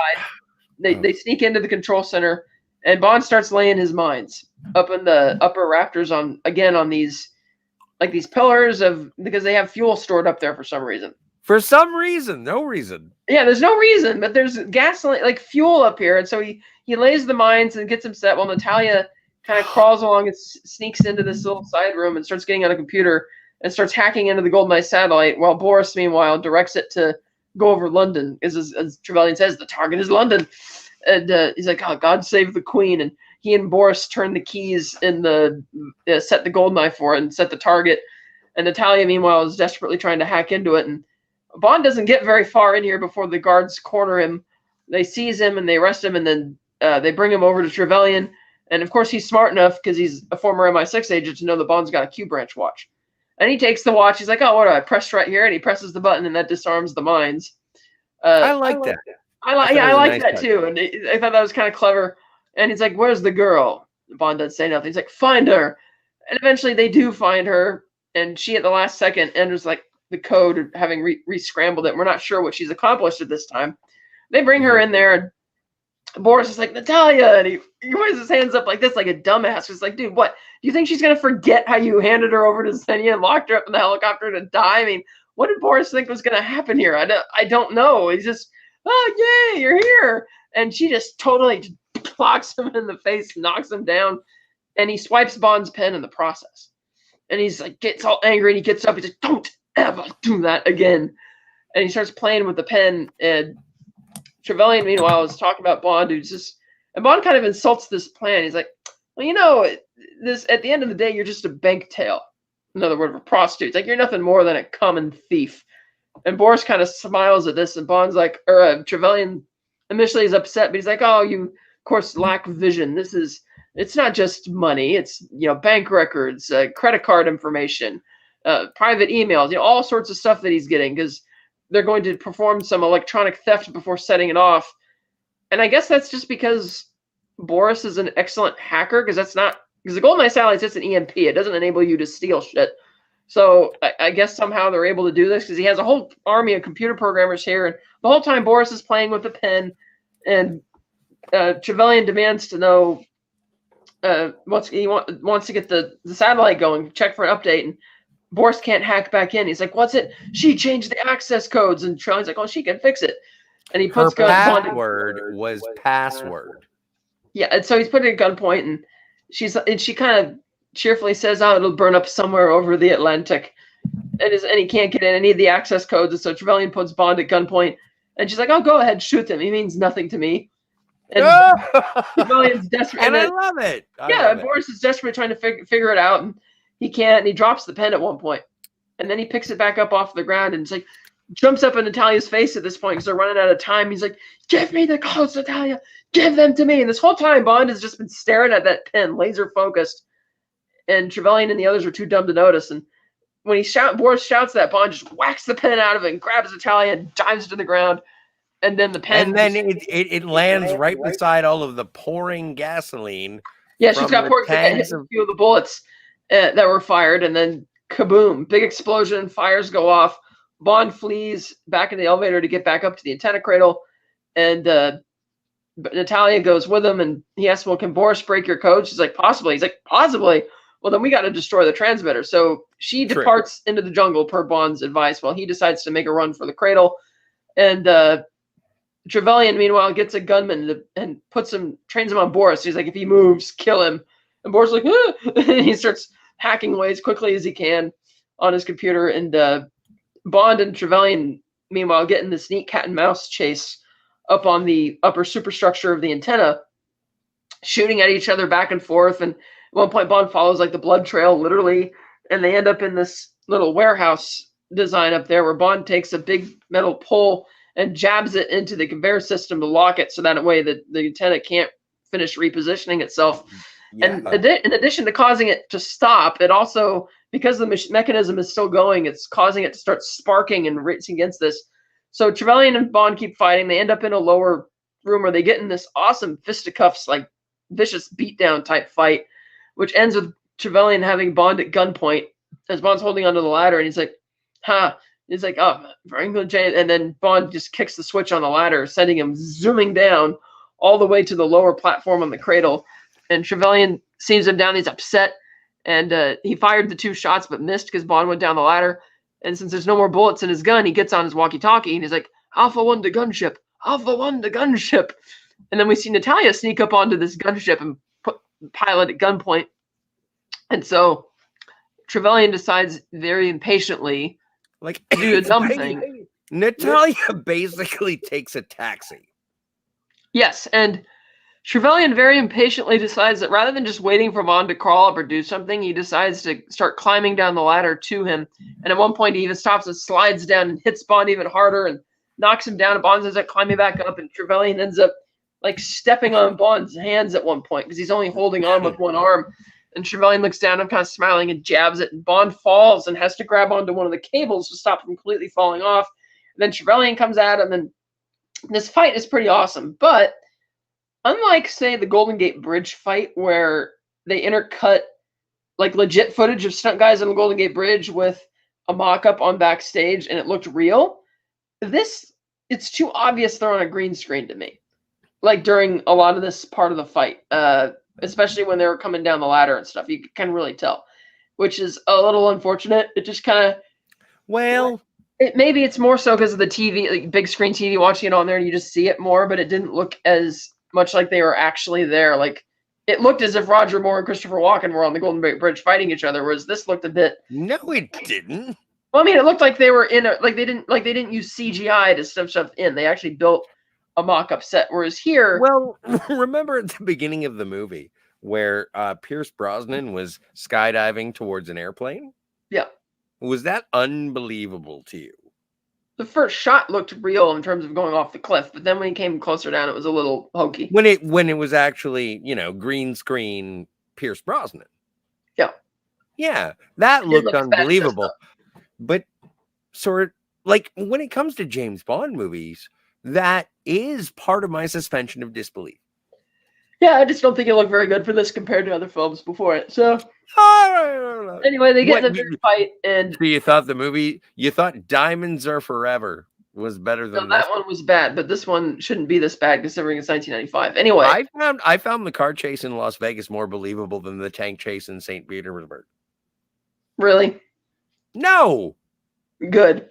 They sneak into the control center, and Bond starts laying his mines up in the upper rafters on these pillars because they have fuel stored up there for some reason. For some reason, no reason. Yeah, there's no reason, but there's gasoline, like fuel up here, and so he lays the mines and gets them set while Natalia kind of crawls along and sneaks into this little side room and starts getting on a computer and starts hacking into the GoldenEye satellite, while Boris, meanwhile, directs it to go over London. As Trevelyan says, the target is London. And he's like, oh, God save the Queen. And he and Boris turn the keys in set the GoldenEye for it and set the target. And Natalia, meanwhile, is desperately trying to hack into it. And Bond doesn't get very far in here before the guards corner him. They seize him and they arrest him, and then they bring him over to Trevelyan. And, of course, he's smart enough, because he's a former MI6 agent, to know that Bond's got a Q branch watch. And he takes the watch. He's like, oh, what do I press right here? And he presses the button, and that disarms the mines. I like that. I like that, too. And I thought that was kind of clever. And he's like, where's the girl? Bond doesn't say nothing. He's like, find her. And eventually they do find her. And she, at the last second, enters like the code, having re-scrambled it. We're not sure what she's accomplished at this time. They bring her in there, and Boris is like, Natalia, and he raises his hands up like this, like a dumbass. He's like, dude, what? Do you think she's going to forget how you handed her over to Xenia and locked her up in the helicopter to die? I mean, what did Boris think was going to happen here? I don't know. He's just, oh, yay, you're here. And she just totally clocks him in the face, knocks him down, and he swipes Bond's pen in the process. And he's like, gets all angry, and he gets up. He's like, don't ever do that again. And he starts playing with the pen, and Trevelyan, meanwhile, is talking about Bond, and Bond kind of insults this plan. He's like, well, this at the end of the day, you're just a bank tail. In other words, a prostitute. It's like, you're nothing more than a common thief. And Boris kind of smiles at this, and Bond's like, Trevelyan initially is upset, but he's like, oh, you, of course, lack vision. It's not just money. It's, bank records, credit card information, private emails, all sorts of stuff that he's getting, because they're going to perform some electronic theft before setting it off. And I guess that's just because Boris is an excellent hacker, because the GoldenEye satellite's just an EMP. It doesn't enable you to steal shit. So I guess somehow they're able to do this, because he has a whole army of computer programmers here. And the whole time Boris is playing with the pen, and Trevelyan demands to know, he wants to get the satellite going, check for an update. And Boris can't hack back in. He's like, what's it? She changed the access codes. And Trevelyan's like, oh, she can fix it. And he puts her password was password. Yeah, and so he's putting a gunpoint, and she kind of cheerfully says, oh, it'll burn up somewhere over the Atlantic. And he can't get in any of the access codes. And so Trevelyan puts Bond at gunpoint, and she's like, oh, go ahead, shoot him. He means nothing to me. And Trevelyan's desperate. And I love it. Boris is desperate trying to figure it out, and he can't, and he drops the pen at one point. And then he picks it back up off the ground, and it's like, jumps up in Natalia's face at this point, because they're running out of time. He's like, give me the codes, Natalia. Give them to me. And this whole time, Bond has just been staring at that pen, laser focused. And Trevelyan and the others are too dumb to notice. And when Boris shouts that, Bond just whacks the pen out of it and grabs Natalia and dives to the ground. And then the pen. And then it lands right beside all of the pouring gasoline. Yeah, she's got pouring a few of the bullets that were fired. And then kaboom, big explosion, fires go off. Bond flees back in the elevator to get back up to the antenna cradle. And Natalia goes with him, and he asks, well, can Boris break your code? She's like, possibly. He's like, possibly? Well, then we got to destroy the transmitter. So she departs into the jungle per Bond's advice, while he decides to make a run for the cradle. And Trevelyan, meanwhile, gets a gunman and trains him on Boris. He's like, if he moves, kill him. And Boris is like, ah! And he starts hacking away as quickly as he can on his computer. And Bond and Trevelyan, meanwhile, get in this neat cat and mouse chase up on the upper superstructure of the antenna, shooting at each other back and forth. And at one point, Bond follows like the blood trail, literally, and they end up in this little warehouse design up there, where Bond takes a big metal pole and jabs it into the conveyor system to lock it, so that way the antenna can't finish repositioning itself. Yeah. And in addition to causing it to stop, it also because the mechanism is still going, it's causing it to start sparking and racing against this. So Trevelyan and Bond keep fighting. They end up in a lower room where they get in this awesome fisticuffs, like vicious beatdown type fight, which ends with Trevelyan having Bond at gunpoint as Bond's holding onto the ladder, and he's like, "Ha!" He's like, "Oh, for England, James," and then Bond just kicks the switch on the ladder, sending him zooming down all the way to the lower platform on the cradle. And Trevelyan sees him down. He's upset, and he fired the 2 shots but missed because Bond went down the ladder. And since there's no more bullets in his gun, he gets on his walkie-talkie and he's like, "Alpha 1 to gunship, Alpha 1 to gunship." And then we see Natalia sneak up onto this gunship and put the pilot at gunpoint. And so Trevelyan decides very impatiently, like, to do a dumb thing. Natalia basically takes a taxi. Yes, and Trevelyan very impatiently decides that rather than just waiting for Bond to crawl up or do something, he decides to start climbing down the ladder to him. And at one point, he even stops and slides down and hits Bond even harder and knocks him down. And Bond ends up climbing back up, and Trevelyan ends up like stepping on Bond's hands at one point because he's only holding on with one arm. And Trevelyan looks down and kind of smiling and jabs it. And Bond falls and has to grab onto one of the cables to stop him completely falling off. And then Trevelyan comes at him, and this fight is pretty awesome. But unlike, say, the Golden Gate Bridge fight where they intercut like legit footage of stunt guys on the Golden Gate Bridge with a mock-up on backstage and it looked real, it's too obvious they're on a green screen to me. Like during a lot of this part of the fight, especially when they were coming down the ladder and stuff, you can really tell, which is a little unfortunate. It just kind of, well, maybe it's more so because of the TV, like big screen TV, watching it on there and you just see it more, but it didn't look as much like they were actually there. Like it looked as if Roger Moore and Christopher Walken were on the Golden Gate Bridge fighting each other, whereas this looked a bit. No, it didn't. Well, I mean, it looked like they were in a, like they didn't use CGI to stuff in. They actually built a mock-up set, whereas here, well, remember at the beginning of the movie where Pierce Brosnan was skydiving towards an airplane? Yeah. Was that unbelievable to you? The first shot looked real in terms of going off the cliff, but then when he came closer down, it was a little hokey. When it was actually, green screen Pierce Brosnan. Yeah. Yeah, that looked unbelievable. But sort of like when it comes to James Bond movies, that is part of my suspension of disbelief. Yeah, I just don't think it looked very good for this compared to other films before it. So anyway, they get in a big fight, and so you thought Diamonds Are Forever was better than that one was bad, but this one shouldn't be this bad considering it's 1995. Anyway, I found the car chase in Las Vegas more believable than the tank chase in St. Petersburg. Really? No. Good.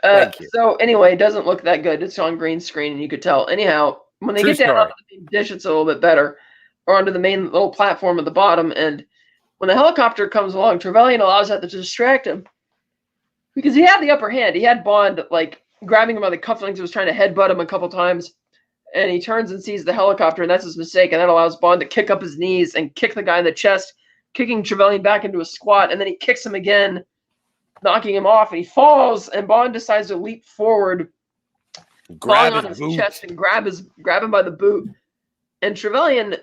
Thank you. So anyway, it doesn't look that good. It's on green screen, and you could tell. Anyhow, when they get down onto the main dish, it's a little bit better, or onto the main little platform at the bottom. And when the helicopter comes along, Trevelyan allows that to distract him because he had the upper hand. He had Bond like grabbing him by the cufflinks, was trying to headbutt him a couple times, and he turns and sees the helicopter, and that's his mistake. And that allows Bond to kick up his knees and kick the guy in the chest, kicking Trevelyan back into a squat, and then he kicks him again, knocking him off, and he falls, and Bond decides to leap forward, falling on his chest and grab him by the boot. And Trevelyan,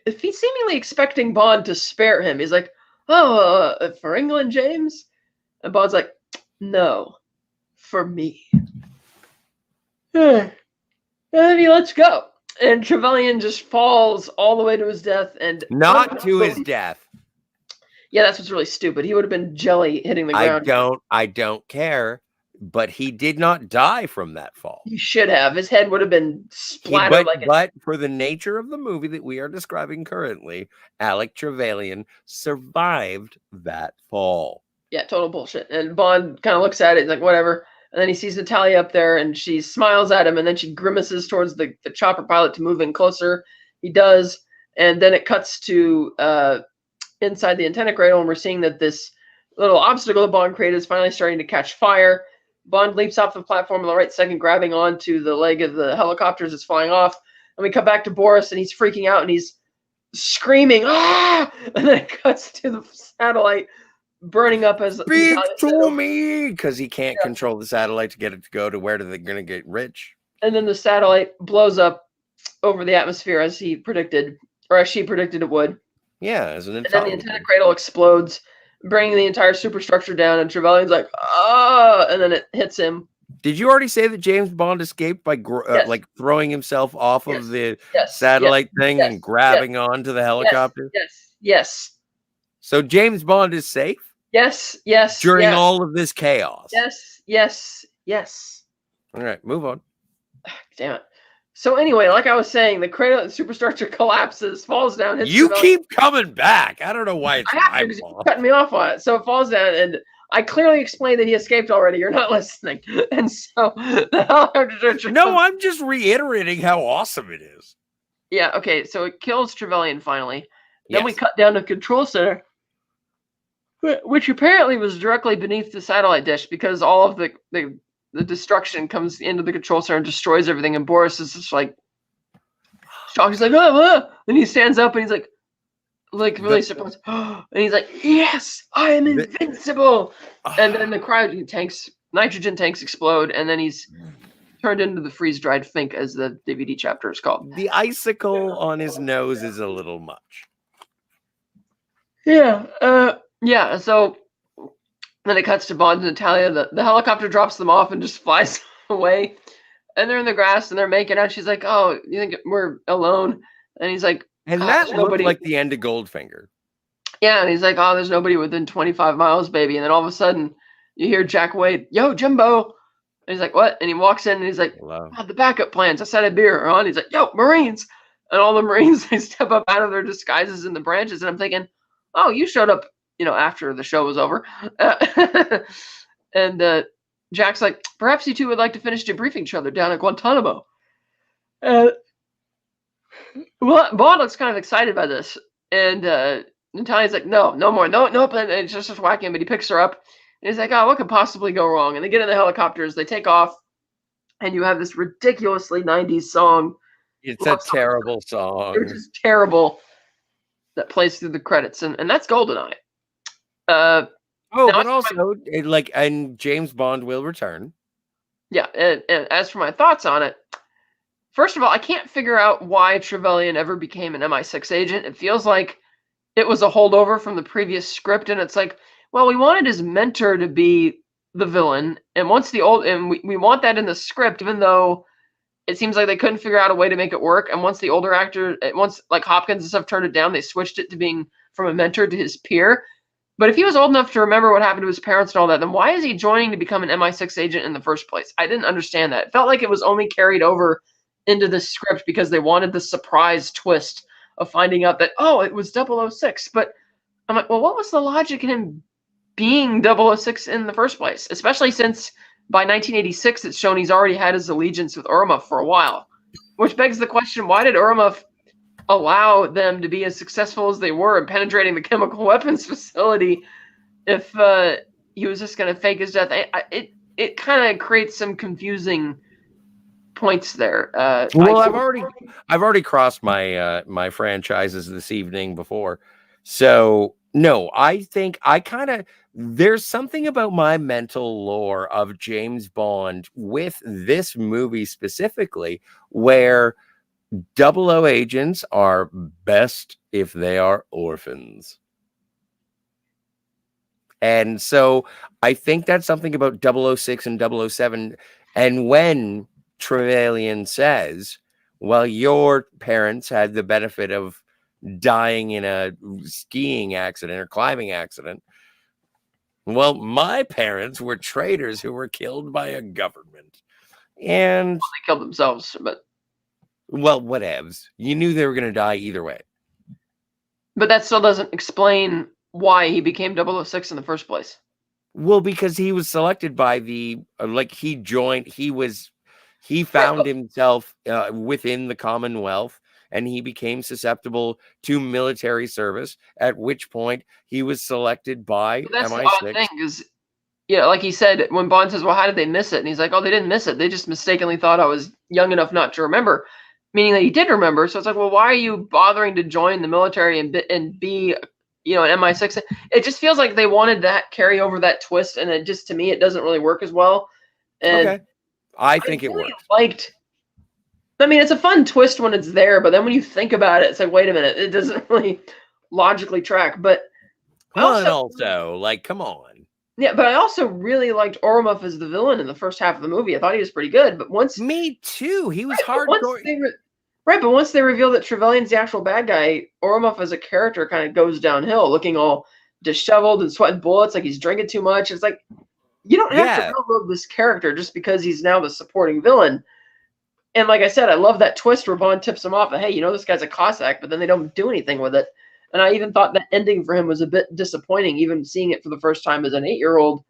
if he's seemingly expecting Bond to spare him, he's like, "Oh, for England, James?" And Bond's like, "No, for me." And then he lets go. And Trevelyan just falls all the way to his death. And not to his death. Yeah, that's what's really stupid. He would have been jelly hitting the ground. I don't care, but he did not die from that fall. He should have. His head would have been splattered but for the nature of the movie that we are describing currently, Alec Trevelyan survived that fall. Yeah, total bullshit. And Bond kind of looks at it, he's like, whatever. And then he sees Natalia up there, and she smiles at him, and then she grimaces towards the chopper pilot to move in closer. He does, and then it cuts to inside the antenna cradle, and we're seeing that this little obstacle that Bond created is finally starting to catch fire. Bond leaps off the platform in the right second, grabbing onto the leg of the helicopter as it's flying off. And we come back to Boris, and he's freaking out, and he's screaming, "Ah!" And then it cuts to the satellite burning up as "Speak to me," because he can't control the satellite to get it to go to where they're going to get rich. And then the satellite blows up over the atmosphere as he predicted, or as she predicted it would. Yeah, as an and then the antenna cradle explodes, bringing the entire superstructure down, and Trevelyan's like, "Ah!" and then it hits him. Did you already say that James Bond escaped by Yes. like throwing himself off Yes. of the Yes. satellite thing Yes. and grabbing onto the helicopter? Yes. So James Bond is safe Yes. during all of this chaos. Yes. All right, move on. Damn it. So anyway, like I was saying, the cradle and superstructure collapses, falls down. Hits You Trevelyan. keep coming back. I don't know why it's my fault. Cutting me off on it. So it falls down, and I clearly explained that he escaped already. You're not listening. And so the helicopter. No, I'm just reiterating how awesome it is. Yeah, okay, so it kills Trevelyan finally. Then we cut down to control center, which apparently was directly beneath the satellite dish because all of the destruction comes into the control center and destroys everything. And Boris is just like shocked. He's like, oh. And he stands up and he's like really surprised. And he's like, yes, I am invincible. And then the nitrogen tanks explode, and then he's turned into the freeze-dried Fink, as the DVD chapter is called. The icicle on his nose is a little much. Yeah. So then it cuts to Bond and Natalia. The helicopter drops them off and just flies away. And they're in the grass and they're making out. She's like, oh, you think we're alone? And he's like, and that looked like the end of Goldfinger. Yeah, and he's like, oh, there's nobody within 25 miles, baby. And then all of a sudden, you hear Jack Wade, yo, Jimbo. And he's like, what? And he walks in and he's like, oh, the backup plans. I said a beer on. He's like, yo, Marines. And all the Marines, they step up out of their disguises in the branches. And I'm thinking, oh, you showed up, after the show was over. And Jack's like, perhaps you two would like to finish debriefing each other down at Guantanamo. Well, Bond looks kind of excited by this. And Natalia's like, no more. Nope. And it's just whacking, but he picks her up. And he's like, oh, what could possibly go wrong? And they get in the helicopters, they take off, and you have this ridiculously 90s song. It's a terrible song. It's just terrible that plays through the credits. And that's GoldenEye. But also, and James Bond will return. Yeah, and as for my thoughts on it, first of all, I can't figure out why Trevelyan ever became an MI6 agent. It feels like it was a holdover from the previous script, and it's like, well, we wanted his mentor to be the villain, and we want that in the script, even though it seems like they couldn't figure out a way to make it work. And once the older actor, like Hopkins and stuff turned it down, they switched it to being from a mentor to his peer. But if he was old enough to remember what happened to his parents and all that, then why is he joining to become an MI6 agent in the first place? I didn't understand that. It felt like it was only carried over into the script because they wanted the surprise twist of finding out that, oh, it was 006. But I'm like, well, what was the logic in him being 006 in the first place? Especially since by 1986, it's shown he's already had his allegiance with Urma for a while. Which begs the question, why did Urma allow them to be as successful as they were in penetrating the chemical weapons facility if he was just going to fake his death? It kind of creates some confusing points there. I've already crossed my my franchises this evening before, so no, I think there's something about my mental lore of James Bond with this movie specifically where 00 agents are best if they are orphans. And so I think that's something about 006 and 007. And when Trevelyan says, well, your parents had the benefit of dying in a skiing accident or climbing accident. Well, my parents were traitors who were killed by a government. And they killed themselves, but well, whatevs. You knew they were going to die either way. But that still doesn't explain why he became 006 in the first place. Well, because he was selected by he found himself within the Commonwealth, and he became susceptible to military service, at which point he was selected by MI6. That's the odd thing is, like he said, when Bond says, well, how did they miss it? And he's like, oh, they didn't miss it. They just mistakenly thought I was young enough not to remember, meaning that he did remember. So it's like, well, why are you bothering to join the military and be an MI6? It just feels like they wanted that carry over that twist, and it just, to me, it doesn't really work as well. And okay. I think it works. It's a fun twist when it's there, but then when you think about it, it's like, wait a minute, it doesn't really logically track. But Well, and also, like, come on. Yeah, but I also really liked Oromov as the villain in the first half of the movie. I thought he was pretty good, but Me too. He was but once hardcore. but once they reveal that Trevelyan's the actual bad guy, Oromov as a character kind of goes downhill, looking all disheveled and sweating bullets, like he's drinking too much. It's like you don't have to Yeah. railroad this character just because he's now the supporting villain. And like I said, I love that twist where Bond tips him off that, hey, this guy's a Cossack, but then they don't do anything with it. And I even thought that ending for him was a bit disappointing, even seeing it for the first time as an 8-year-old.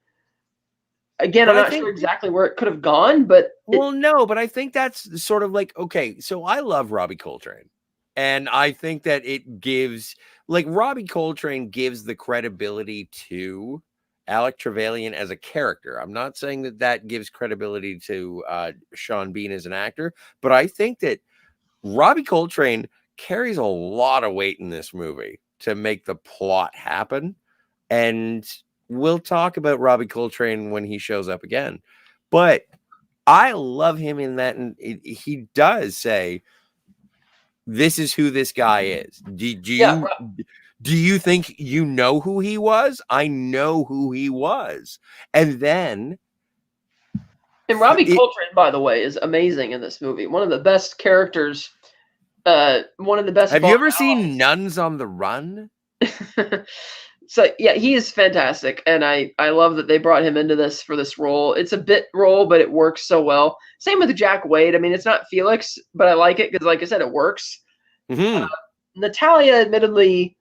Again, But I'm I not think, sure exactly where it could have gone, but well, no, but I think that's sort of like, okay, so I love Robbie Coltrane. And I think that it gives, like, Robbie Coltrane gives the credibility to Alec Trevelyan as a character. I'm not saying that that gives credibility to Sean Bean as an actor, but I think that Robbie Coltrane carries a lot of weight in this movie to make the plot happen. And we'll talk about Robbie Coltrane when he shows up again. But I love him in that. And he does say, this is who this guy is. yeah. Do you think you know who he was? I know who he was. And then And Robbie Coltrane, by the way, is amazing in this movie. One of the best characters. One of the best. Have you Bond ever seen Nuns on the Run? So yeah, he is fantastic, and I love that they brought him into this for this role. It's a bit role, but it works so well. Same with Jack Wade. I mean, it's not Felix, but I like it because, like I said, it works. Mm-hmm. Natalia, admittedly,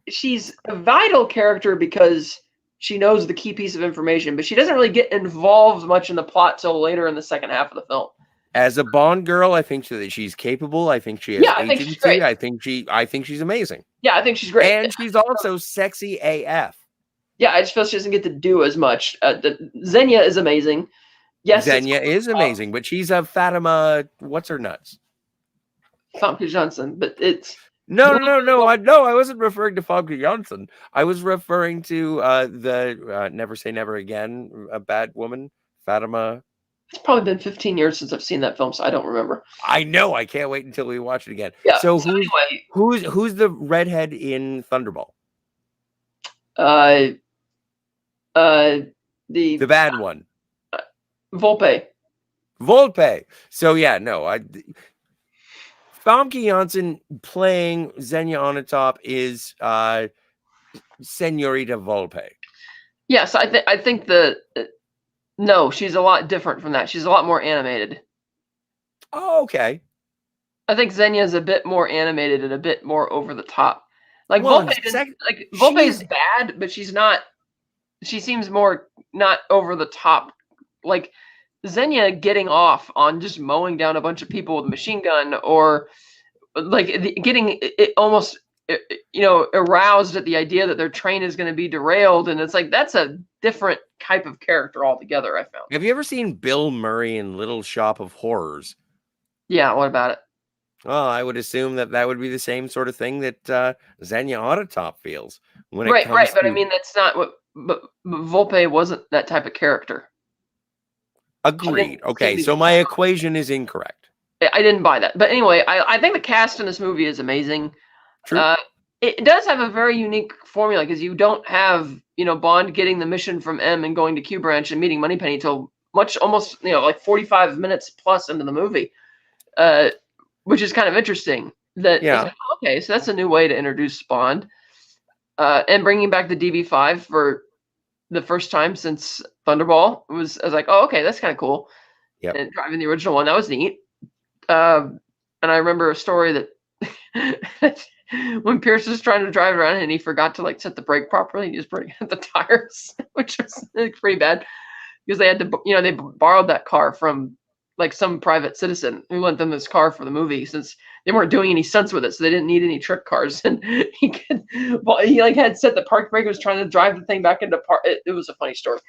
she's a vital character because she knows the key piece of information, but she doesn't really get involved much in the plot till later in the second half of the film. As a Bond girl, I think that she's capable. I think she has I think she's agency. great. I think she's amazing. Yeah, I think she's great. And she's also sexy AF. Yeah, I just feel she doesn't get to do as much. Xenia is amazing. Yes, Xenia is amazing, but she's a Fatima. What's her nuts? Famke Johnson, but it's no. I wasn't referring to Famke Johnson. I was referring to the Never Say Never Again, a bad woman, Fatima. It's probably been 15 years since I've seen that film, so I don't remember. I know. I can't wait until we watch it again. Yeah. So who's the redhead in Thunderball? The bad one. Volpe. So yeah, no, Famke Janssen playing Xenia Onatopp is Senorita Volpe. Yes, I think no, she's a lot different from that. She's a lot more animated. Oh, okay. I think Xenia is a bit more animated and a bit more over the top. Like Volpe is bad, but she's not. She seems more not over the top. Like Xenia getting off on just mowing down a bunch of people with a machine gun, or like getting it almost aroused at the idea that their train is going to be derailed, and it's like that's a different type of character altogether. I found. Have you ever seen Bill Murray in Little Shop of Horrors? Yeah, what about it? Well, I would assume that would be the same sort of thing that Xenia Onatopp feels when it comes right. But I mean, that's not what. But Volpe wasn't that type of character. Agreed. Okay, so my equation is incorrect. I didn't buy that. But anyway, I think the cast in this movie is amazing. True. It does have a very unique formula because you don't have, Bond getting the mission from M and going to Q Branch and meeting Moneypenny till almost like 45 minutes plus into the movie, which is kind of interesting. Okay, so that's a new way to introduce Bond. And bringing back the DB5 for the first time since Thunderball I was like, oh, okay, that's kind of cool. Yeah. And driving the original one, that was neat. And I remember a story that when Pierce was trying to drive around and he forgot to set the brake properly, he just brought the tires, which was pretty bad because they had to, they borrowed that car from some private citizen who lent them this car for the movie since they weren't doing any stunts with it, so they didn't need any trick cars. And he had set the park brake, was trying to drive the thing back into park. It was a funny story,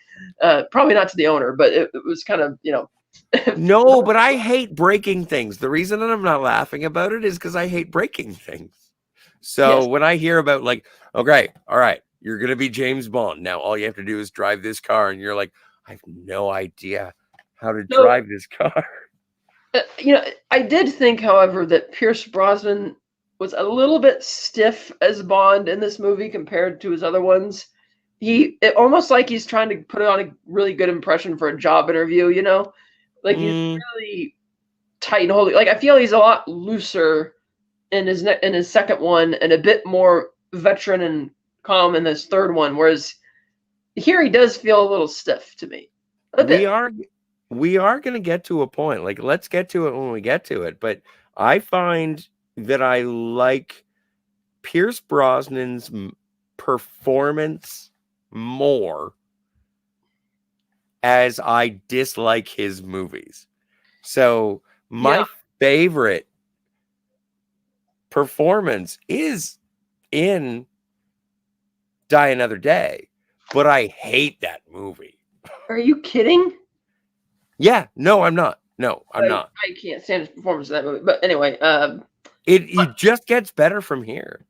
probably not to the owner, but it was kind of No, but I hate breaking things. The reason that I'm not laughing about it is because I hate breaking things. So when I hear about okay, all right, you're gonna be James Bond now, all you have to do is drive this car, and you're like, I have no idea how to drive this car. I did think, however, that Pierce Brosnan was a little bit stiff as Bond in this movie compared to his other ones. Almost like he's trying to put on a really good impression for a job interview, you know? Like he's really tight and holy. Like I feel he's a lot looser in his second one and a bit more veteran and calm in this third one, whereas here he does feel a little stiff to me. A bit. We are going to get to a point. Like, let's get to it when we get to it. But I find that I like Pierce Brosnan's performance more as I dislike his movies. So my favorite performance is in Die Another Day, but I hate that movie. Are you kidding? Yeah, no, I'm not. No, I'm not. I can't stand his performance in that movie. But anyway, it just gets better from here.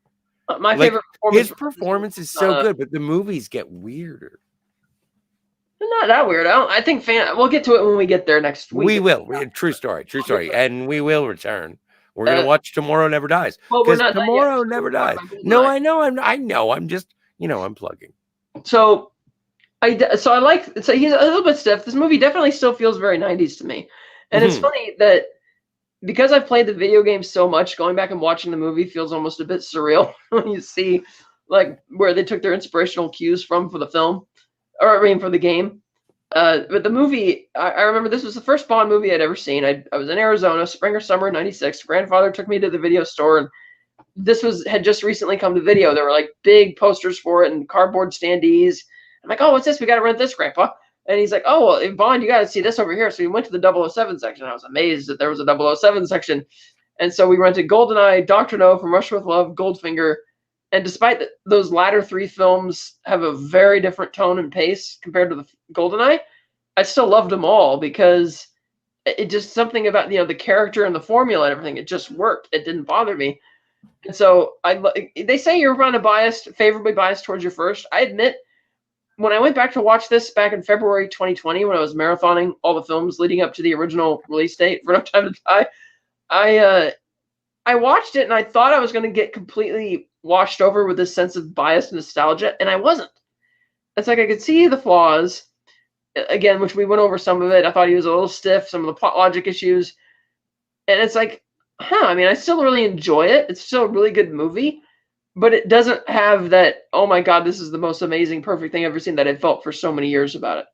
My favorite performance is so good, but the movies get weirder. They're not that weird. I think we'll get to it when we get there next week. We will. True story. And we will return. We're gonna watch Tomorrow Never Dies. Because Tomorrow Never Dies. No, I know. I'm just, I'm plugging. So I like. So he's a little bit stiff. This movie definitely still feels very 90s to me, and it's funny that because I've played the video game so much, going back and watching the movie feels almost a bit surreal when you see like where they took their inspirational cues from for the film, or I mean for the game. But the movie, I remember this was the first Bond movie I'd ever seen. I was in Arizona, spring or summer '96. Grandfather took me to the video store, and this had just recently come to video. There were like big posters for it and cardboard standees. I'm like, oh, what's this? We got to rent this, Grandpa. And he's like, oh, well, Bond, you got to see this over here. So we went to the 007 section. I was amazed that there was a 007 section. And so we rented GoldenEye, Dr. No, From Russia with Love, Goldfinger. And despite that, those latter three films have a very different tone and pace compared to the GoldenEye, I still loved them all because it just something about, the character and the formula and everything. It just worked. It didn't bother me. And so they say you're kind of favorably biased towards your first. I admit, when I went back to watch this back in February 2020, when I was marathoning all the films leading up to the original release date for No Time to Die, I watched it and I thought I was going to get completely washed over with this sense of biased nostalgia, and I wasn't. It's like I could see the flaws, again, which we went over some of it. I thought he was a little stiff, some of the plot logic issues, and it's like, I mean, I still really enjoy it. It's still a really good movie. But it doesn't have that, oh my God, this is the most amazing, perfect thing I've ever seen that I felt for so many years about it.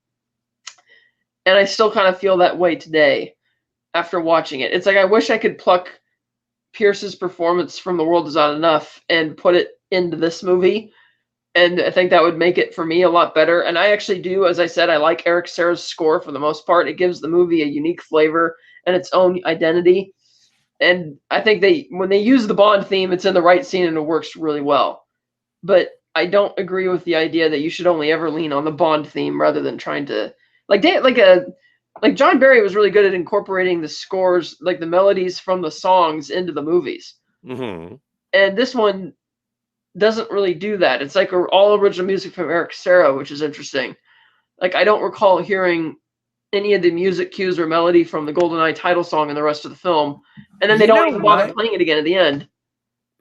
And I still kind of feel that way today after watching it. It's like I wish I could pluck Pierce's performance from The World Is Not Enough and put it into this movie. And I think that would make it for me a lot better. And I actually do, as I said, I like Eric Serra's score for the most part. It gives the movie a unique flavor and its own identity. And I think when they use the Bond theme, it's in the right scene and it works really well. But I don't agree with the idea that you should only ever lean on the Bond theme rather than trying to like John Barry was really good at incorporating the scores, like the melodies from the songs, into the movies. Mm-hmm. And this one doesn't really do that. It's like all original music from Eric Serra, which is interesting. Like I don't recall hearing any of the music cues or melody from the GoldenEye title song in the rest of the film, and then they don't even bother playing it again at the end.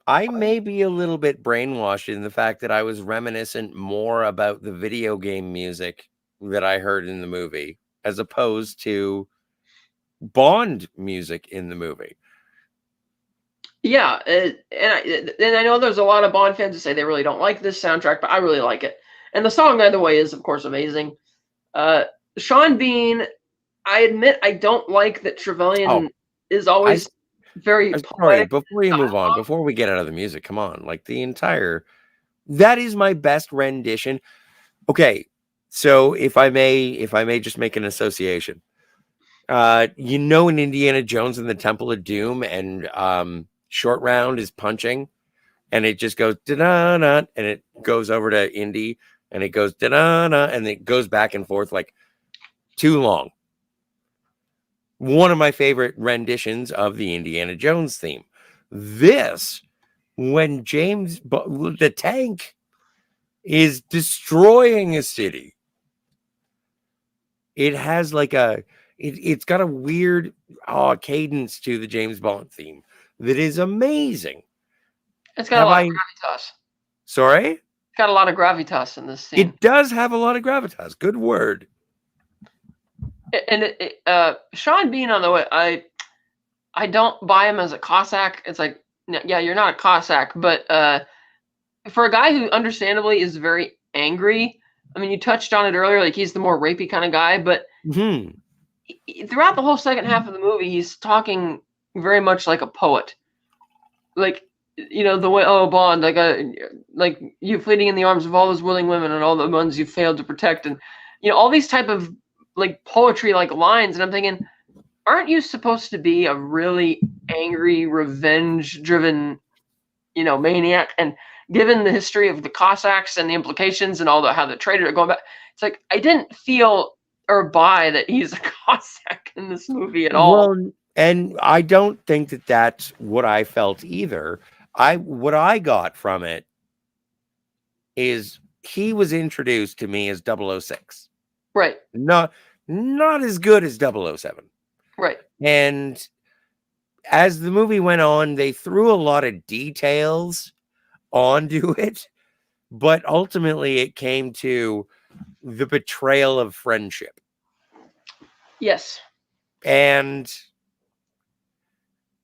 I may be a little bit brainwashed in the fact that I was reminiscent more about the video game music that I heard in the movie as opposed to Bond music in the movie. Yeah, and I know there's a lot of Bond fans who say they really don't like this soundtrack, but I really like it. And the song, by the way, is of course amazing. Sean Bean, I admit I don't like that Trevelyan is always very poetic. Before you move on, before we get out of the music, come on. Like that is my best rendition. Okay, so if I may just make an association. In Indiana Jones and the Temple of Doom, and Short Round is punching, and it just goes da-da-da, and it goes over to Indy, and it goes da-da-da, and it goes back and forth like too long. One of my favorite renditions of the Indiana Jones theme. This, when the tank is destroying a city, it has like it's got a weird cadence to the James Bond theme that is amazing. It's got a Have lot of I? gravitas. Sorry? It's got a lot of gravitas in this scene. It does have a lot of gravitas. Good word. And Sean Bean, on the way, I don't buy him as a Cossack. It's like, yeah, you're not a Cossack, but for a guy who understandably is very angry, I mean, you touched on it earlier, like he's the more rapey kind of guy, but throughout the whole second half of the movie, he's talking very much like a poet. Like, the way, oh, Bond, like you fleeting in the arms of all those willing women and all the ones you failed to protect, and all these type of like poetry like lines, and I'm thinking, aren't you supposed to be a really angry, revenge-driven, maniac? And given the history of the Cossacks and the implications and how the traders are going back, it's like I didn't feel or buy that he's a Cossack in this movie at all. Well, and I don't think that that's what I felt either. What I got from it is he was introduced to me as 006. Right. Not as good as 007. Right. And as the movie went on, they threw a lot of details onto it, but ultimately it came to the betrayal of friendship. Yes. And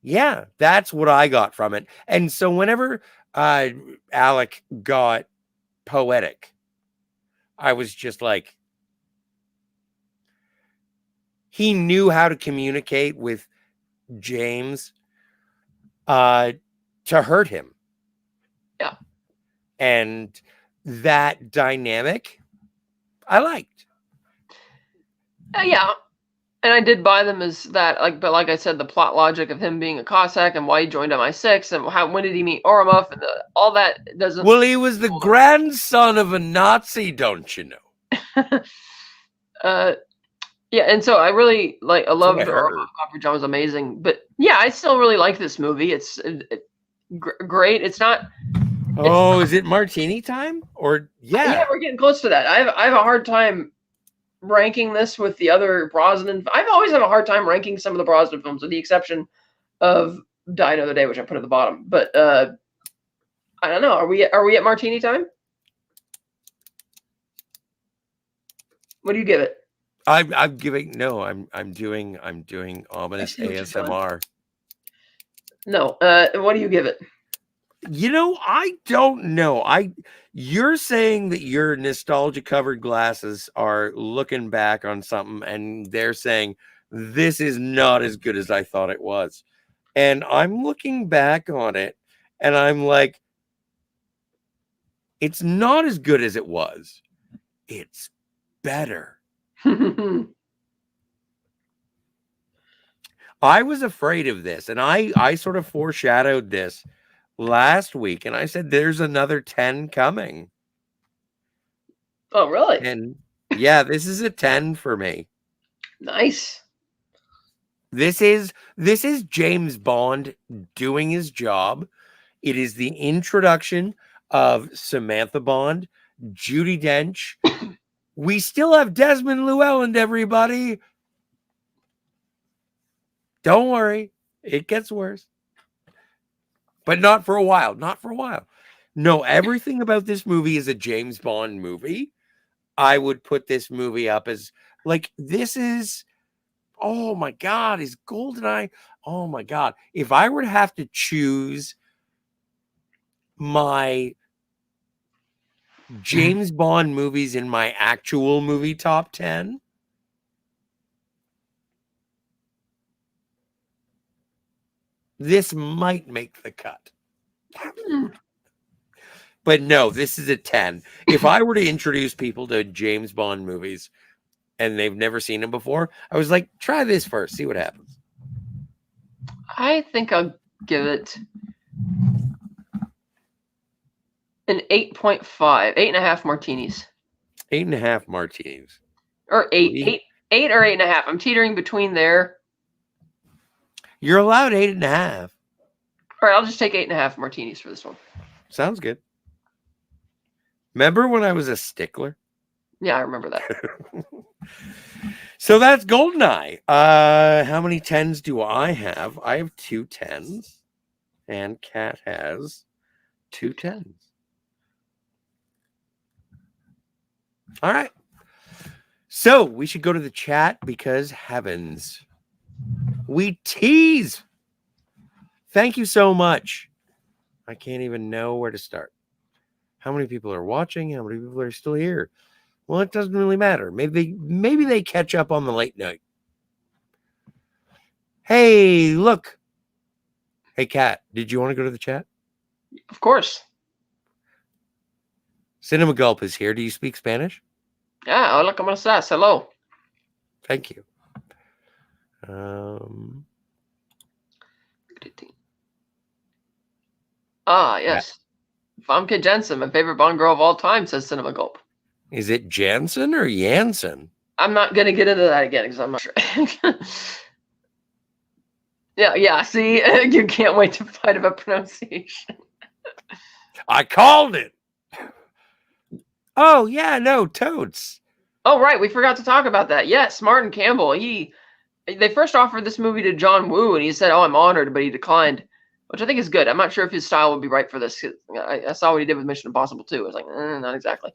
yeah, that's what I got from it. And so whenever Alec got poetic, I was just like, he knew how to communicate with James to hurt him. Yeah. And that dynamic I liked. Yeah. And I did buy them as that, but like I said, the plot logic of him being a Cossack and why he joined MI6 and when did he meet Oromov and all that doesn't. Well, he was the grandson of a Nazi, don't you know? Yeah, and so I really I love the Oromov coverage. That was amazing. But yeah, I still really like this movie. It's great. It's not. Is it Martini time? Or yeah, we're getting close to that. I have a hard time ranking this with the other Brosnan. I've always had a hard time ranking some of the Brosnan films, with the exception of Die Another Day, which I put at the bottom. But I don't know. Are we at Martini time? What do you give it? I'm giving no. I'm doing ominous ASMR. No. What do you give it? I don't know. You're saying that your nostalgia covered glasses are looking back on something and they're saying this is not as good as I thought it was. And I'm looking back on it and I'm like, it's not as good as it was. It's better. I was afraid of this, and I sort of foreshadowed this last week, and I said there's another 10 coming. Oh, really? And yeah, this is a 10 for me. Nice. This is James Bond doing his job. It is the introduction of Samantha Bond, Judi Dench. We still have Desmond Llewellyn, everybody. Don't worry. It gets worse. But not for a while. Not for a while. No, everything about this movie is a James Bond movie. I would put this movie up as this is, oh my God, is GoldenEye. Oh my God. If I were to have to choose my James Bond movies in my actual movie top 10, this might make the cut. But no, this is a 10. If I were to introduce people to James Bond movies and they've never seen them before, I was like, try this first, see what happens. I think I'll give it an 8.5, 8.5 martinis. 8.5 martinis. Or 8 or 8.5. I'm teetering between there. You're allowed 8.5. All right, I'll just take 8.5 martinis for this one. Sounds good. Remember when I was a stickler? Yeah, I remember that. So that's GoldenEye. How many 10s do I have? I have 2 10s. And Kat has 2 10s. All right. So we should go to the chat because heavens, we tease. Thank you so much. I can't even know where to start. How many people are watching? How many people are still here? Well, it doesn't really matter. Maybe they catch up on the late night. Hey, look. Hey, Kat, did you want to go to the chat? Of course. Cinema Gulp is here. Do you speak Spanish? Yeah, hola, ¿cómo estás? Hello. Thank you. Yes. Famke Jensen, my favorite Bond girl of all time, says Cinema Gulp. Is it Jansen or Jansen? I'm not going to get into that again because I'm not sure. yeah. See, you can't wait to fight about pronunciation. I called it. Oh, yeah, no, totes. Oh, right. We forgot to talk about that. Yes, Martin Campbell. They first offered this movie to John Woo, and he said, "Oh, I'm honored," but he declined, which I think is good. I'm not sure if his style would be right for this. I saw what he did with Mission Impossible 2. I was like, not exactly.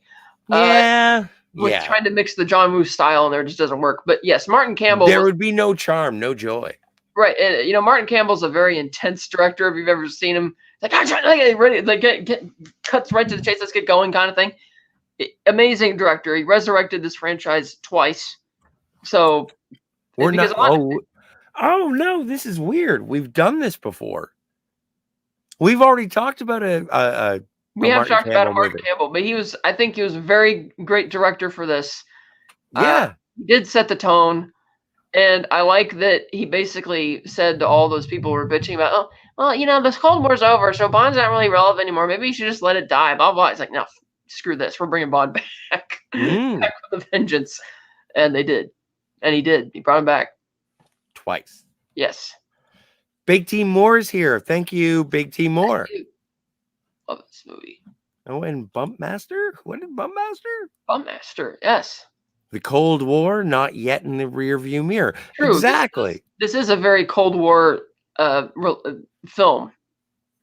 With trying to mix the John Woo style in there, it just doesn't work. But yes, Martin Campbell. There would be no charm, no joy. Right. And, Martin Campbell's a very intense director. If you've ever seen him, like, I'm trying to get ready, like, get cuts right to the chase, let's get going kind of thing. Amazing director. He resurrected this franchise twice. So we're not. Oh no, this is weird. We've done this before. We've already talked about we have talked about Martin Campbell, but I think he was a very great director for this. Yeah. He did set the tone. And I like that he basically said to all those people who were bitching about, oh, well, this Cold War's over, so Bond's not really relevant anymore. Maybe you should just let it die, blah, blah. It's like, no, screw this. We're bringing Bond back. Back with a vengeance. And they did. And he did. He brought him back. Twice. Yes. Big Team Moore is here. Thank you, Big Team Moore. Love this movie. Oh, and Bumpmaster? What did Bumpmaster? Bumpmaster, yes. The Cold War, not yet in the rearview mirror. True. Exactly. This is a very Cold War film.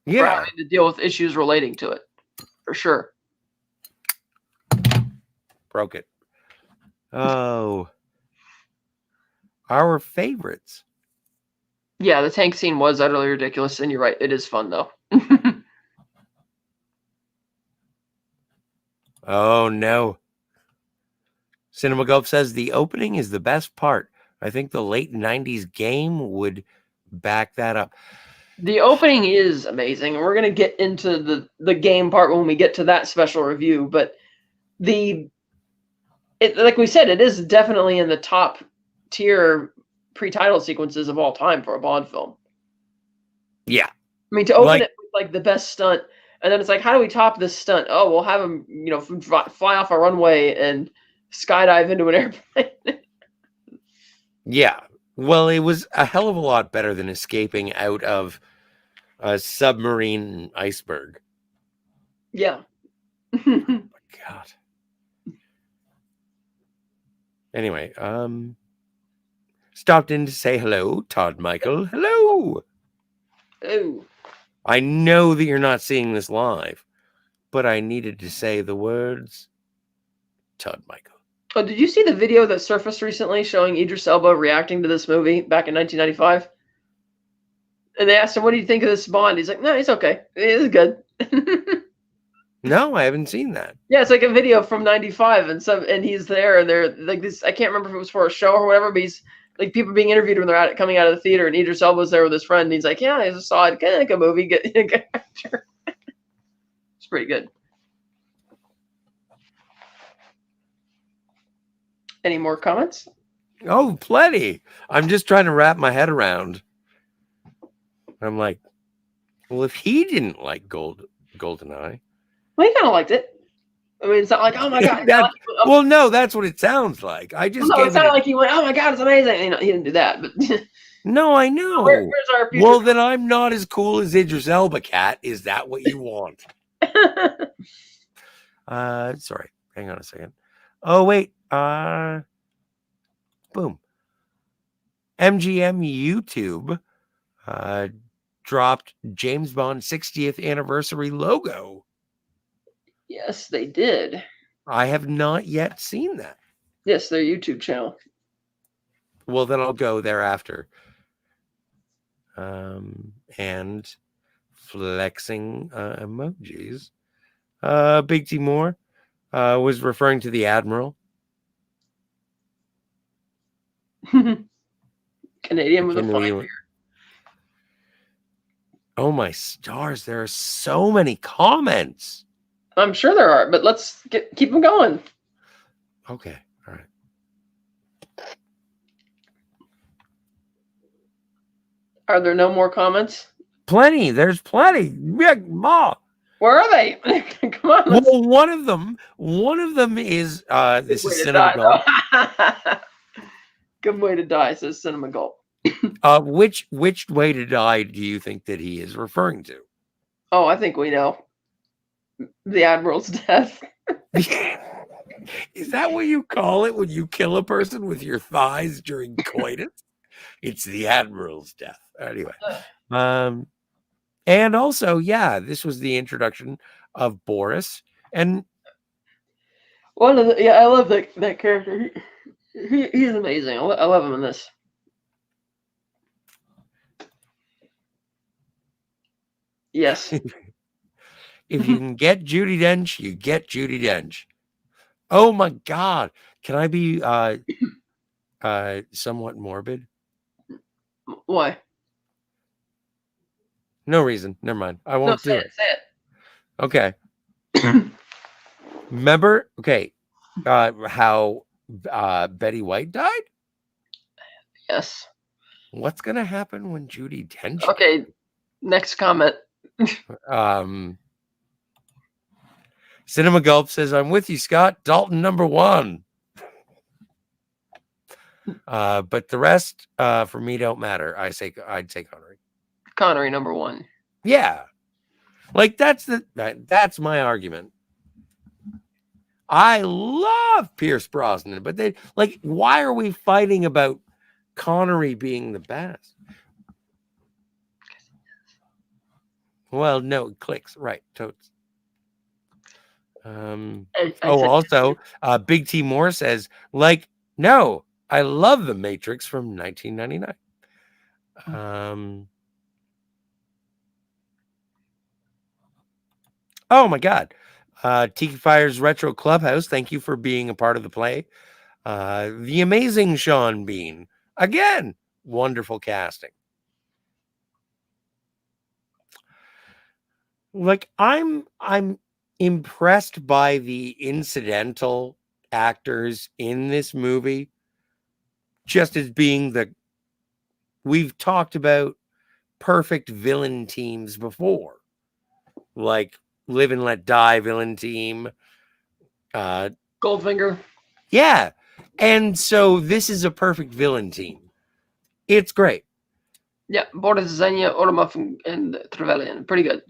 Yeah. For having to deal with issues relating to it. For sure. Broke it. Oh. Our favorites. Yeah, the tank scene was utterly ridiculous, and you're right. It is fun, though. Oh, no. Cinema Gulp says the opening is the best part. I think the late 90s game would back that up. The opening is amazing. We're going to get into the game part when we get to that special review. But like we said, it is definitely in the top tier pre-title sequences of all time for a Bond film. Yeah. I mean, to open it with like the best stunt, and then it's like, how do we top this stunt? Oh, we'll have him, fly off a runway and skydive into an airplane. Yeah. Well, it was a hell of a lot better than escaping out of a submarine iceberg. Yeah. Oh my God. Anyway, stopped in to say hello, Todd Michael. Hello. Oh. I know that you're not seeing this live, but I needed to say the words, Todd Michael. Oh, did you see the video that surfaced recently showing Idris Elba reacting to this movie back in 1995? And they asked him, what do you think of this Bond? He's like, no, it's okay. It is good. No, I haven't seen that. Yeah, it's like a video from 95 and he's there and they're like this. I can't remember if it was for a show or whatever, but he's like people being interviewed when they're coming out of the theater and Idris Elba's there with his friend and he's like, yeah, I just saw it. Kind of like a movie. Good actor. It's pretty good. Any more comments? Oh, plenty. I'm just trying to wrap my head around. I'm like, well, if he didn't like GoldenEye. Well, he kind of liked it. I mean, it's not like, oh my God. Well, no, that's what it sounds like. I just it's not like he went, oh my God, it's amazing. He didn't do that. But no, I know. Where's our future? Well, then I'm not as cool as Idris Elba, Cat. Is that what you want? Sorry. Hang on a second. Oh, wait. Boom. MGM YouTube dropped James Bond 60th anniversary logo. Yes, they did. I have not yet seen that. Yes, their YouTube channel. Well, then I'll go thereafter. And flexing emojis. Big T Moore was referring to the Admiral. Canadian with a fine beard. Oh my stars, there are so many comments. I'm sure there are, but let's keep them going. Okay, all right. Are there no more comments? Plenty. There's plenty. Big Ma. Where are they? Come on. Well, one of them is this is Cinema Gulp. Good way to die, says Cinema Gulp. Which way to die do you think that he is referring to? Oh, I think we know. The Admiral's death. Is that what you call it when you kill a person with your thighs during coitus? It's the Admiral's death. Anyway. And also, yeah, this was the introduction of Boris. And I love that character. He's amazing. I love him in this. Yes. If you can get Judi Dench, you get Judi Dench. Oh my God. Can I be somewhat morbid? Why? No reason. Never mind. I won't do it. Say it. Okay. Remember, how Betty White died? Yes. What's gonna happen when Judi Dench? Okay. Next comment. Cinema Gulp says, "I'm with you, Scott. Dalton #1." But the rest for me don't matter. I'd say Connery. Connery #1. Yeah. Like that's my argument. I love Pierce Brosnan, but why are we fighting about Connery being the best? Well, no, it clicks. Right. Totes. Also, Big T Moore says, no, I love The Matrix from 1999. Oh my God. Tiki Fire's Retro Clubhouse, thank you for being a part of the play. The amazing Sean Bean. Again, wonderful casting. I'm impressed by the incidental actors in this movie, just as being we've talked about perfect villain teams before, like Live and Let Die villain team, Goldfinger. Yeah, and so this is a perfect villain team. It's great. Yeah, Boris Zanya, Oromov, and Trevelyan. Pretty good.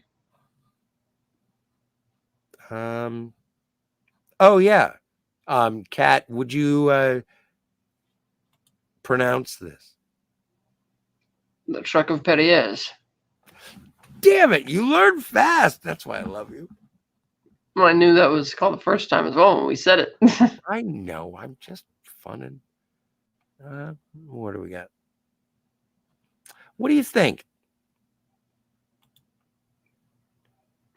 Oh yeah. Kat, would you pronounce this? The Truck of Perriers. Damn it, you learn fast. That's why I love you. Well, I knew that was called the first time as well when we said it. I know. I'm just funning. What do we got? What do you think?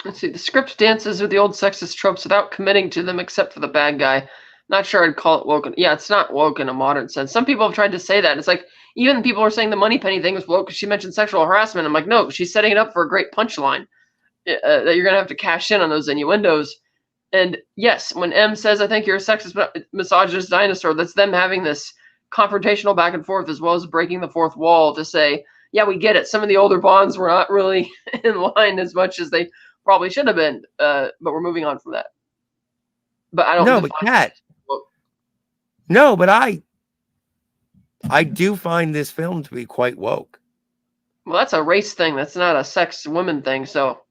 Let's see. The script dances with the old sexist tropes without committing to them except for the bad guy. Not sure I'd call it woke. Yeah, it's not woke in a modern sense. Some people have tried to say that. It's like, even people are saying the Moneypenny thing was woke because she mentioned sexual harassment. I'm like, no, she's setting it up for a great punchline that you're going to have to cash in on those innuendos. And yes, when M says, I think you're a sexist, misogynist dinosaur, that's them having this confrontational back and forth as well as breaking the fourth wall to say, yeah, we get it. Some of the older Bonds were not really in line as much as they probably should have been, but we're moving on from that. But I don't know. But Kat, no, but I do find this film to be quite woke. Well, that's a race thing. That's not a sex women thing. So,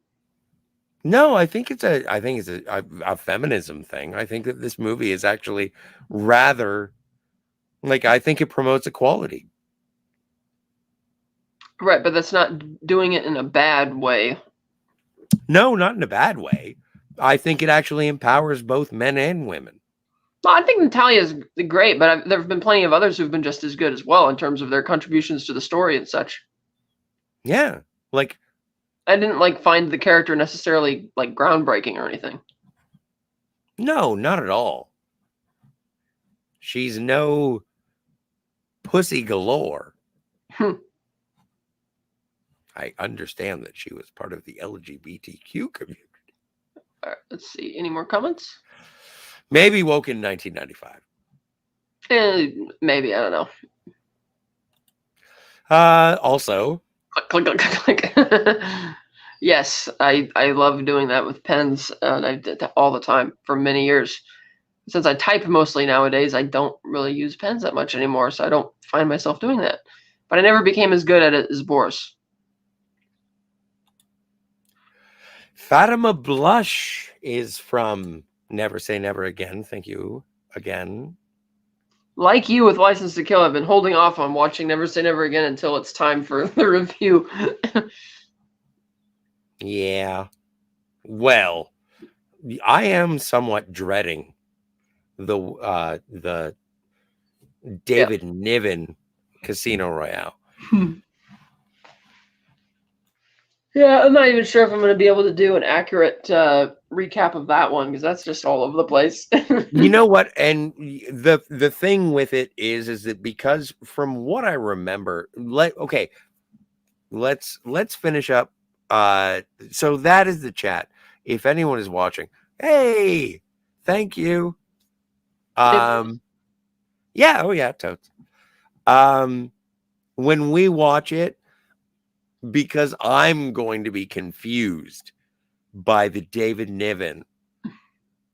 no, I think it's a feminism thing. I think that this movie is actually rather I think it promotes equality. Right, but that's not doing it in a bad way. No, not in a bad way. I think it actually empowers both men and women. Well, I think Natalia's great, but there have been plenty of others who've been just as good as well in terms of their contributions to the story and such. Yeah, like I didn't find the character necessarily groundbreaking or anything. no, not at all. She's no pussy galore. I understand that she was part of the LGBTQ community. All right, let's see. Any more comments? Maybe woke in 1995. Maybe, I don't know. Also, click, click, click, click. Yes, I love doing that with pens. And I did that all the time for many years. Since I type mostly nowadays, I don't really use pens that much anymore, so I don't find myself doing that. But I never became as good at it as Boris. Fatima Blush is from Never Say Never Again. Thank you again. Like you with License to Kill, I've been holding off on watching Never Say Never Again until it's time for the review. Yeah. Well, I am somewhat dreading the David Niven Casino Royale. Yeah, I'm not even sure if I'm going to be able to do an accurate recap of that one because that's just all over the place. You know what? And the thing with it is that because from what I remember, let's finish up. So that is the chat. If anyone is watching, hey, thank you. Yeah, oh yeah, totes. When we watch it, because I'm going to be confused by the David Niven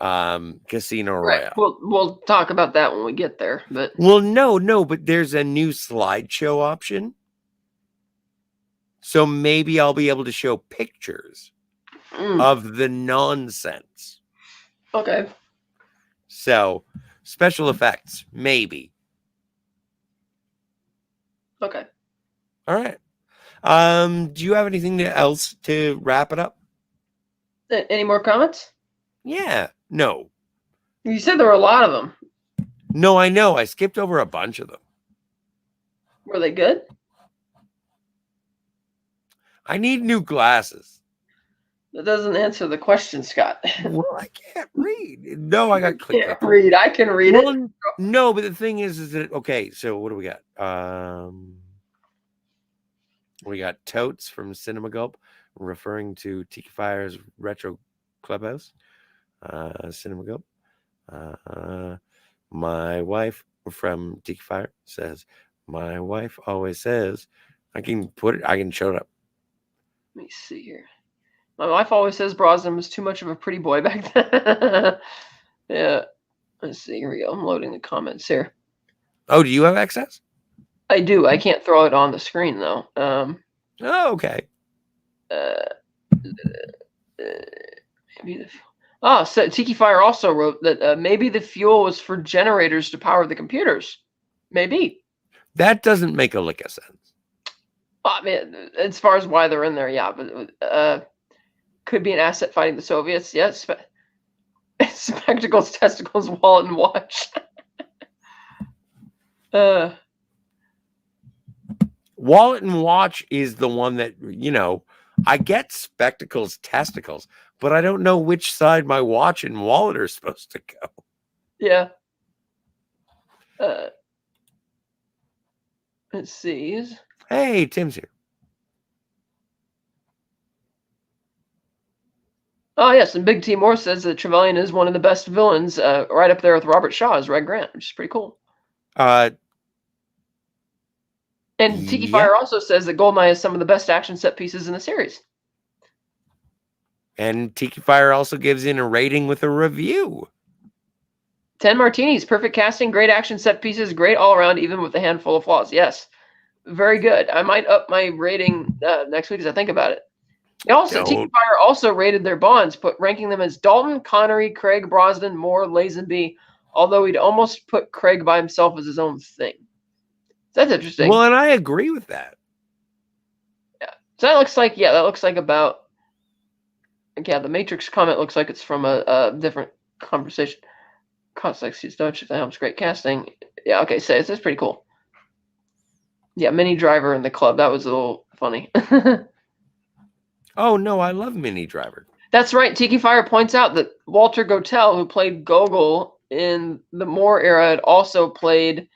Casino Royale. Right. We'll talk about that when we get there. But well, no, but there's a new slideshow option. So maybe I'll be able to show pictures of the nonsense. Okay. So special effects, maybe. Okay. All right. Do you have anything else to wrap it up? Any more comments? Yeah. No. You said there were a lot of them. No, I know. I skipped over a bunch of them. Were they good? I need new glasses. That doesn't answer the question, Scott. Well, I can't read. No, I got click. Can't read. I can read it. No, but the thing is that okay. So what do we got? We got Totes from Cinema Gulp, referring to Tiki Fire's Retro Clubhouse. Cinema Gulp. My wife from Tiki Fire says, my wife always says, I can show it up. Let me see here. My wife always says Brosnan was too much of a pretty boy back then. Yeah. Let's see. Here we go. I'm loading the comments here. Oh, do you have access? I do. I can't throw it on the screen though. Oh, okay. Maybe so Tiki Fire also wrote that maybe the fuel was for generators to power the computers. Maybe. That doesn't make a lick of sense. I mean, as far as why they're in there, yeah, but could be an asset fighting the Soviets. Yes, spectacles, testicles, wallet, and watch. Wallet and watch is the one that, I get spectacles, testicles, but I don't know which side my watch and wallet are supposed to go. Yeah. Let's see. Hey, Tim's here. Oh, yes, and Big T Moore says that Trevelyan is one of the best villains, right up there with Robert Shaw as Red Grant, which is pretty cool. And Tiki Fire also says that GoldenEye is some of the best action set pieces in the series. And Tiki Fire also gives in a rating with a review. 10 Martinis, perfect casting, great action set pieces, great all around, even with a handful of flaws. Yes, very good. I might up my rating next week as I think about it. Tiki Fire also rated their Bonds, ranking them as Dalton, Connery, Craig, Brosnan, Moore, Lazenby, although he'd almost put Craig by himself as his own thing. That's interesting. Well, and I agree with that. So that looks like, that looks like about, yeah, the Matrix comment looks like it's from a different conversation. Context, he's Dutch, films, great casting. Yeah, okay, so it's pretty cool. Yeah, Mini Driver in the club. That was a little funny. Oh, no, I love Mini Driver. That's right. Tiki Fire points out that Walter Gotell, who played Gogol in the Moore era, had also played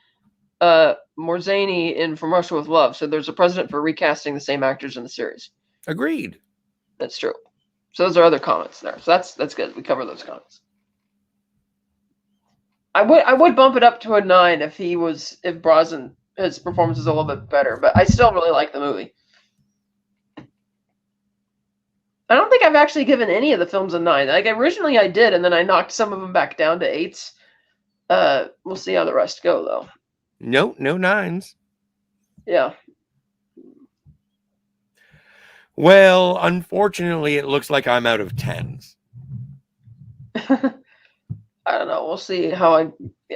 Morzani in From Russia with Love. So there's a precedent for recasting the same actors in the series. Agreed. That's true. So those are other comments there. So that's good. We cover those comments. I would bump it up to a 9 if Brosnan, his performance is a little bit better, but I still really like the movie. I don't think I've actually given any of the films a 9. Like originally I did, and then I knocked some of them back down to 8s. We'll see how the rest go though. No 9s. Yeah. Well, unfortunately, it looks like I'm out of 10s. I don't know. We'll see how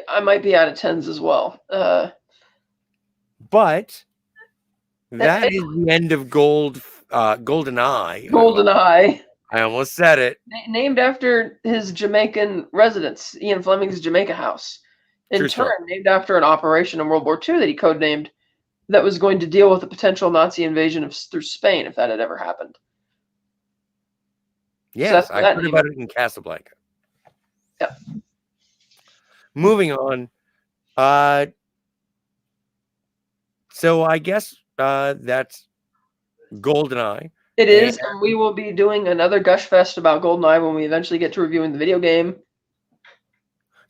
I might be out of 10s as well. But that is the end of GoldenEye. GoldenEye. I almost said it. Named after his Jamaican residence, Ian Fleming's Jamaica house. In turn, named after an operation in World War II that he codenamed that was going to deal with a potential Nazi invasion through Spain if that had ever happened. Yes, so I heard about it in Casablanca. Yeah. Moving on. So I guess that's GoldenEye. It is, and we will be doing another Gush Fest about GoldenEye when we eventually get to reviewing the video game.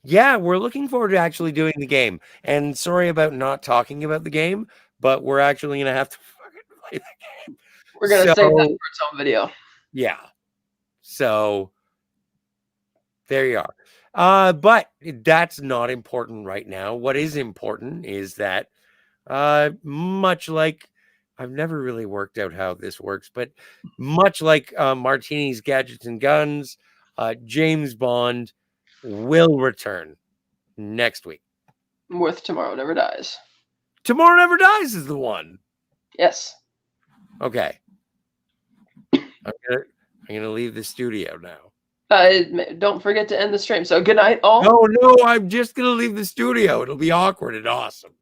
Yeah, we're looking forward to actually doing the game. And sorry about not talking about the game, but we're actually going to have to fucking play the game. We're going to save that for its own video. Yeah. So there you are. But that's not important right now. What is important is that much like, I've never really worked out how this works, but much like Martinis, Gadgets, and Guns, James Bond will return next week. With Tomorrow Never Dies. Tomorrow Never Dies is the one. Yes. Okay. I'm gonna leave the studio now. Don't forget to end the stream. So good night, all. No, I'm just gonna leave the studio. It'll be awkward and awesome.